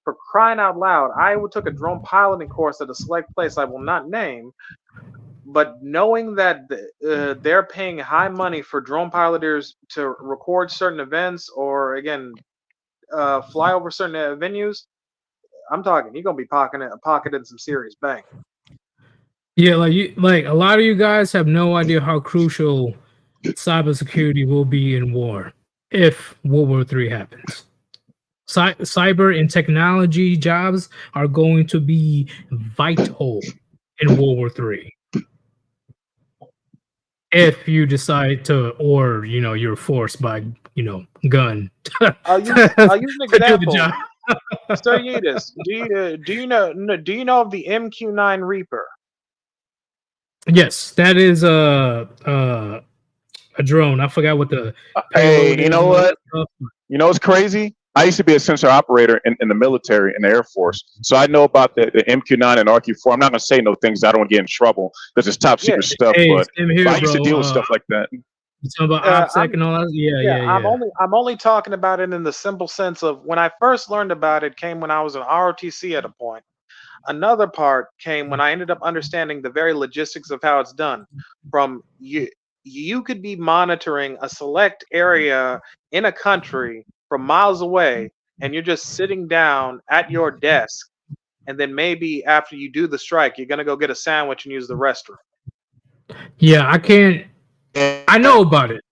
For crying out loud, I took a drone piloting course at a select place I will not name, but knowing that they're paying high money for drone piloters to record certain events or again fly over certain venues, I'm talking you're gonna be pocketing some serious bank. Yeah, like a lot of you guys have no idea how crucial cybersecurity will be in war if World War III happens. Cyber and technology jobs are going to be vital in World War III. if you decide to, or you're forced by gun I'll use an to do the example. job. Sir Yedis, do you know of the MQ-9 Reaper? Yes, that is a drone. I forgot what the Hey, payload you is know and all what? that stuff. You know what's crazy? I used to be a sensor operator in the military, in the Air Force. So I know about the MQ-9 and RQ-4. I'm not going to say no things. I don't want to get in trouble because it's top secret stuff. Hey, But same I here, used to bro. deal with stuff like that. You talking about Uh, OPSEC and all that? Yeah. I'm only talking about it in the simple sense of when I first learned about it came when I was in ROTC at a point. Another part came when I ended up understanding the very logistics of how it's done. From you could be monitoring a select area in a country from miles away, and you're just sitting down at your desk, and then maybe after you do the strike, you're gonna go get a sandwich and use the restroom. Yeah, I can't. I know about it.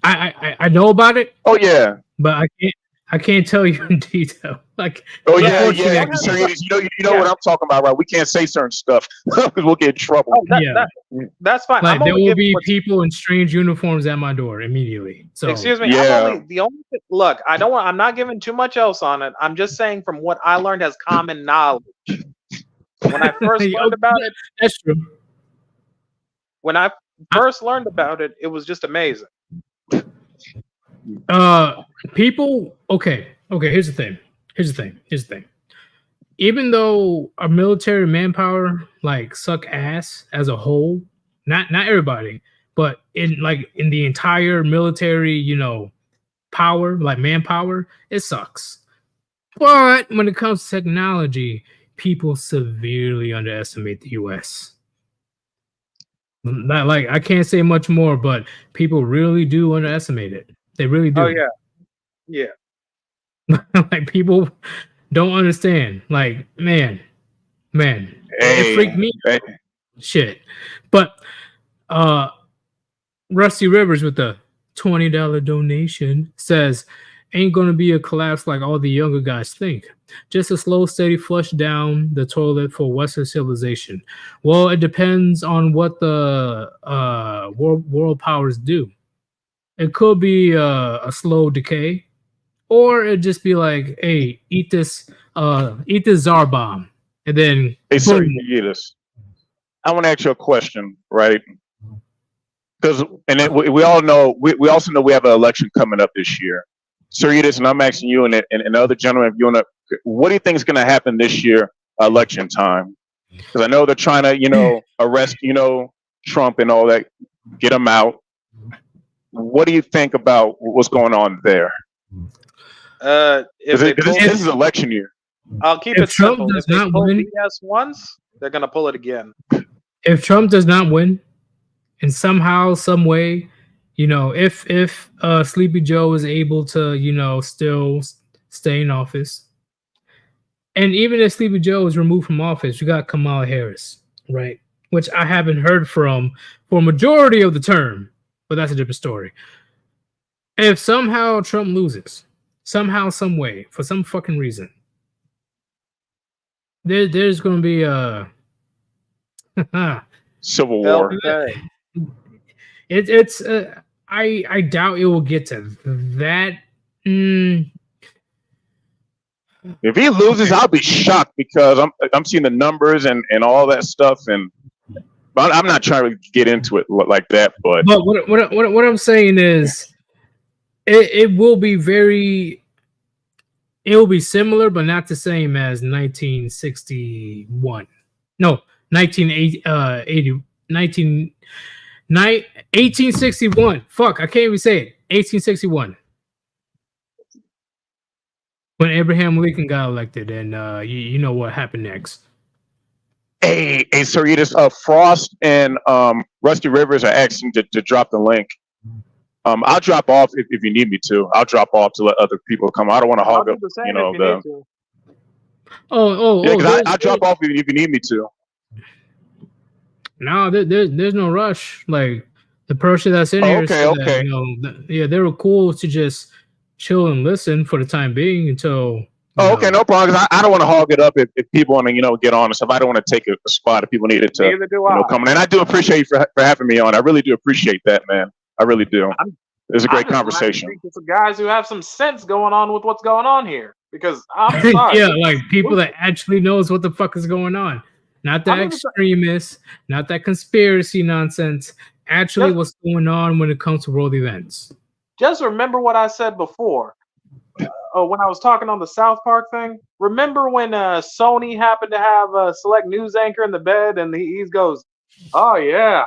I know about it, Oh yeah. but I can't tell you in detail. Like, Oh yeah, unfortunately, yeah. I can't. Sir, you know what I'm talking about, right? We can't say certain stuff because we'll get in trouble. Oh, Yeah. that's fine. Like, I'm there only will giving be what's- people in strange uniforms at my door immediately. So Excuse me. Yeah. Look. I'm not giving too much else on it. I'm just saying from what I learned as common knowledge. When I first learned about it, that's true. when I first learned about it, it was just amazing. People. Okay. Here's the thing. Even though our military manpower suck ass as a whole, not everybody, but in the entire military, power, manpower, it sucks. But when it comes to technology, people severely underestimate the U.S. Not I can't say much more, but people really do underestimate it. They really do. Oh yeah. People don't understand. Man, it freaked me out. Shit. But Rusty Rivers with the $20 donation says, ain't gonna be a collapse like all the younger guys think. Just a slow, steady flush down the toilet for Western civilization. Well, it depends on what the world powers do. It could be a slow decay, or it'd just be like, hey, eat this Tsar bomb, and then Hey, sir, boom. Yedis, I want to ask you a question, right? Because we all know we also know we have an election coming up this year. Sir Yedis, and I'm asking you and the other gentleman, if you want to, what do you think is going to happen this year, election time? Because I know they're trying to, arrest, Trump and all that, get him out. What do you think about what's going on there? If This is election year. I'll keep If it Trump simple. does If they not pull win- BS once, they're gonna pull it again. If Trump does not win, and somehow, some way, if Sleepy Joe is able to, still stay in office, and even if Sleepy Joe is removed from office, you got Kamala Harris, right? Which I haven't heard from for a majority of the term, but that's a different story. If somehow Trump loses, somehow, some way, for some fucking reason, there's going to be a Civil war. Okay. it's I doubt it will get to that. If he loses, I'll be shocked because I'm seeing the numbers and all that stuff, but I'm not trying to get into it like that. But what I'm saying is, it will be it will be similar, but not the same as 1961. No, 1861. Fuck, I can't even say it. 1861. When Abraham Lincoln got elected, and you know what happened next. hey, Sir Yedis, Frost and Rusty Rivers are asking to drop the link. I'll drop off if you need me to. I'll drop off to let other people come. I don't want to I'll hog do up, the same you know. if you need to. Yeah, because I'll drop off if you need me to. No, there's no rush. Like the person that's in here, Okay, said okay. that, they were cool to just chill and listen for the time being until Oh, okay, no problem. 'Cause I don't want to hog it up if people want to, get on and stuff. I don't want to take a spot if people needed to, Neither do I. come in. And I do appreciate you for having me on. I really do appreciate that, man. I really do. It's a great conversation. I some guys who have some sense going on with what's going on here. Because I'm sorry. Yeah, like people that actually knows what the fuck is going on. Not that extremists, not that conspiracy nonsense. Actually, what's going on when it comes to world events. Just remember what I said before. When I was talking on the South Park thing. Remember when Sony happened to have a select news anchor in the bed, and he goes, "Oh yeah,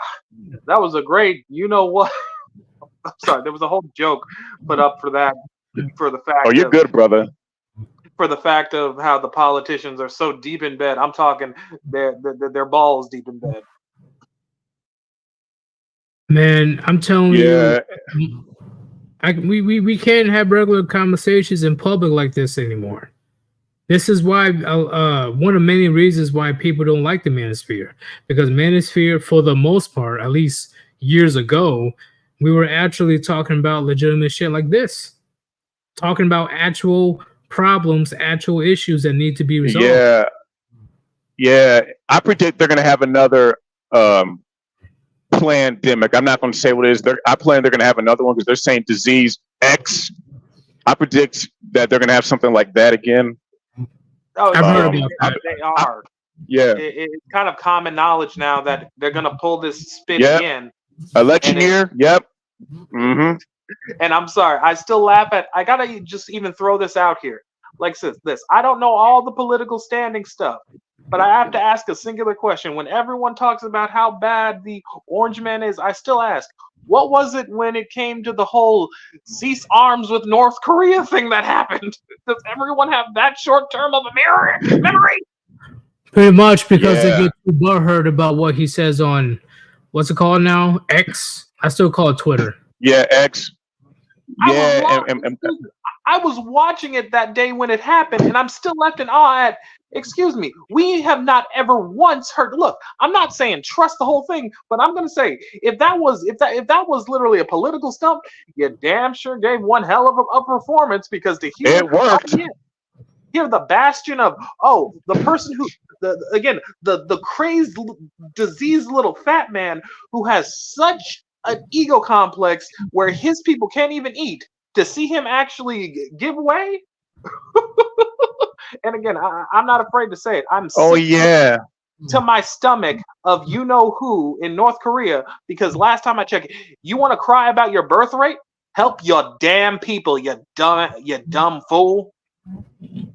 that was a great, you know what." I'm sorry, there was a whole joke put up for that, for the fact. Oh, you're good, brother. For the fact of how the politicians are so deep in bed. I'm talking their balls deep in bed. Man, I'm telling you, we can't have regular conversations in public like this anymore. This is why one of many reasons why people don't like the Manosphere, because Manosphere, for the most part, at least years ago, we were actually talking about legitimate shit like this, talking about actual problems, actual issues that need to be resolved. Yeah. I predict they're going to have another pandemic. I'm not going to say what it is. I plan they're going to have another one because they're saying disease X. I predict that they're going to have something like that again. Oh, I've heard about that. They are. Yeah. It's kind of common knowledge now that they're going to pull this spin again. Election year. Yep. Mm-hmm. And I'm sorry, I still laugh at. I gotta just even throw this out here, like this. I don't know all the political standing stuff, but I have to ask a singular question. When everyone talks about how bad the Orange Man is, I still ask, what was it when it came to the whole cease arms with North Korea thing that happened? Does everyone have that short term of a memory? Pretty much, because they get too butthurt about what he says on what's it called now? X. I still call it Twitter. Yeah, X. I was watching it that day when it happened, and I'm still left in awe at, excuse me, we have not ever once heard. Look, I'm not saying trust the whole thing, but I'm gonna say if that was literally a political stunt, you damn sure gave one hell of a performance, because to hear it worked. Hear the bastion of the person who the crazed diseased little fat man who has such an ego complex where his people can't even eat, to see him actually give way. And again, I'm not afraid to say it. I'm sick to my stomach of you know who in North Korea, because last time I checked, you want to cry about your birth rate? Help your damn people, you dumb fool.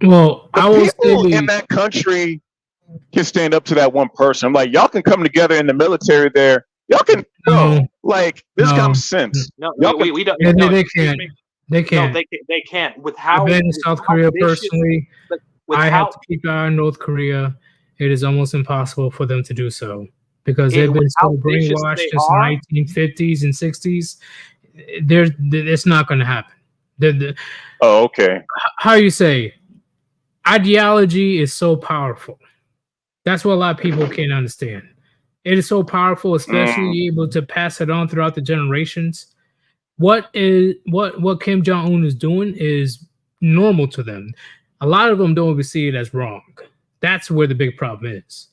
Well, the people in that country can stand up to that one person. I'm like, y'all can come together in the military there. Y'all can this common sense. No, we don't. They can't. They can't. No, they can't. With how I've been in South Korea personally. I have to keep an eye on North Korea. It is almost impossible for them to do so because they've been so brainwashed since the 1950s and 60s. It's not going to happen. Okay. How you say? Ideology is so powerful. That's what a lot of people can't understand. It is so powerful, especially able to pass it on throughout the generations. What Kim Jong-un is doing is normal to them. A lot of them don't even see it as wrong. That's where the big problem is.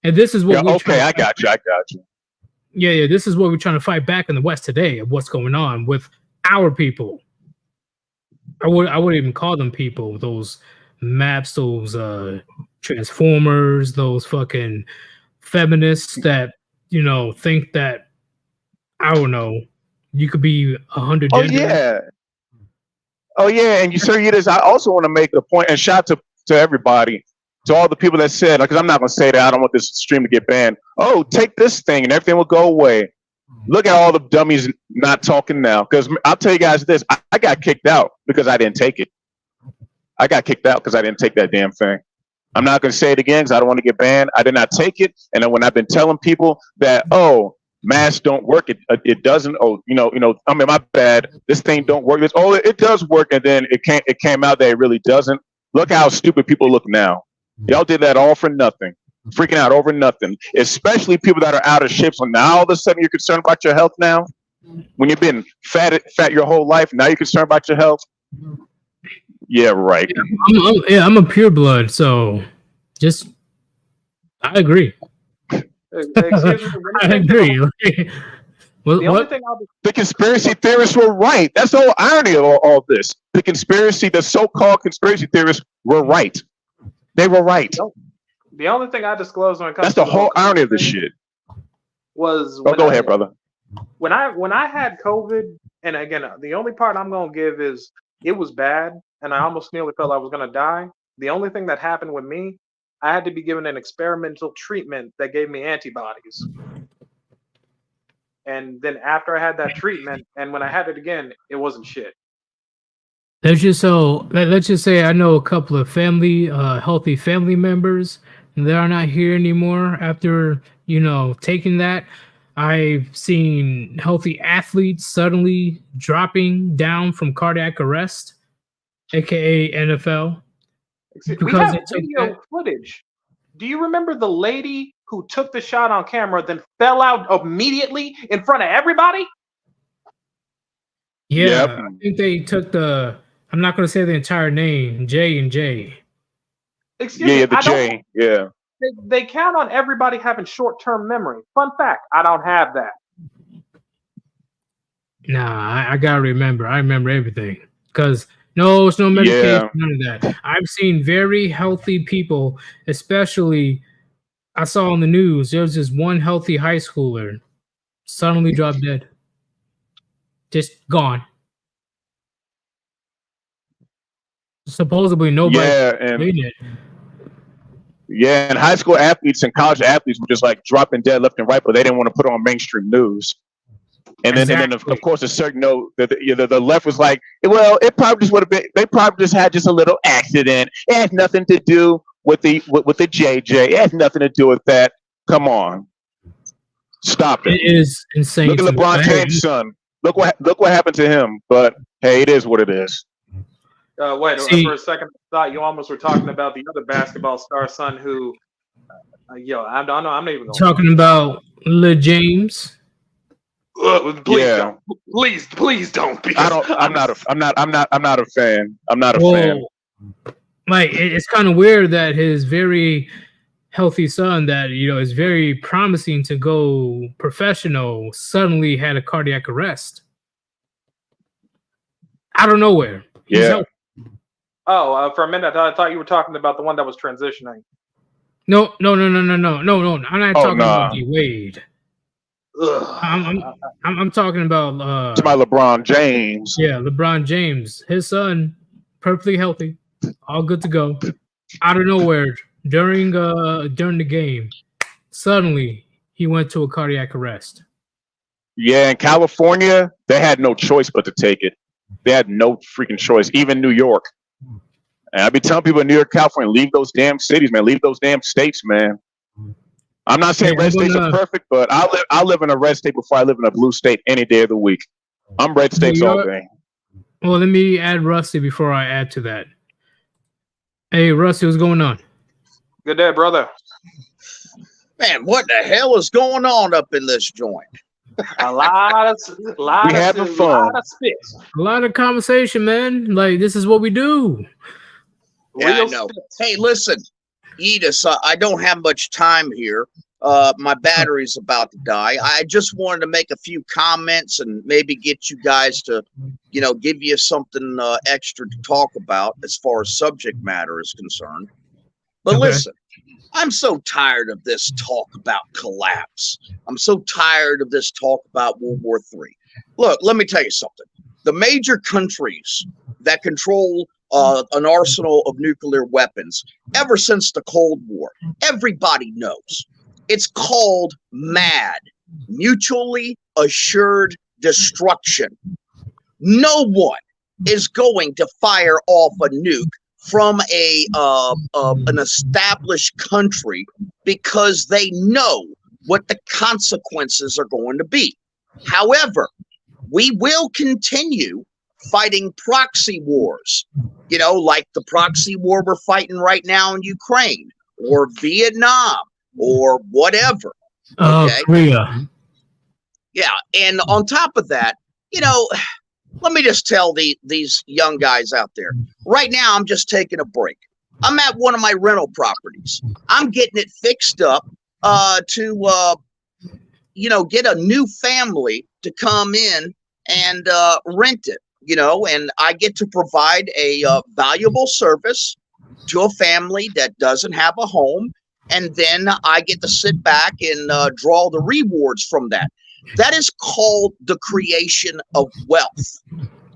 And this is what I got you. Yeah, this is what we're trying to fight back in the West today of what's going on with our people. I wouldn't even call them people, those maps, those transformers, those fucking feminists that think that, I don't know, you could be 100 genders. Oh yeah, and I also want to make a point and shout to everybody, to all the people that said, because I'm not going to say that, I don't want this stream to get banned. Oh, take this thing and everything will go away. Look at all the dummies not talking now, because I'll tell you guys this, I got kicked out because I didn't take it. I got kicked out because I didn't take that damn thing. I'm not going to say it again because I don't want to get banned. I did not take it. And then when I've been telling people that, masks don't work, it doesn't. I mean, my bad. This thing don't work. It does work. And then it came out that it really doesn't. Look how stupid people look now. Y'all did that all for nothing. Freaking out over nothing. Especially people that are out of shape. So now all of a sudden you're concerned about your health now? When you've been fat your whole life, now you're concerned about your health? Yeah, right. I'm a pure blood, so just I agree. Excuse me. I agree. What? The only thing I'll be The conspiracy theorists were right. That's the whole irony of all this. The so-called conspiracy theorists were right. They were right. the only thing I disclosed when it comes That's the to whole irony of this shit. was Oh, go ahead, brother. when I had COVID, and again, the only part I'm gonna give is it was bad, and I almost nearly felt I was gonna die. The only thing that happened with me, I had to be given an experimental treatment that gave me antibodies. And then after I had that treatment, and when I had it again, it wasn't shit. Let's just say I know a couple of healthy family members that are not here anymore after taking that. I've seen healthy athletes suddenly dropping down from cardiac arrest, aka NFL. We Because have it took video that- footage. Do you remember the lady who took the shot on camera, then fell out immediately in front of everybody? Yeah, Yep. I think they took I'm not going to say the entire name, J&J. Excuse me. Yeah, the I don't- J. Yeah. They count on everybody having short-term memory. Fun fact: I don't have that. Nah, I gotta remember. I remember everything because it's no medication, Yeah. none of that. I've seen very healthy people, especially I saw on the news there was this one healthy high schooler suddenly dropped dead, just gone. Supposedly nobody made it. And high school athletes and college athletes were just like dropping dead left and right, but they didn't want to put it on mainstream news. And then of course, a certain note that the left was like, well, it probably just would have been. They probably just had just a little accident. It had nothing to do with the JJ. It has nothing to do with that. Come on, stop it. It is insane. Look at LeBron James' son. Look what happened to him. But hey, it is what it is. Wait, for a second, I thought you almost were talking about the other basketball star son who, I'm not even going talking about LeJames. Please don't. Because I'm not a fan. I'm not a fan. Like it's kind of weird that his very healthy son that is very promising to go professional suddenly had a cardiac arrest out of nowhere. Yeah. For a minute, I thought you were talking about the one that was transitioning. No. I'm not talking about D Wade. I'm talking about to my LeBron James. Yeah, LeBron James. His son, perfectly healthy, all good to go. Out of nowhere, during the game, suddenly he went to a cardiac arrest. Yeah, in California, they had no choice but to take it. They had no freaking choice. Even New York. And I be telling people in New York, California, leave those damn cities, man. Leave those damn states, man. I'm not saying red states are perfect, but I live in a red state before I live in a blue state any day of the week. I'm red states all day. Well, let me add Rusty before I add to that. Hey, Rusty, what's going on? Good day, brother. Man, what the hell is going on up in this joint? A lot of spit. A lot of conversation, man. Like, this is what we do. Yeah, I know. Hey, listen, Edis, I don't have much time here. My battery's about to die. I just wanted to make a few comments and maybe get you guys to, give you something extra to talk about as far as subject matter is concerned. But listen, I'm so tired of this talk about collapse. I'm so tired of this talk about World War III. Look, let me tell you something. The major countries that control an arsenal of nuclear weapons ever since the Cold War, everybody knows. It's called MAD, Mutually Assured Destruction. No one is going to fire off a nuke from an established country because they know what the consequences are going to be. However, we will continue fighting proxy wars, like the proxy war we're fighting right now in Ukraine or Vietnam or whatever. Okay? Korea. Yeah. And on top of that, let me just tell these young guys out there. Right now, I'm just taking a break. I'm at one of my rental properties. I'm getting it fixed up to get a new family to come in and rent it. And I get to provide a valuable service to a family that doesn't have a home. And then I get to sit back and draw the rewards from that. That is called the creation of wealth.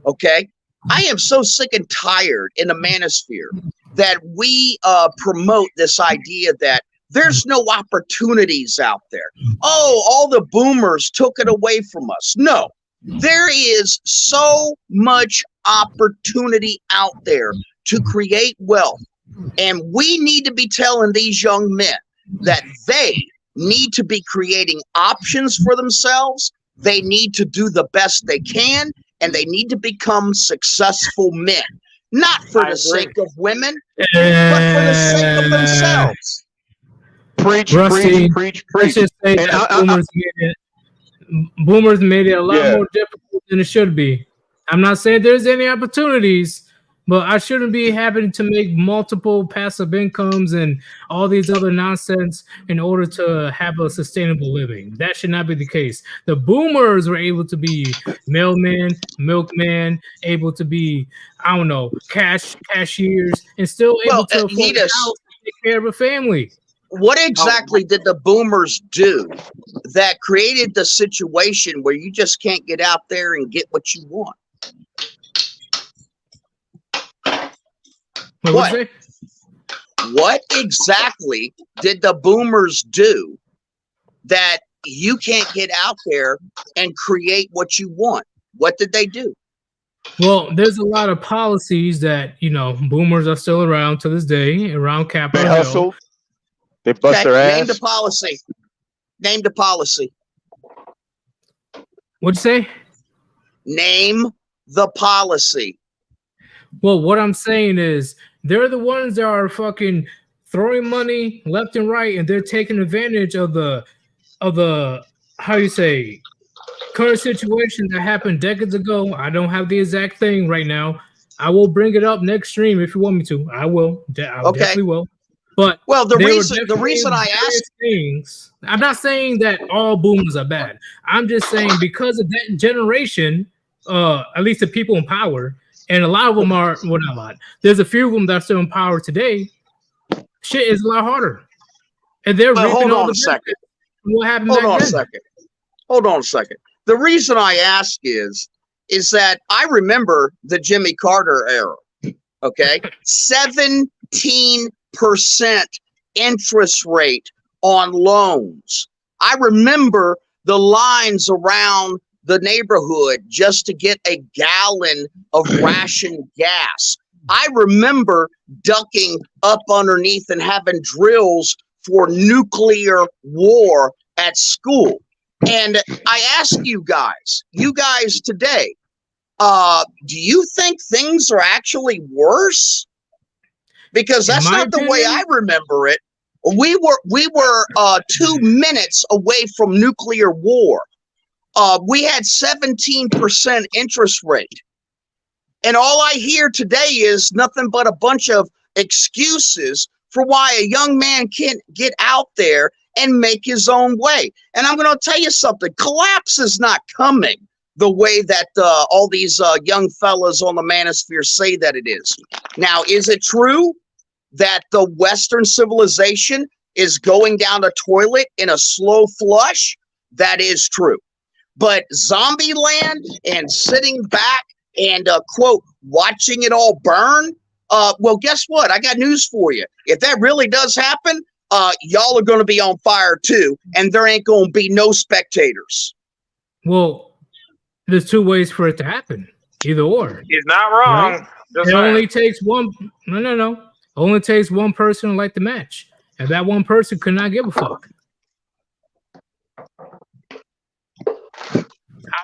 Okay. I am so sick and tired in the manosphere that we promote this idea that there's no opportunities out there. Oh, all the boomers took it away from us. No, there is so much opportunity out there to create wealth. And we need to be telling these young men that they need to be creating options for themselves. They need to do the best they can, and they need to become successful men, not for the sake of women, but for the sake of themselves. Preach. Let's just say that boomers made it a lot more difficult than it should be. I'm not saying there's any opportunities, but I shouldn't be having to make multiple passive incomes and all these other nonsense in order to have a sustainable living. That should not be the case. The boomers were able to be mailman, milkman, able to be, I don't know, cashiers, and still able to afford a house to take care of a family. What exactly did the boomers do that created the situation where you just can't get out there and get what you want? What exactly did the boomers do that you can't get out there and create what you want? What did they do? Well, there's a lot of policies that, boomers are still around to this day around Capitol Hill. They hustle. They bust their ass. Name the policy. Name the policy. What'd you say? Name the policy. Well, what I'm saying is they're the ones that are fucking throwing money left and right, and they're taking advantage of the how you say current situation that happened decades ago. I don't have the exact thing right now. I will bring it up next stream if you want me to. I will. I definitely will. But the reason I asked things, I'm not saying that all boomers are bad. I'm just saying because of that generation, at least the people in power. And a lot of them are, well, not a lot. There's a few of them that are still in power today. Shit is a lot harder. And they're hold on a second. What happened Hold on a second. The reason I ask is that I remember the Jimmy Carter era. Okay. 17% interest rate on loans. I remember the lines around the neighborhood just to get a gallon of ration gas. I remember ducking up underneath and having drills for nuclear war at school. And I ask you guys today, do you think things are actually worse? Because that's not the way I remember it. We were 2 minutes away from nuclear war. We had 17% interest rate. And all I hear today is nothing but a bunch of excuses for why a young man can't get out there and make his own way. And I'm going to tell you something. Collapse is not coming the way that all these young fellas on the manosphere say that it is. Now, is it true that the Western civilization is going down the toilet in a slow flush? That is true. But zombie land and sitting back and, quote, watching it all burn, well, guess what? I got news for you. If that really does happen, y'all are going to be on fire too, and there ain't going to be no spectators. Well, there's two ways for it to happen. Either or. He's not wrong. Right? It only takes one. No. Only takes one person to light the match, and that one person could not give a fuck.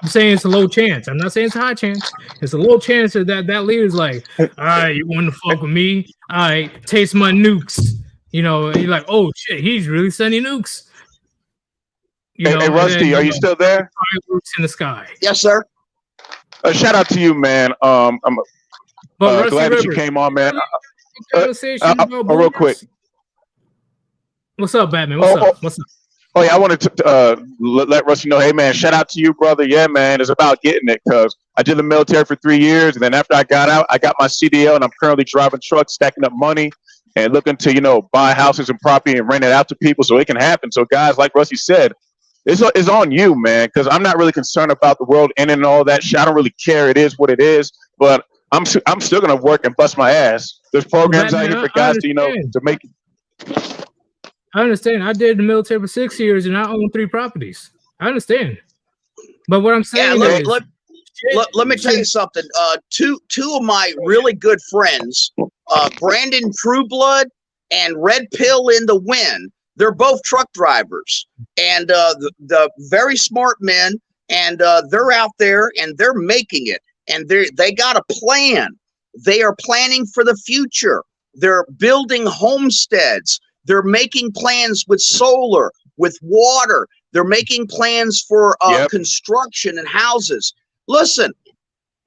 I'm saying it's a low chance. I'm not saying it's a high chance. It's a low chance that leader's like, all right, you want to fuck with me? All right, taste my nukes. You're like, oh shit, he's really sending nukes. Hey, Rusty, are you still there? Fireworks in the sky. Yes, sir. Shout out to you, man. I'm glad that you came on, man. Real quick. What's up, Batman? What's up? Oh yeah, I wanted to let Rusty know. Hey man, shout out to you, brother. Yeah, man, it's about getting it because I did the military for 3 years, and then after I got out, I got my CDL, and I'm currently driving trucks, stacking up money, and looking to buy houses and property and rent it out to people so it can happen. So guys, like Rusty said, it's on you, man, because I'm not really concerned about the world ending and all that shit. I don't really care. It is what it is, but I'm still gonna work and bust my ass. There's programs out here for guys to to make. I understand. I did the military for 6 years and I own 3 properties. I understand. But what I'm saying is, let me tell you something. Two of my really good friends, Brandon Trueblood and Red Pill in the Wind, they're both truck drivers, and the very smart men, and they're out there and they're making it, and they got a plan. They are planning for the future. They're building homesteads. They're making plans with solar, with water. They're making plans for construction and houses. Listen,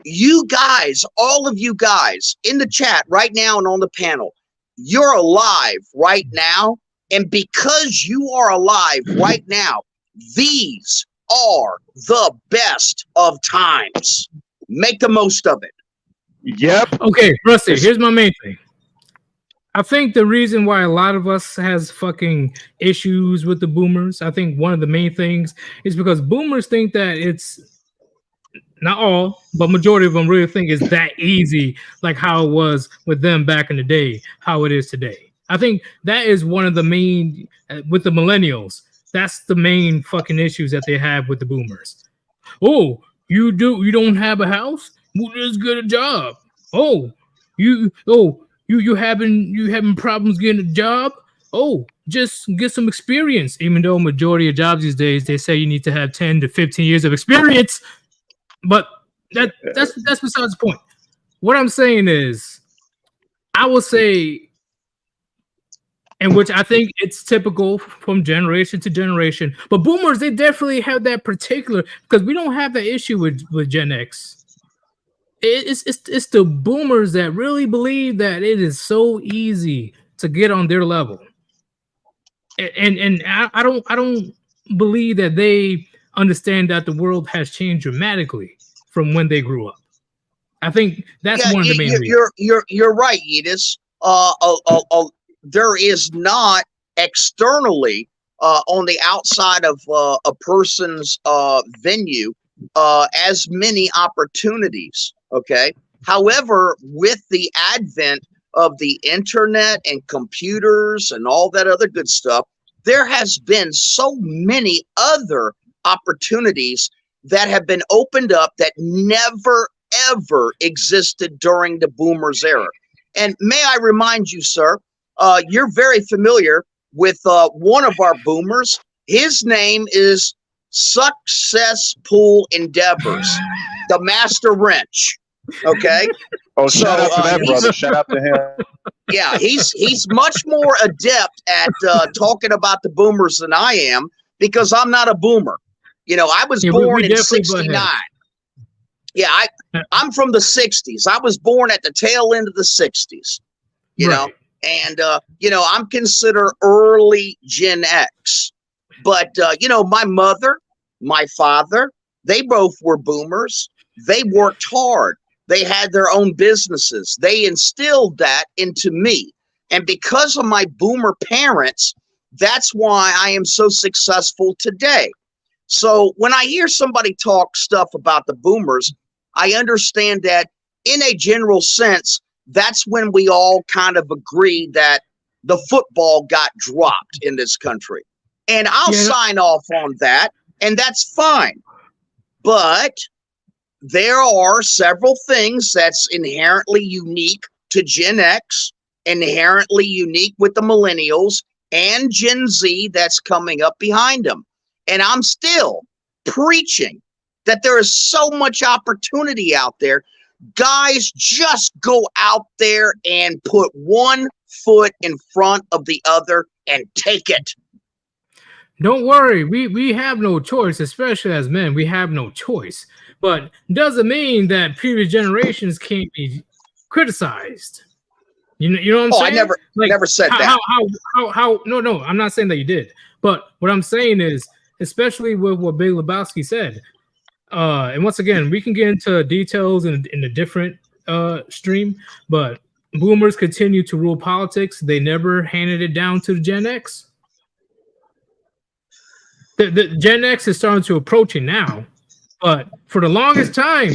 you guys, all of you guys in the chat right now and on the panel, you're alive right now. And because you are alive right now, these are the best of times. Make the most of it. Yep. Okay, Rusty, here's my main thing. I think the reason why a lot of us has fucking issues with the boomers, I think one of the main things is because boomers think that it's not all, but majority of them really think it's that easy, like how it was with them back in the day, how it is today. I think that is one of the main, with the millennials, that's the main fucking issues that they have with the boomers. Oh, you don't have a house? Well, just get a job. You having problems getting a job? Oh, just get some experience. Even though majority of jobs these days, they say you need to have 10 to 15 years of experience. But that's besides the point. What I'm saying is, I will say, and which I think it's typical from generation to generation, but boomers, they definitely have that particular, because we don't have that issue with Gen X. It's the boomers that really believe that it is so easy to get on their level, and I don't believe that they understand that the world has changed dramatically from when they grew up. I think that's one of the main reasons. You're right, Edis. There is not externally on the outside of a person's venue as many opportunities. Okay. However, with the advent of the internet and computers and all that other good stuff, there has been so many other opportunities that have been opened up that never, ever existed during the boomers era. And may I remind you, sir, you're very familiar with one of our boomers. His name is Successful Endeavors, the Master Wrench. Okay. Oh, shout out to that brother. Shout out to him. Yeah, he's much more adept at talking about the boomers than I am, because I'm not a boomer. I was born in '69. Yeah, I'm from the '60s. I was born at the tail end of the '60s. You know, and I'm considered early Gen X. But my mother, my father, they both were boomers. They worked hard. They had their own businesses. They instilled that into me. And because of my boomer parents, that's why I am so successful today. So when I hear somebody talk stuff about the boomers, I understand that in a general sense, that's when we all kind of agree that the football got dropped in this country. And I'll sign off on that, and that's fine. But there are several things that's inherently unique to Gen X, inherently unique with the millennials and Gen Z that's coming up behind them. And I'm still preaching that there is so much opportunity out there. Guys, just go out there and put one foot in front of the other and take it. Don't worry, we have no choice, especially as men. We have no choice. but doesn't mean that previous generations can't be criticized. You know what I'm saying? I never said that. How? No, I'm not saying that you did. But what I'm saying is, especially with what Big Lebowski said, and once again, we can get into details in a different stream, but boomers continue to rule politics. They never handed it down to the Gen X. The Gen X is starting to approach it now, but for the longest time,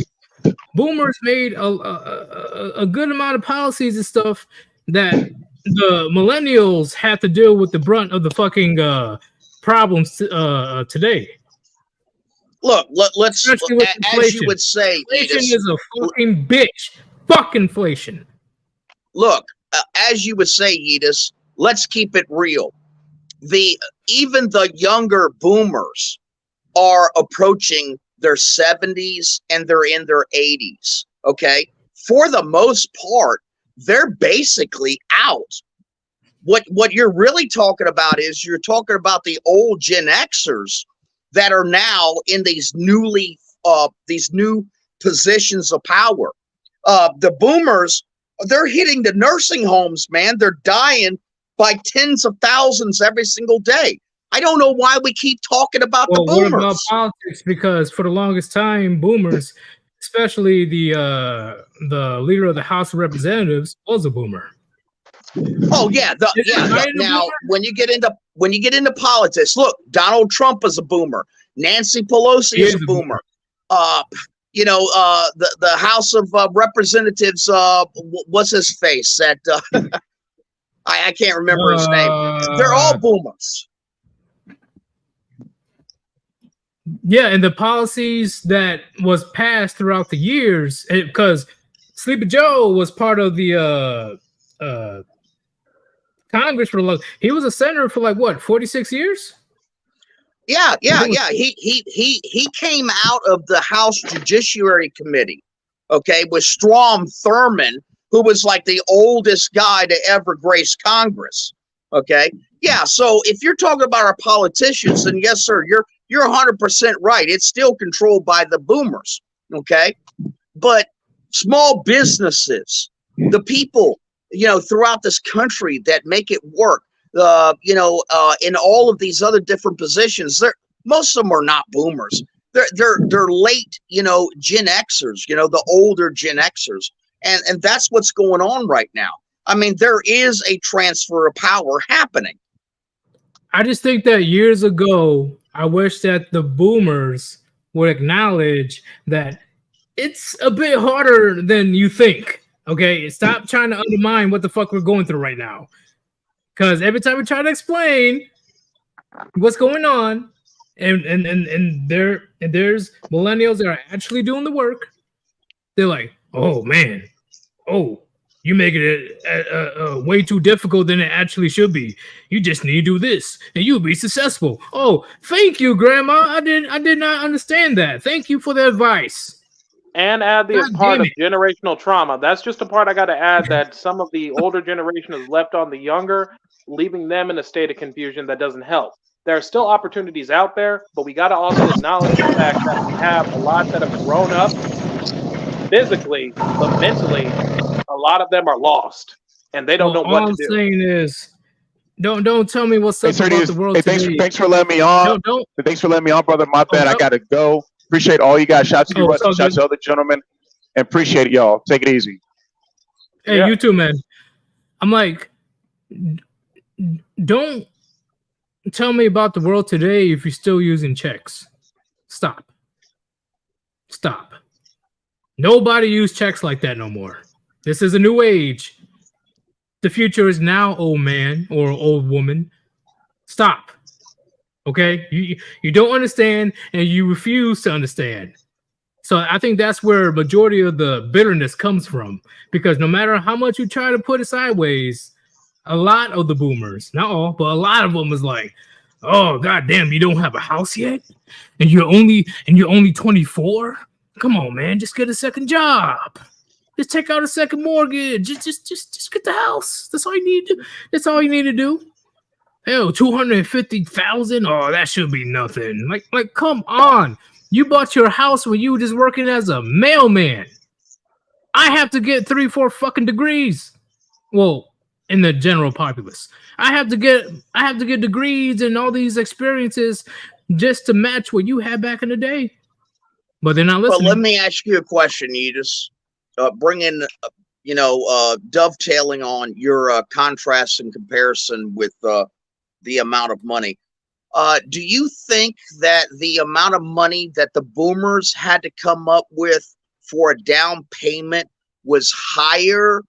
boomers made a good amount of policies and stuff that the millennials have to deal with the brunt of the fucking problems today. Look, let's, as you would say, inflation is a fucking bitch. Fuck inflation. Look, as you would say, Yedis, let's keep it real. Even the younger boomers are approaching their 70s and they're in their 80s. Okay, for the most part, they're basically out. What you're really talking about is you're talking about the old Gen Xers that are now in these new positions of power. The boomers, they're hitting the nursing homes, man. They're dying by tens of thousands every single day. I don't know why we keep talking about the boomers. What about politics? Because for the longest time, boomers, especially the leader of the House of Representatives, was a boomer. Oh yeah, now when you get into politics, look, Donald Trump is a boomer. Nancy Pelosi is a boomer. The House of Representatives, what's his face? That I can't remember his name. They're all boomers. Yeah, and the policies that was passed throughout the years, because Sleepy Joe was part of the Congress for he was a senator for like what, 46 years? Yeah. He came out of the House Judiciary Committee, okay, with Strom Thurmond, who was like the oldest guy to ever grace Congress. Okay. Yeah. So if you're talking about our politicians, then yes, sir, you're 100% right. It's still controlled by the boomers. Okay. But small businesses, the people, throughout this country that make it work, in all of these other different positions, most of them are not boomers. They're late, Gen Xers, the older Gen Xers. And that's what's going on right now. I mean, there is a transfer of power happening. I just think that years ago, I wish that the boomers would acknowledge that it's a bit harder than you think. Okay, stop trying to undermine what the fuck we're going through right now. Because every time we try to explain what's going on, and there's millennials that are actually doing the work, they're like, oh man, you make it way too difficult than it actually should be. You just need to do this, and you'll be successful. Oh, thank you, Grandma. I did not understand that. Thank you for the advice. And add the part of generational trauma. That's just a part I got to add, that some of the older generation has left on the younger, leaving them in a state of confusion that doesn't help. There are still opportunities out there, but we got to also acknowledge the fact that we have a lot that have grown up physically, but mentally, a lot of them are lost, and they don't know what to do. All I'm saying is, don't tell me what's up about the world today. Thanks for letting me on. Thanks for letting me on, brother. My bad. I got to go. Appreciate all you guys. Shout out to you, shout out to other gentlemen, and appreciate it, y'all. Take it easy. Hey, you too, man. I'm like, don't tell me about the world today if you're still using checks. Stop. Nobody uses checks like that no more. This is a new age. The future is now, old man or old woman. Stop. Okay, you don't understand, and you refuse to understand. So I think that's where majority of the bitterness comes from, because no matter how much you try to put it sideways, a lot of the boomers, not all, but a lot of them is like, oh goddamn, you don't have a house yet, and you're only 24. Come on, man, just get a second job. Just take out a second mortgage. Just get the house. That's all you need to. That's all you need to do. Hell, $250,000. Oh, that should be nothing. Like, come on. You bought your house when you were just working as a mailman. I have to get 3-4 fucking degrees. Well, in the general populace, I have to get degrees and all these experiences just to match what you had back in the day. But they're not listening. Well, let me ask you a question, Edis. Bring in, dovetailing on your contrast and comparison with the amount of money. Do you think that the amount of money that the boomers had to come up with for a down payment was higher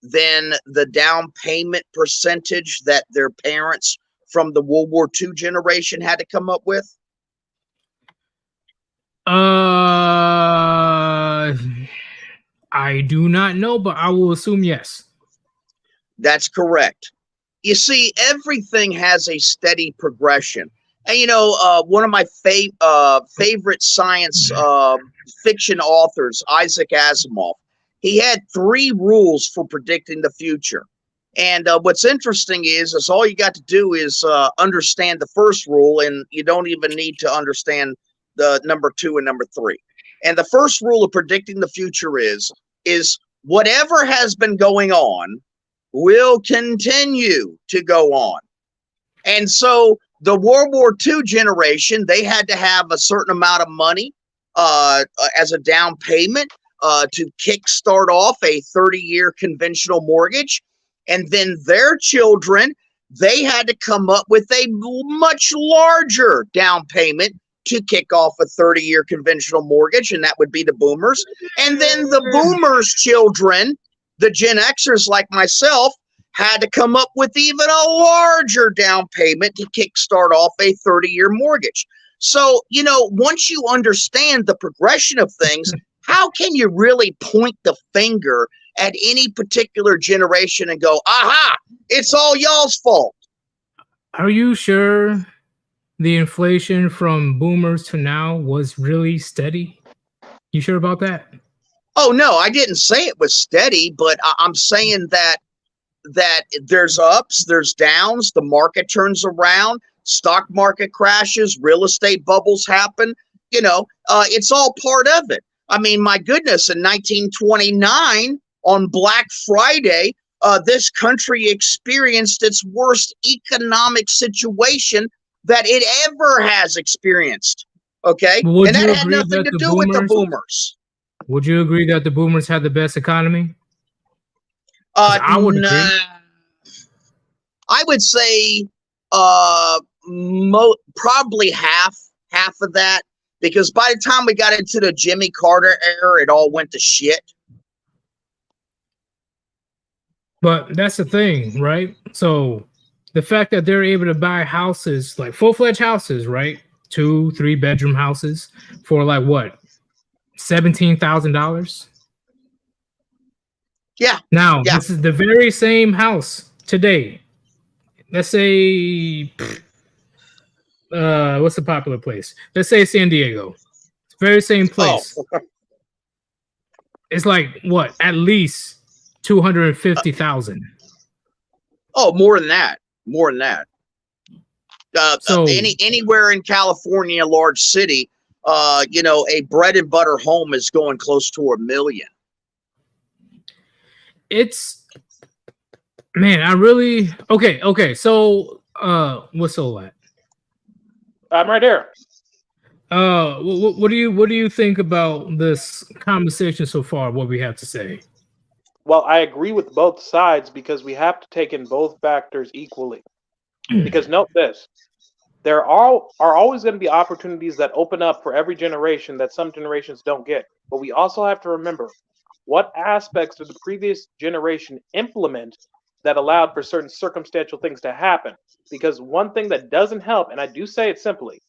than the down payment percentage that their parents from the World War II generation had to come up with? I do not know, but I will assume yes. That's correct. You see, everything has a steady progression. And, one of my favorite science fiction authors, Isaac Asimov, he had 3 rules for predicting the future. And what's interesting is all you got to do is understand the first rule, and you don't even need to understand the number 2 and number 3. And the first rule of predicting the future is whatever has been going on will continue to go on. And so the World War II generation, they had to have a certain amount of money as a down payment to kickstart off a 30-year conventional mortgage. And then their children, they had to come up with a much larger down payment to kick off a 30-year conventional mortgage, and that would be the boomers. And then the boomers' children, the Gen Xers like myself, had to come up with even a larger down payment to kickstart off a 30-year mortgage. So, once you understand the progression of things, how can you really point the finger at any particular generation and go, aha, it's all y'all's fault? Are you sure the inflation from boomers to now was really steady? You sure about that? Oh, no, I didn't say it was steady, but I'm saying that there's ups, there's downs, the market turns around, stock market crashes, real estate bubbles happen. It's all part of it. I mean, my goodness, in 1929 on Black Friday, this country experienced its worst economic situation that it ever has experienced. Okay. And that had nothing to do with the boomers. Would you agree that the boomers had the best economy? I would agree. I would say probably half of that, because by the time we got into the Jimmy Carter era, it all went to shit. But that's the thing, right? So the fact that they're able to buy houses, like full-fledged houses, right? 2-3 bedroom houses for like what? $17,000. Yeah. Now, This is the very same house today. Let's say, what's the popular place? Let's say San Diego. It's the very same place. Oh. It's like what? At least 250,000. Oh, more than that. More than that. So anywhere in California, a large city, a bread and butter home is going close to $1 million. It's, man, I really okay. So what's all that? I'm right there. What do you think about this conversation so far? What we have to say? Well, I agree with both sides because we have to take in both factors equally. Because note this, there are always going to be opportunities that open up for every generation that some generations don't get. But we also have to remember, what aspects did the previous generation implement that allowed for certain circumstantial things to happen? Because one thing that doesn't help, and I do say it simply,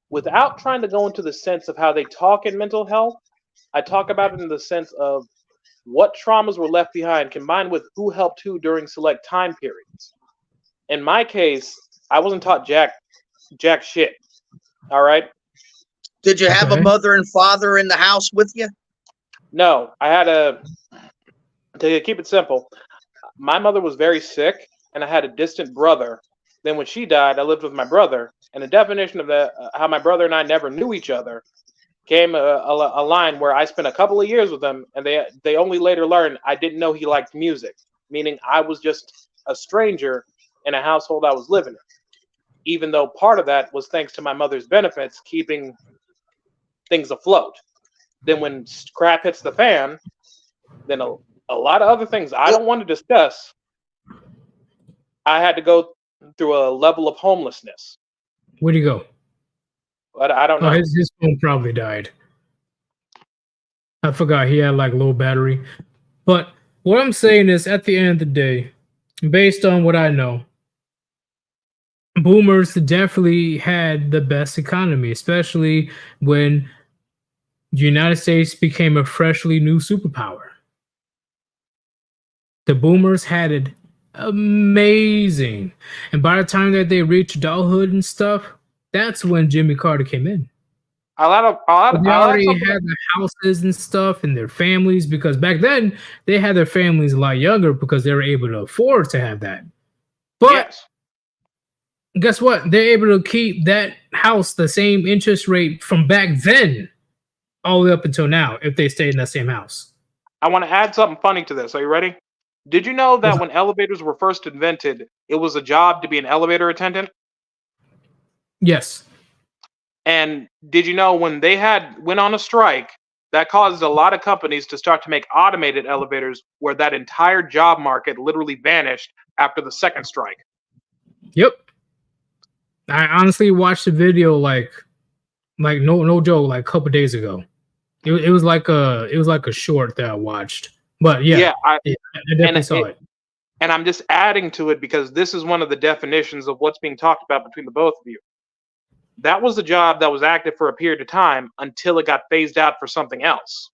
without trying to go into the sense of how they talk in mental health, I talk about it in the sense of what traumas were left behind combined with who helped who during select time periods. In my case, I wasn't taught jack shit. All right. Did you have a mother and father in the house with you? No, I had to keep it simple. My mother was very sick, and I had a distant brother. Then when she died, I lived with my brother. And the definition of that, how my brother and I never knew each other, came a line where I spent a couple of years with him, and they only later learned I didn't know he liked music, meaning I was just a stranger in a household I was living in. Even though part of that was thanks to my mother's benefits, keeping things afloat. Then when crap hits the fan, then a lot of other things I don't want to discuss, I had to go through a level of homelessness. Where'd he go? But I don't know. His phone probably died. I forgot he had like low battery. But what I'm saying is, at the end of the day, based on what I know, boomers definitely had the best economy, especially when the United States became a freshly new superpower. The boomers had it amazing. And by the time that they reached adulthood and stuff, that's when Jimmy Carter came in. They already had their houses and stuff and their families, because back then they had their families a lot younger because they were able to afford to have that. But yes. Guess what? They're able to keep that house the same interest rate from back then all the way up until now if they stayed in that same house. I want to add something funny to this. Are you ready? Did you know that when elevators were first invented, it was a job to be an elevator attendant? Yes. And did you know when they went on a strike, that caused a lot of companies to start to make automated elevators, where that entire job market literally vanished after the second strike? Yep. I honestly watched the video like no joke, like a couple days ago. It was like a short that I watched. But yeah, I definitely saw it. And I'm just adding to it because this is one of the definitions of what's being talked about between the both of you. That was a job that was active for a period of time until it got phased out for something else.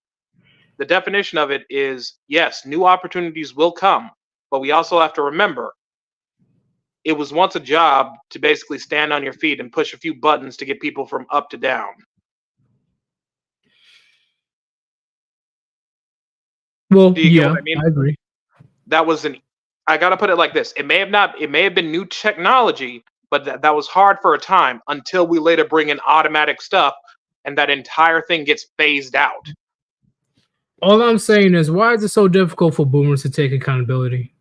The definition of it is, yes, new opportunities will come, but we also have to remember it was once a job to basically stand on your feet and push a few buttons to get people from up to down. Well, yeah, I agree. That was I gotta put it like this. It may have been new technology, but that was hard for a time until we later bring in automatic stuff and that entire thing gets phased out. All I'm saying is, why is it so difficult for boomers to take accountability?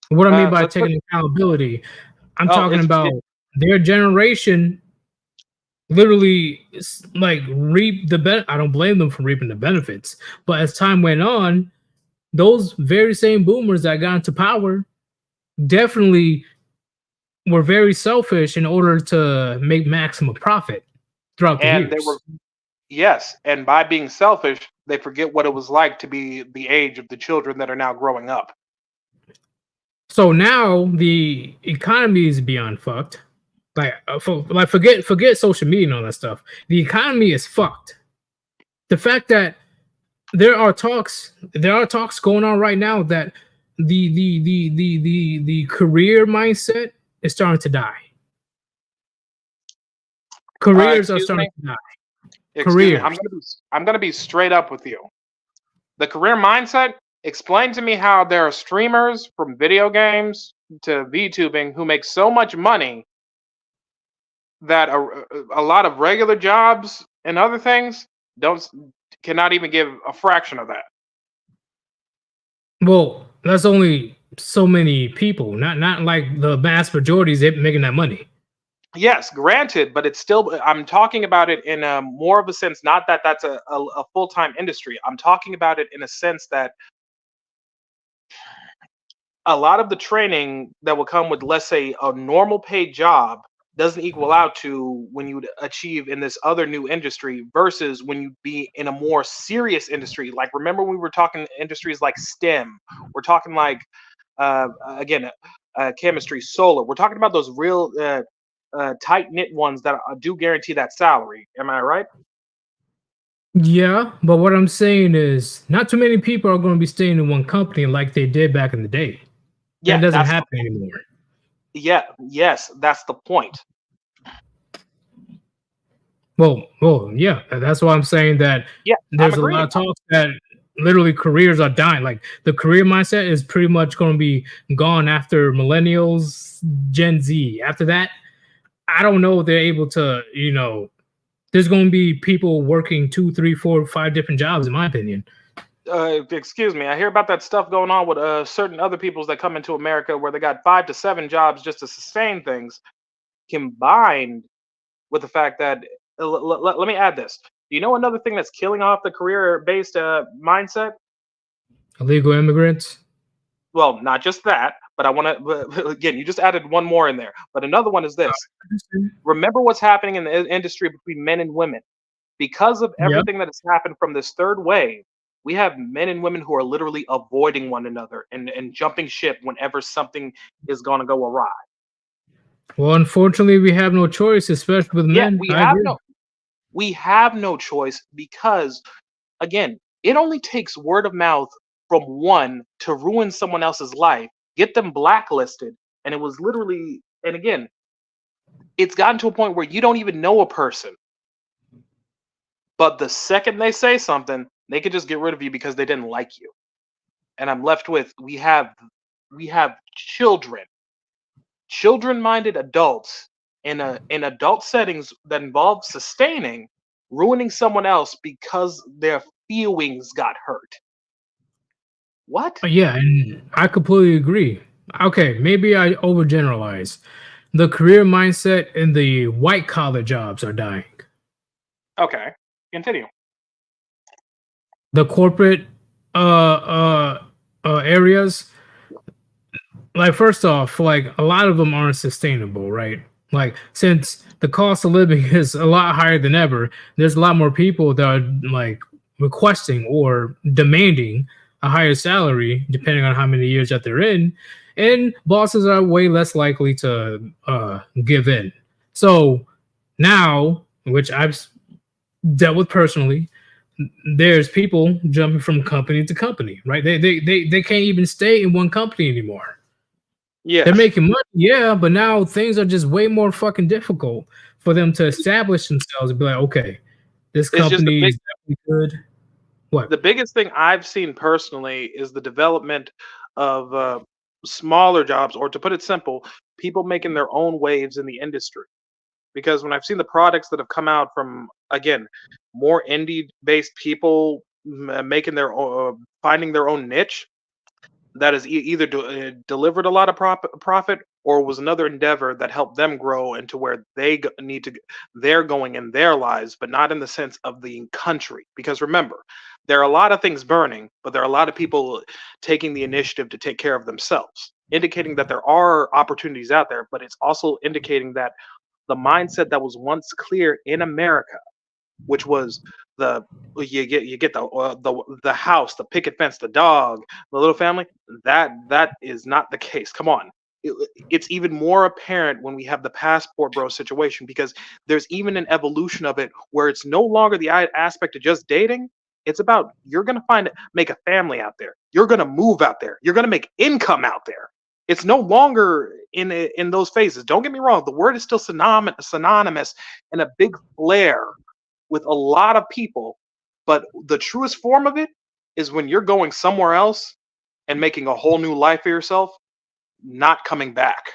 What I mean by taking accountability, I'm talking about their generation literally like reap the benefit. I don't blame them for reaping the benefits, but as time went on, those very same boomers that got into power definitely were very selfish in order to make maximum profit throughout the years. Yes, and by being selfish, they forget what it was like to be the age of the children that are now growing up. So now the economy is beyond fucked. Forget social media and all that stuff. The economy is fucked. The fact that there are talks going on right now that the career mindset is starting to die. Careers are starting to die. Careers. I'm gonna be straight up with you. The career mindset. Explain to me how there are streamers from video games to VTubing who make so much money that a lot of regular jobs and other things cannot even give a fraction of that. Well, that's only so many people, not like the mass majority is making that money. Yes, granted, but it's still. I'm talking about it in a more of a sense, not that that's a full-time industry. I'm talking about it in a sense that a lot of the training that will come with, let's say, a normal paid job doesn't equal out to when you achieve in this other new industry versus when you be in a more serious industry. Like, remember we were talking industries like STEM. We're talking like, chemistry, solar. We're talking about those real tight-knit ones that do guarantee that salary. Am I right? Yeah, but what I'm saying is not too many people are going to be staying in one company like they did back in the day. Yeah, that doesn't happen anymore. Yeah, yes, that's the point. Well, yeah, that's why I'm saying that there's a lot of talk that literally careers are dying. Like the career mindset is pretty much going to be gone after millennials, Gen Z. After that, I don't know if they're able to, there's going to be people working 2, 3, 4, 5 different jobs, in my opinion. Excuse me. I hear about that stuff going on with certain other peoples that come into America where they got 5 to 7 jobs just to sustain things, combined with the fact that let me add this. Do you know another thing that's killing off the career-based mindset? Illegal immigrants. Well, not just that, but I want to again. You just added one more in there, but another one is this. Remember what's happening in the industry between men and women, because of everything that has happened from this third wave. We have men and women who are literally avoiding one another and jumping ship whenever something is going to go awry. Well, unfortunately, we have no choice, especially with men. We have no choice because, again, it only takes word of mouth from one to ruin someone else's life, get them blacklisted, and it was literally, and again, it's gotten to a point where you don't even know a person, but the second they say something, they could just get rid of you because they didn't like you. And I'm left with we have children-minded adults in adult settings that involve sustaining, ruining someone else because their feelings got hurt. What? Yeah, and I completely agree. Okay, maybe I overgeneralize. The career mindset in the white collar jobs are dying. Okay, continue. The corporate areas, like, first off, like, a lot of them aren't sustainable, right? Like, since the cost of living is a lot higher than ever, there's a lot more people that are like requesting or demanding a higher salary depending on how many years that they're in, and bosses are way less likely to give in. So now, which I've dealt with personally, there's people jumping from company to company, right? They can't even stay in one company anymore. Yeah, they're making money, yeah, but now things are just way more fucking difficult for them to establish themselves and be like, okay, this company is definitely good. What? The biggest thing I've seen personally is the development of smaller jobs, or to put it simple, people making their own waves in the industry. Because when I've seen the products that have come out from, again, more indie-based people making their own, finding their own niche, that is either delivered a lot of profit or was another endeavor that helped them grow into where they're going in their lives, but not in the sense of the country. Because remember, there are a lot of things burning, but there are a lot of people taking the initiative to take care of themselves, indicating that there are opportunities out there, but it's also indicating that the mindset that was once clear in America, which was you get the house, the picket fence, the dog, the little family, that is not the case. Come on. It's even more apparent when we have the passport bro situation, because there's even an evolution of it where it's no longer the aspect of just dating. It's about, you're going to make a family out there. You're going to move out there. You're going to make income out there. It's no longer in those phases. Don't get me wrong. The word is still synonymous and a big flare with a lot of people, but the truest form of it is when you're going somewhere else and making a whole new life for yourself, not coming back.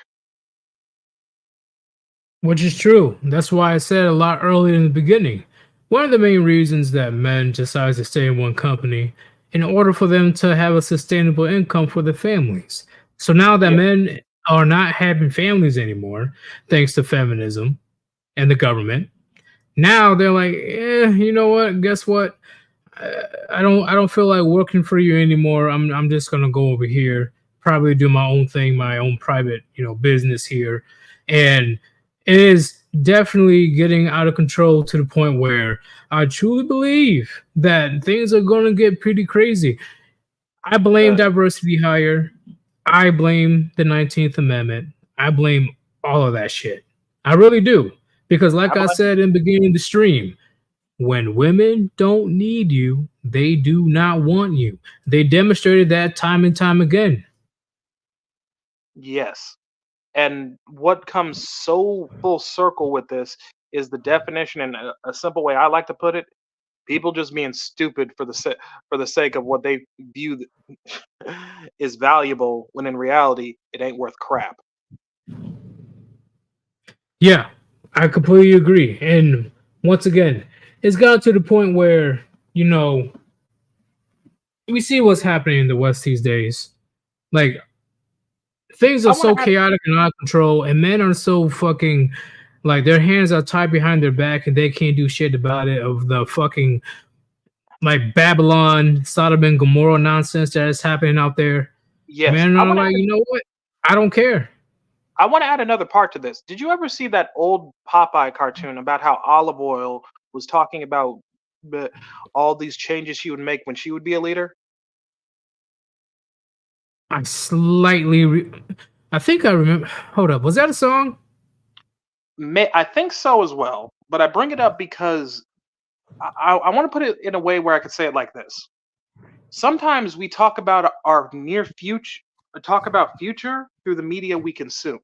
Which is true. That's why I said a lot earlier in the beginning. One of the main reasons that men decide to stay in one company in order for them to have a sustainable income for their families. So now that men are not having families anymore, thanks to feminism and the government, now they're like, you know what? Guess what? I don't feel like working for you anymore. I'm just gonna go over here, probably do my own thing, my own private, business here. And it is definitely getting out of control to the point where I truly believe that things are gonna get pretty crazy. I blame diversity hire. I blame the 19th Amendment. I blame all of that shit. I really do. Because like I said in the beginning of the stream, when women don't need you, they do not want you. They demonstrated that time and time again. Yes. And what comes so full circle with this is the definition, in a simple way I like to put it, people just being stupid for the sake of what they view is valuable, when in reality, it ain't worth crap. Yeah. I completely agree. And once again, it's gotten to the point where, you know, we see what's happening in the West these days. Like, things are so chaotic and out of control, and men are so fucking, like, their hands are tied behind their back and they can't do shit about it, of the fucking, like, Babylon, Sodom and Gomorrah nonsense that is happening out there. Yes. Man, I'm like, you know what? I don't care. I want to add another part to this. Did you ever see that old Popeye cartoon about how Olive Oyl was talking about all these changes she would make when she would be a leader? I think I remember. Hold up. Was that a song? I think so as well. But I bring it up because I want to put it in a way where I could say it like this. Sometimes we talk about our near future, future through the media we consume.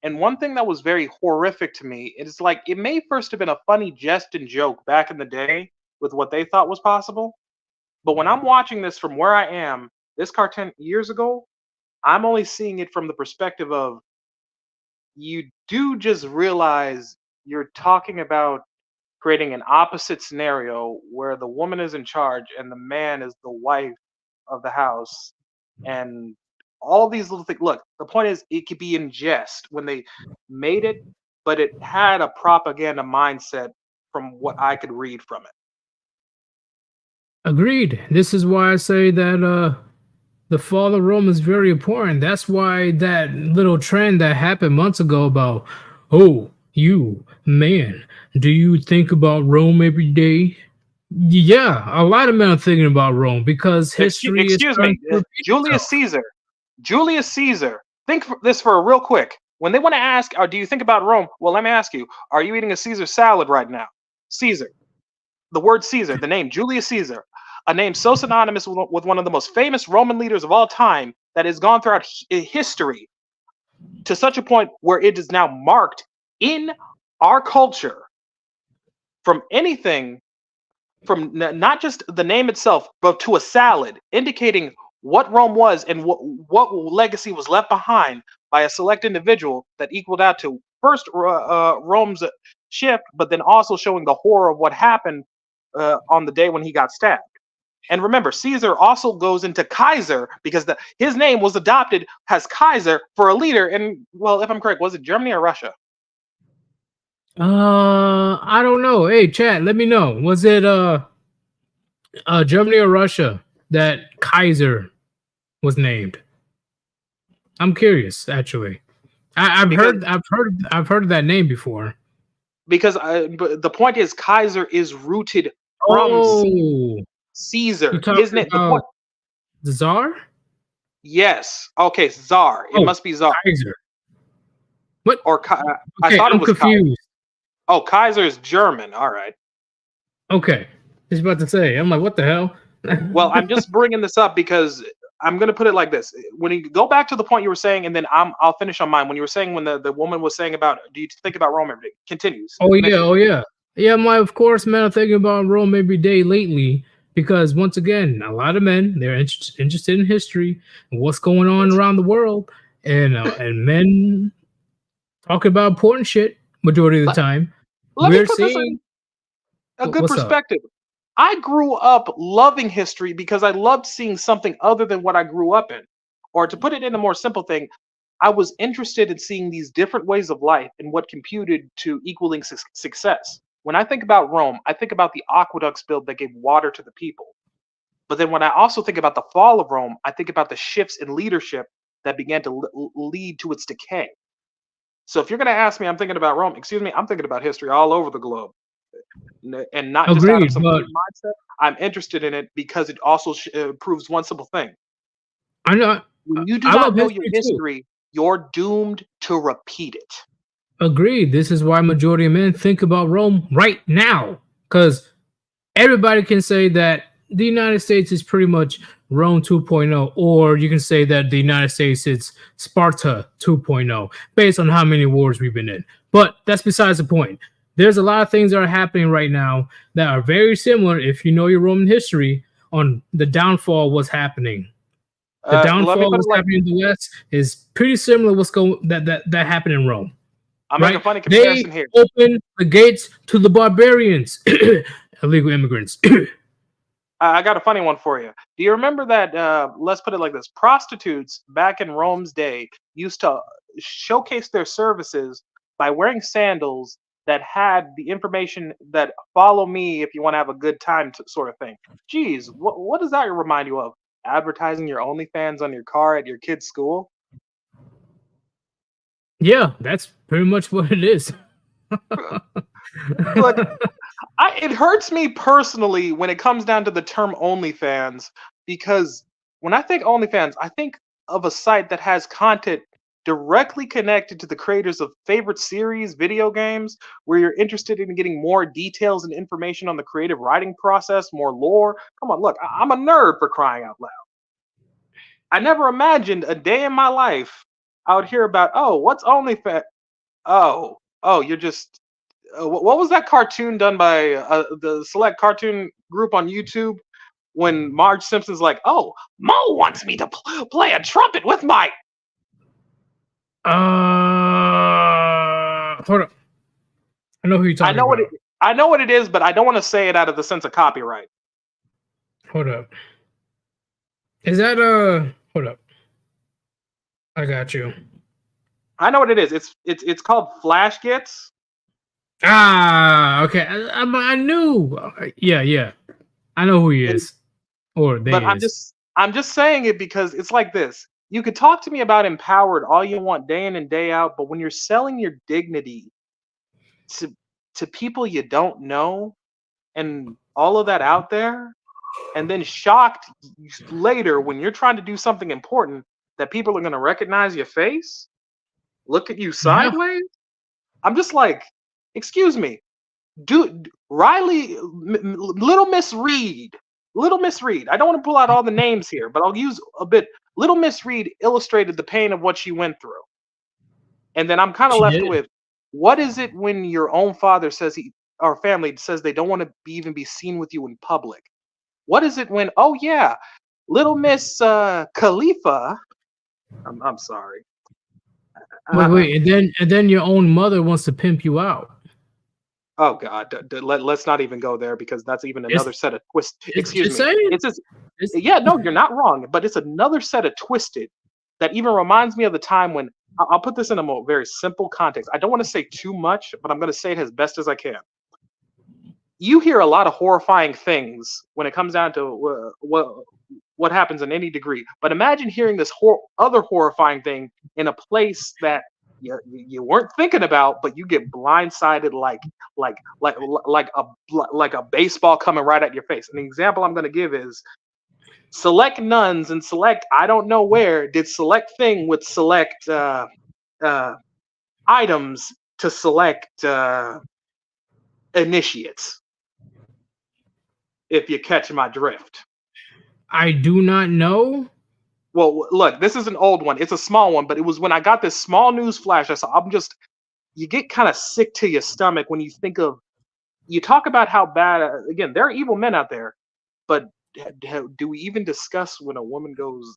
And one thing that was very horrific to me is, like, it may first have been a funny jest and joke back in the day with what they thought was possible. But when I'm watching this from where I am, this cartoon years ago, I'm only seeing it from the perspective of, you do just realize you're talking about creating an opposite scenario where the woman is in charge and the man is the wife of the house, and all these little things. Look, the point is, it could be in jest when they made it, but it had a propaganda mindset from what I could read from it. Agreed. This is why I say that the fall of Rome is very important. That's why that little trend that happened months ago about, oh, you, man, do you think about Rome every day? Yeah, a lot of men are thinking about Rome because history Excuse me, Julius Caesar. Julius Caesar. Think this for real quick. When they want to ask, do you think about Rome? Well, let me ask you, are you eating a Caesar salad right now? Caesar. The word Caesar, the name Julius Caesar, a name so synonymous with one of the most famous Roman leaders of all time that has gone throughout history to such a point where it is now marked in our culture from anything, from not just the name itself, but to a salad, indicating what Rome was and what legacy was left behind by a select individual that equaled out to first Rome's shift, but then also showing the horror of what happened on the day when he got stabbed. And remember, Caesar also goes into Kaiser because his name was adopted as Kaiser for a leader in, well, if I'm correct, was it Germany or Russia? I don't know. Hey, chat, let me know. Was it Germany or Russia that Kaiser was named? I'm curious, actually. I've heard of that name before. Because the point is, Kaiser is rooted from Caesar. Isn't it the Tsar? Yes. Okay, Tsar. It must be Tsar. Kaiser. What? Or I thought it was confused. Kaiser. Oh, Kaiser is German. All right. Okay. I was about to say, I'm like, what the hell? Well, I'm just bringing this up because I'm going to put it like this. When you go back to the point you were saying, and then I'll finish on mine. When you were saying, when the woman was saying about, do you think about Rome every day? Continues. Oh, yeah. Yeah, of course, man, I'm thinking about Rome every day lately because, once again, a lot of men, they're interested in history and what's going on around the world, and men talking about important shit majority of the time. Let me put this in a good perspective. I grew up loving history because I loved seeing something other than what I grew up in. Or to put it in a more simple thing, I was interested in seeing these different ways of life and what computed to equaling success. When I think about Rome, I think about the aqueducts built that gave water to the people. But then when I also think about the fall of Rome, I think about the shifts in leadership that began to lead to its decay. So if you're going to ask me, I'm thinking about Rome, excuse me, I'm thinking about history all over the globe. And not just out of some mindset. I'm interested in it because it also proves one simple thing. I know. When you do not know your history, you're doomed to repeat it. Agreed. This is why majority of men think about Rome right now. Because everybody can say that the United States is pretty much Rome 2.0, or you can say that the United States is Sparta 2.0, based on how many wars we've been in. But that's besides the point. There's a lot of things that are happening right now that are very similar, if you know your Roman history, on the downfall what's happening. The downfall what's happening in the West is pretty similar what's that happened in Rome. I'm right? making a funny comparison They here. open the gates to the barbarians, illegal immigrants. I got a funny one for you. Do you remember that? Let's put it like this: prostitutes back in Rome's day used to showcase their services by wearing sandals that had the information that "follow me if you want to have a good time" sort of thing. Geez, what does that remind you of? Advertising your OnlyFans on your car at your kid's school? Yeah, that's pretty much what it is. Look, it hurts me personally when it comes down to the term OnlyFans, because when I think OnlyFans, I think of a site that has content directly connected to the creators of favorite series, video games, where you're interested in getting more details and information on the creative writing process, more lore. Come on, look, I'm a nerd, for crying out loud. I never imagined a day in my life I would hear about, oh, what's OnlyFans? Oh, you're just what was that cartoon done by the Select Cartoon Group on YouTube when Marge Simpson's like, "Oh, Mo wants me to play a trumpet with my." Hold up. I know who you're talking about. I know what it is, but I don't want to say it out of the sense of copyright. Hold up. Is that Hold up. I got you. I know what it is. It's called Flash Gets. Ah, okay. I knew. Yeah. I know who he is, or they. But is. I'm just saying it because it's like this. You could talk to me about empowered all you want, day in and day out, but when you're selling your dignity to people you don't know, and all of that out there, and then shocked later when you're trying to do something important that people are going to recognize your face, look at you sideways. I'm just like, excuse me, Riley, Little Miss Reed. I don't want to pull out all the names here, but I'll use a bit. Little Miss Reed illustrated the pain of what she went through. And then I'm kind of left with, what is it when your own father says or family says they don't want to even be seen with you in public? What is it when, oh yeah, Little Miss Khalifa, I'm sorry. Wait, and then your own mother wants to pimp you out. Oh God, let's not even go there, because that's even another set of twists. Excuse me. Yeah, no, you're not wrong, but it's another set of twisted that even reminds me of the time when, I'll put this in a very simple context. I don't want to say too much, but I'm going to say it as best as I can. You hear a lot of horrifying things when it comes down to what happens in any degree. But imagine hearing this other horrifying thing in a place that you weren't thinking about, but you get blindsided like a baseball coming right at your face. An example I'm going to give is Select nuns and Select, I don't know where, did Select thing with Select items to Select initiates. If you catch my drift. I do not know. Well, look, this is an old one. It's a small one, but it was when I got this small news flash. I saw. You get kind of sick to your stomach when you think of. You talk about how bad. Again, there are evil men out there, but do we even discuss when a woman goes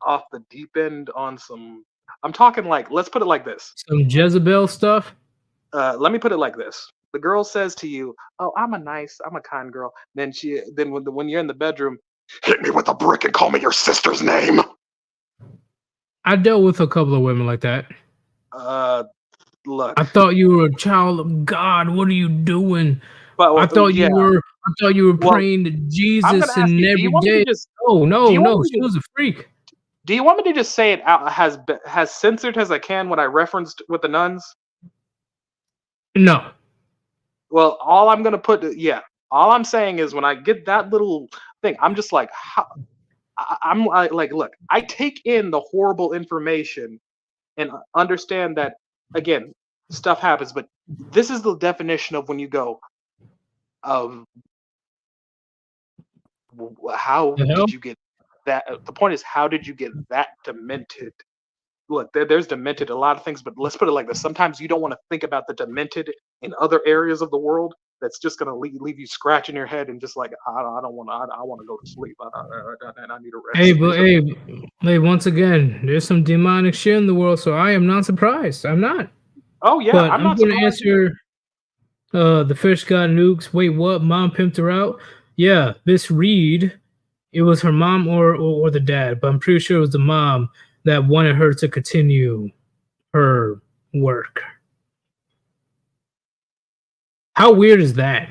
off the deep end on some? I'm talking like, let's put it like this. Some Jezebel stuff. Let me put it like this. The girl says to you, "Oh, I'm a kind girl." Then when you're in the bedroom, hit me with a brick and call me your sister's name. I dealt with a couple of women like that. Look. I thought you were a child of God. What are you doing? But, I thought you were praying to Jesus and every day. No, she was a freak. Do you want me to just say it out has censored as I can what I referenced with the nuns? No. Well, all I'm saying is when I get that little thing, I'm just like, look, I take in the horrible information and understand that, again, stuff happens, but this is the definition of when you go, how did you get that? The point is, how did you get that demented? Look, there's demented a lot of things, but let's put it like this. Sometimes you don't want to think about the demented in other areas of the world. That's just going to leave you scratching your head and just like, I want to go to sleep. I need a rest. Hey, once again, there's some demonic shit in the world, so I am not surprised. I'm not. Oh yeah, But I'm I'm not gonna surprised. answer the fish got nukes. Wait, what? Mom pimped her out? Yeah, Miss Reed. It was her mom or the dad, but I'm pretty sure it was the mom that wanted her to continue her work. How weird is that?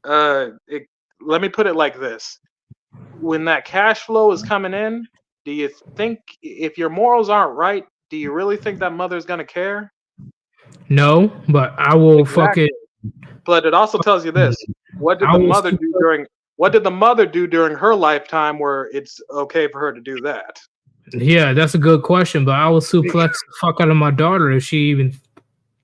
Let me put it like this: when that cash flow is coming in, do you think if your morals aren't right, do you really think that mother's gonna care? No, but I will Exactly. But it also tells you this: what did the mother do during her lifetime where it's okay for her to do that? Yeah, that's a good question, but I will suplex the fuck out of my daughter if she even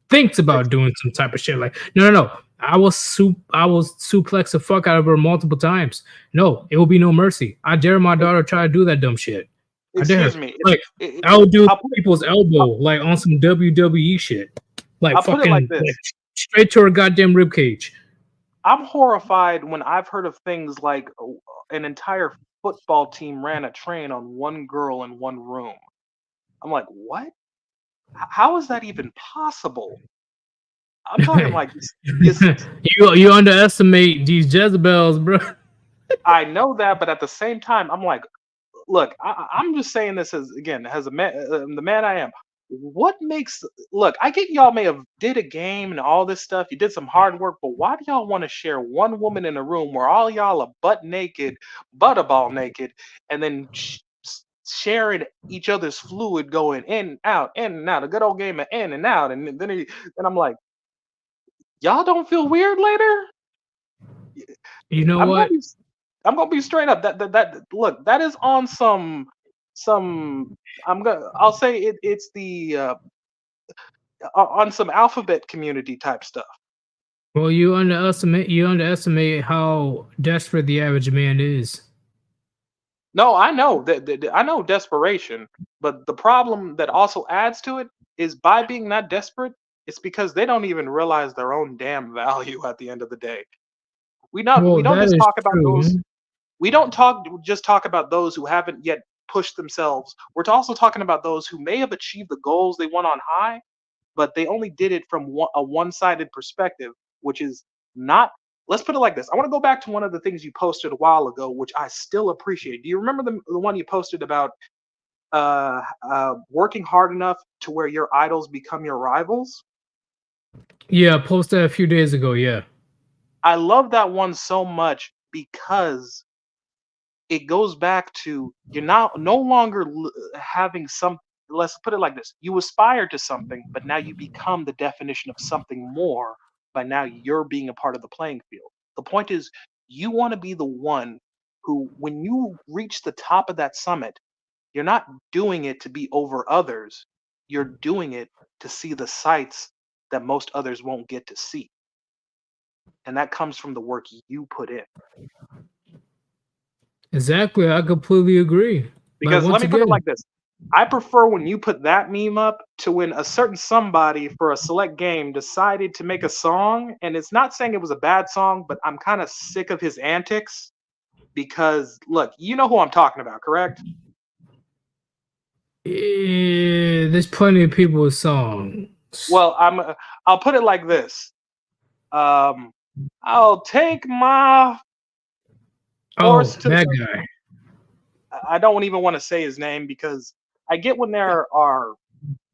thinks about doing some type of shit. Like, no. I will suplex the fuck out of her multiple times. No, it will be no mercy. I dare my daughter try to do that dumb shit. I dare her. Excuse me. Like, I will do people's elbow, like on some WWE shit. Like I'll put it fucking like this. like, straight to her goddamn ribcage. I'm horrified when I've heard of things like an entire football team ran a train on one girl in one room. I'm like, what? How is that even possible? I'm talking like you underestimate these Jezebels, bro. I know that, but at the same time, I'm like, look, I'm just saying this as a man, the man I am. What makes look? I get y'all may have did a game and all this stuff. You did some hard work, but why do y'all want to share one woman in a room where all y'all are butt naked, butterball naked, and then sharing each other's fluid, going in and out, a good old game of in and out, and then I'm like, y'all don't feel weird later? You know what? I'm gonna be straight up. That look, that is on some. I'll say it's the on some alphabet community type stuff. Well, you underestimate how desperate the average man is. No, I know that I know desperation, but the problem that also adds to it is by being that desperate, it's because they don't even realize their own damn value at the end of the day. We don't just talk about those. We don't just talk about those who haven't yet pushed themselves. We're also talking about those who may have achieved the goals they want on high, but they only did it from a one-sided perspective, which is not. Let's put it like this. I want to go back to one of the things you posted a while ago, which I still appreciate. Do you remember the one you posted about working hard enough to where your idols become your rivals? Yeah, I posted that a few days ago. Yeah, I love that one so much because it goes back to you're no longer having some. Let's put it like this: you aspire to something, but now you become the definition of something more by now you're being a part of the playing field. The point is, you want to be the one who, when you reach the top of that summit, you're not doing it to be over others. You're doing it to see the sights that most others won't get to see. And that comes from the work you put in. exactly. I completely agree. Because let me put it like this. I prefer when you put that meme up to when a certain somebody for a select game decided to make a song, and it's not saying it was a bad song, but I'm kind of sick of his antics because look, you know who I'm talking about, correct? Yeah, there's plenty of people with songs. Well, I'll put it like this. I'll take my horse to that guy. I don't even want to say his name because I get when there are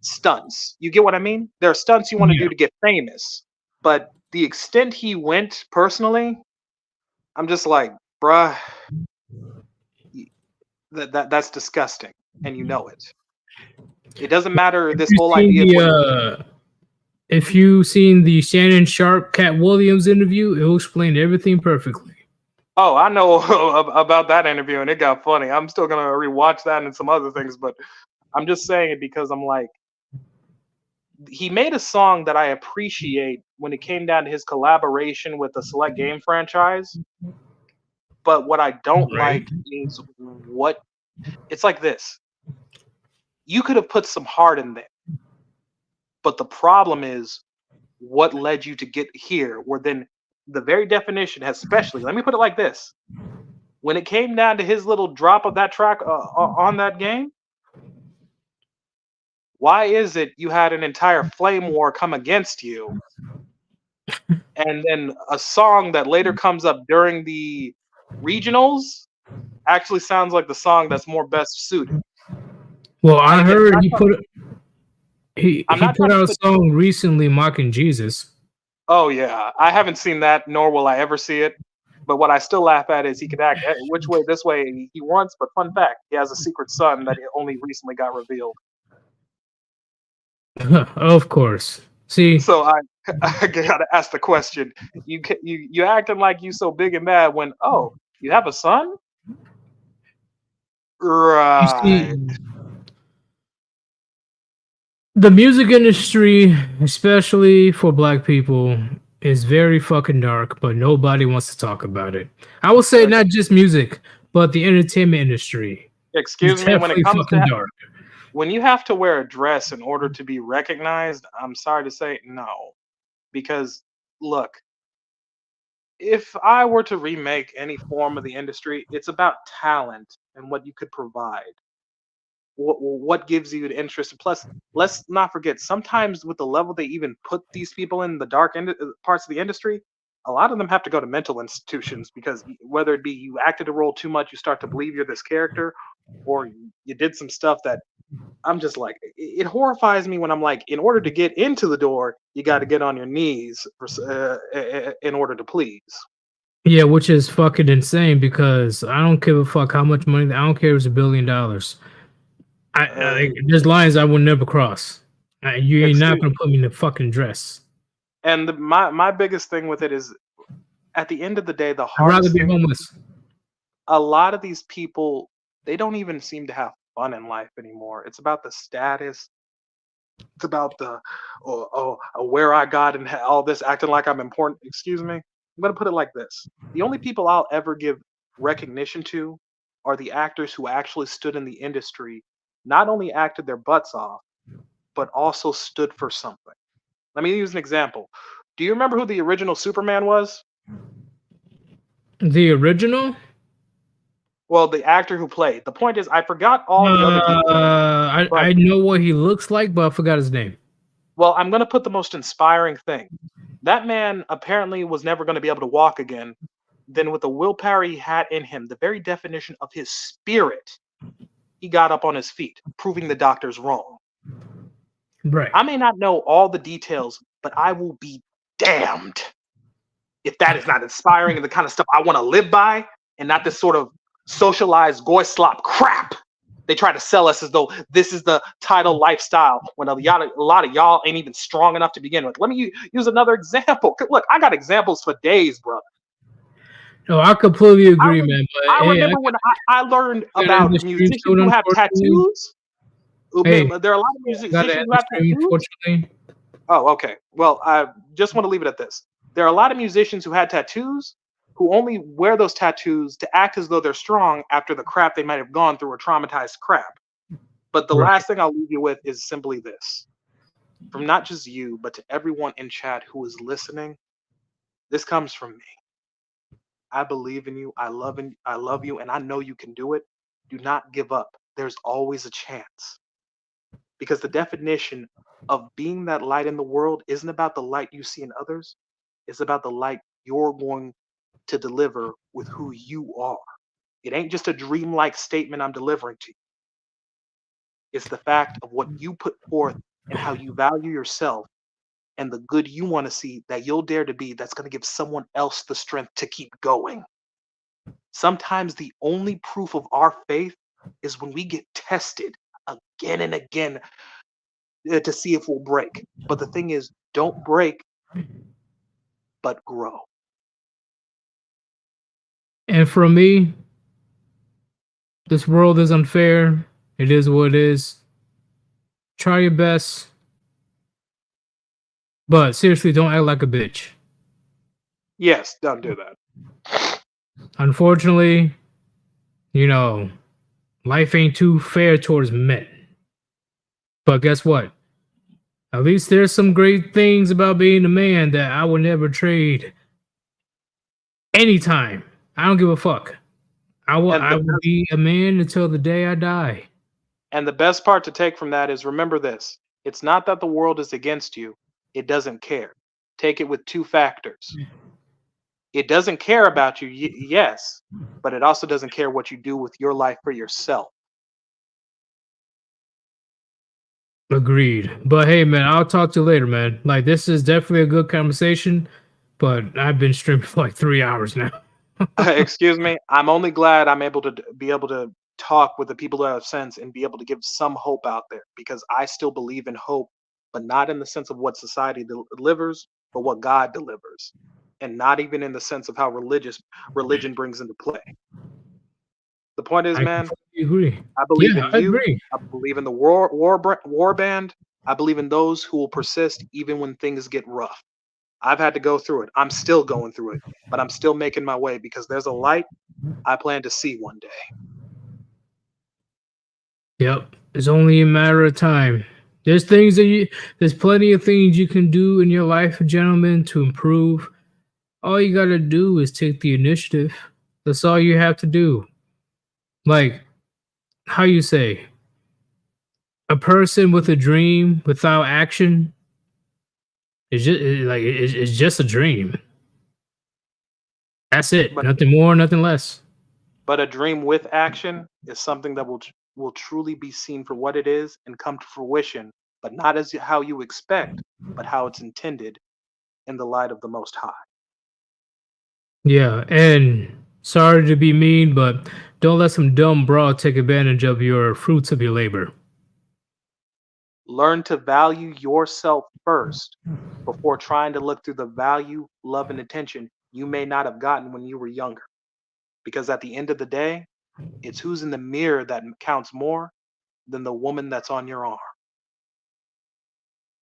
stunts. You get what I mean? There are stunts you want to do to get famous. But the extent he went personally, I'm just like, bruh, that's disgusting. And you know it. It doesn't matter this whole idea. If you've seen the Shannon Sharp Cat Williams interview, it will explain everything perfectly. Oh, I know about that interview, and it got funny. I'm still gonna rewatch that and some other things, but I'm just saying it because I'm like, he made a song that I appreciate when it came down to his collaboration with the Select Game franchise. But what I don't like is what it's like this. You could have put some heart in there, but the problem is what led you to get here, where then the very definition has especially, let me put it like this. When it came down to his little drop of that track on that game, why is it you had an entire flame war come against you, and then a song that later comes up during the regionals actually sounds like the song that's more best suited? Well, I And again, heard I'm he not put he I'm he not put trying to out a put. song recently mocking Jesus. Oh yeah, I haven't seen that, nor will I ever see it. But what I still laugh at is he could act which way this way he wants. But fun fact, he has a secret son that only recently got revealed. Of course. See, So I gotta ask the question: you acting like you so big and bad when you have a son, you see, right? the music industry, especially for black people, is very fucking dark, but nobody wants to talk about it. I will say not just music, but the entertainment industry. It's Excuse me. When it definitely comes fucking to dark. when you have to wear a dress in order to be recognized, I'm sorry to say no, because look, if I were to remake any form of the industry, it's about talent and what you could provide. What gives you the interest? Plus, let's not forget, sometimes with the level they even put these people in the dark parts of the industry, a lot of them have to go to mental institutions because whether it be you acted a role too much, you start to believe you're this character, or you did some stuff that I'm just like, it horrifies me when I'm like, in order to get into the door, you got to get on your knees in order to please. Yeah, which is fucking insane because I don't give a fuck how much money. I don't care if it's $1 billion. There's lines I will never cross. You ain't not gonna put me in the fucking dress. And my biggest thing with it is, at the end of the day, the I'd hardest rather be thing. homeless. A lot of these people, they don't even seem to have fun in life anymore. It's about the status. It's about the where I got and all this acting like I'm important. Excuse me. I'm gonna put it like this: the only people I'll ever give recognition to are the actors who actually stood in the industry, not only acted their butts off, but also stood for something. Let me use an example. Do you remember who the original Superman was? The original? Well, the actor who played. The point is, I forgot all the other details. I know what he looks like, but I forgot his name. Well, I'm going to put the most inspiring thing. That man apparently was never going to be able to walk again. Then, with the willpower he had in him, the very definition of his spirit, he got up on his feet, proving the doctors wrong. Right. I may not know all the details, but I will be damned if that is not inspiring and the kind of stuff I want to live by, and not this sort of socialized goy slop crap they try to sell us as though this is the title lifestyle when a lot of y'all ain't even strong enough to begin with. Let me use another example. Look, I got examples for days, brother. No, I completely agree, man. But I remember when I learned about musicians who have tattoos. Hey, there are a lot of musicians who have tattoos. Oh, okay. Well, I just want to leave it at this. There are a lot of musicians who had tattoos who only wear those tattoos to act as though they're strong after the crap they might have gone through or traumatized crap. But the last thing I'll leave you with is simply this. From not just you, but to everyone in chat who is listening, this comes from me. I believe in you. I love you, and I know you can do it. Do not give up. There's always a chance. Because the definition of being that light in the world isn't about the light you see in others. It's about the light you're going to deliver with who you are. It ain't just a dreamlike statement I'm delivering to you. It's the fact of what you put forth and how you value yourself and the good you want to see that you'll dare to be that's going to give someone else the strength to keep going. Sometimes the only proof of our faith is when we get tested again and again to see if we'll break. But the thing is, don't break, but grow. And for me, this world is unfair. It is what it is. Try your best. But seriously, don't act like a bitch. Yes, don't do that. Unfortunately, life ain't too fair towards men. But guess what? At least there's some great things about being a man that I would never trade anytime. I don't give a fuck. I will be a man until the day I die. And the best part to take from that is remember this. It's not that the world is against you. It doesn't care. Take it with two factors. It doesn't care about you, yes, but it also doesn't care what you do with your life for yourself. Agreed. But hey, man, I'll talk to you later, man. Like, this is definitely a good conversation, but I've been streaming for like 3 hours now. Excuse me. I'm only glad I'm able to be able to talk with the people that have sense and be able to give some hope out there, because I still believe in hope, but not in the sense of what society delivers, but what God delivers, and not even in the sense of how religion brings into play. The point is, man, agree. I believe in you. Agree. I believe in the war band. I believe in those who will persist even when things get rough. I've had to go through it. I'm still going through it, but I'm still making my way because there's a light I plan to see one day. Yep. It's only a matter of time. There's plenty of things you can do in your life, gentlemen, to improve. All you gotta do is take the initiative. That's all you have to do. Like, how you say, a person with a dream without action is just a dream. That's it. But, nothing more, nothing less. But a dream with action is something that will truly be seen for what it is and come to fruition, but not as how you expect, but how it's intended in the light of the Most High. Yeah, and sorry to be mean, but don't let some dumb broad take advantage of your fruits of your labor. Learn to value yourself first before trying to look through the value, love, and attention you may not have gotten when you were younger. Because at the end of the day, it's who's in the mirror that counts more than the woman that's on your arm.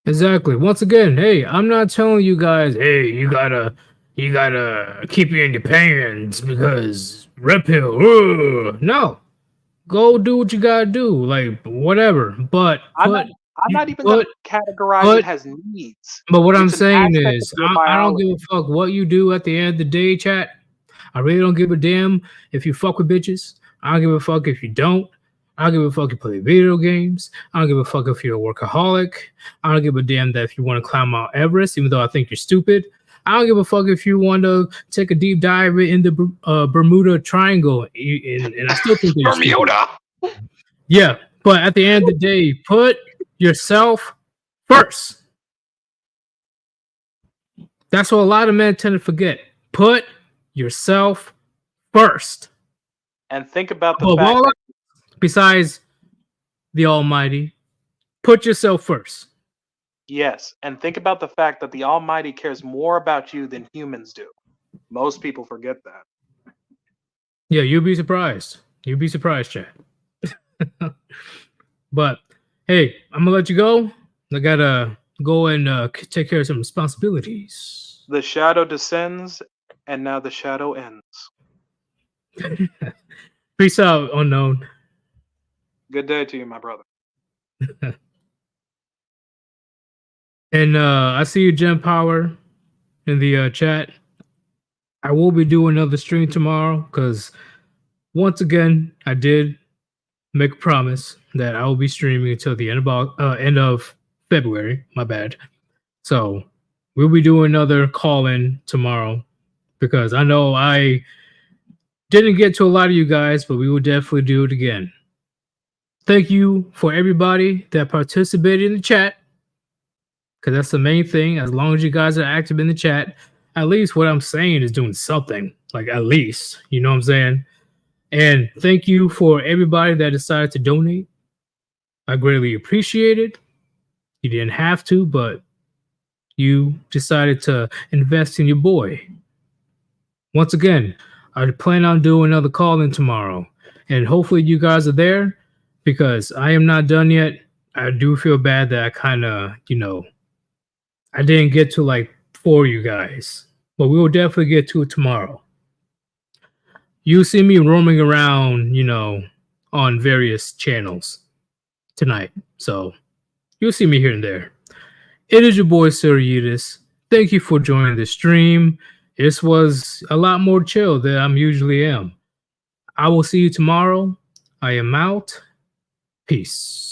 Exactly. Once again, hey, I'm not telling you guys, hey, you gotta keep it in your pants because red pill. No, go do what you gotta do, like whatever. But I'm not even gonna categorize it as needs. But what I'm saying is, I don't give a fuck what you do at the end of the day, chat. I really don't give a damn if you fuck with bitches. I don't give a fuck if you don't. I don't give a fuck if you play video games. I don't give a fuck if you're a workaholic. I don't give a damn that if you want to climb Mount Everest, even though I think you're stupid. I don't give a fuck if you want to take a deep dive in the Bermuda Triangle, and I still think you're Bermuda. Stupid. Yeah, but at the end of the day, put yourself first. That's what a lot of men tend to forget. Put yourself first. And think about the fact that besides the Almighty, put yourself first. Yes, and think about the fact that the Almighty cares more about you than humans do. Most people forget that. Yeah, you'll be surprised. You'll be surprised, Chad. But hey, I'm gonna let you go. I gotta go and take care of some responsibilities. The shadow descends, and now the shadow ends. Peace out, unknown. Good day to you, my brother. And I see you, Gem Power, in the chat. I will be doing another stream tomorrow because once again, I did make a promise that I will be streaming until the end of February. My bad. So we'll be doing another call-in tomorrow because I know I didn't get to a lot of you guys, but we will definitely do it again. Thank you for everybody that participated in the chat, because that's the main thing. As long as you guys are active in the chat, at least what I'm saying is doing something. Like, at least, you know what I'm saying? And thank you for everybody that decided to donate. I greatly appreciate it. You didn't have to, but you decided to invest in your boy. Once again, I plan on doing another call-in tomorrow. And hopefully you guys are there, because I am not done yet. I do feel bad that I kind of, I didn't get to like 4 you guys. But we will definitely get to it tomorrow. You'll see me roaming around, on various channels tonight. So you'll see me here and there. It is your boy, Sirius. Thank you for joining the stream. This was a lot more chill than I usually am. I will see you tomorrow. I am out. Peace.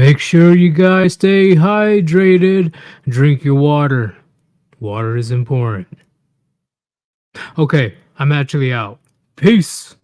Make sure you guys stay hydrated. Drink your water. Water is important. Okay, I'm actually out. Peace.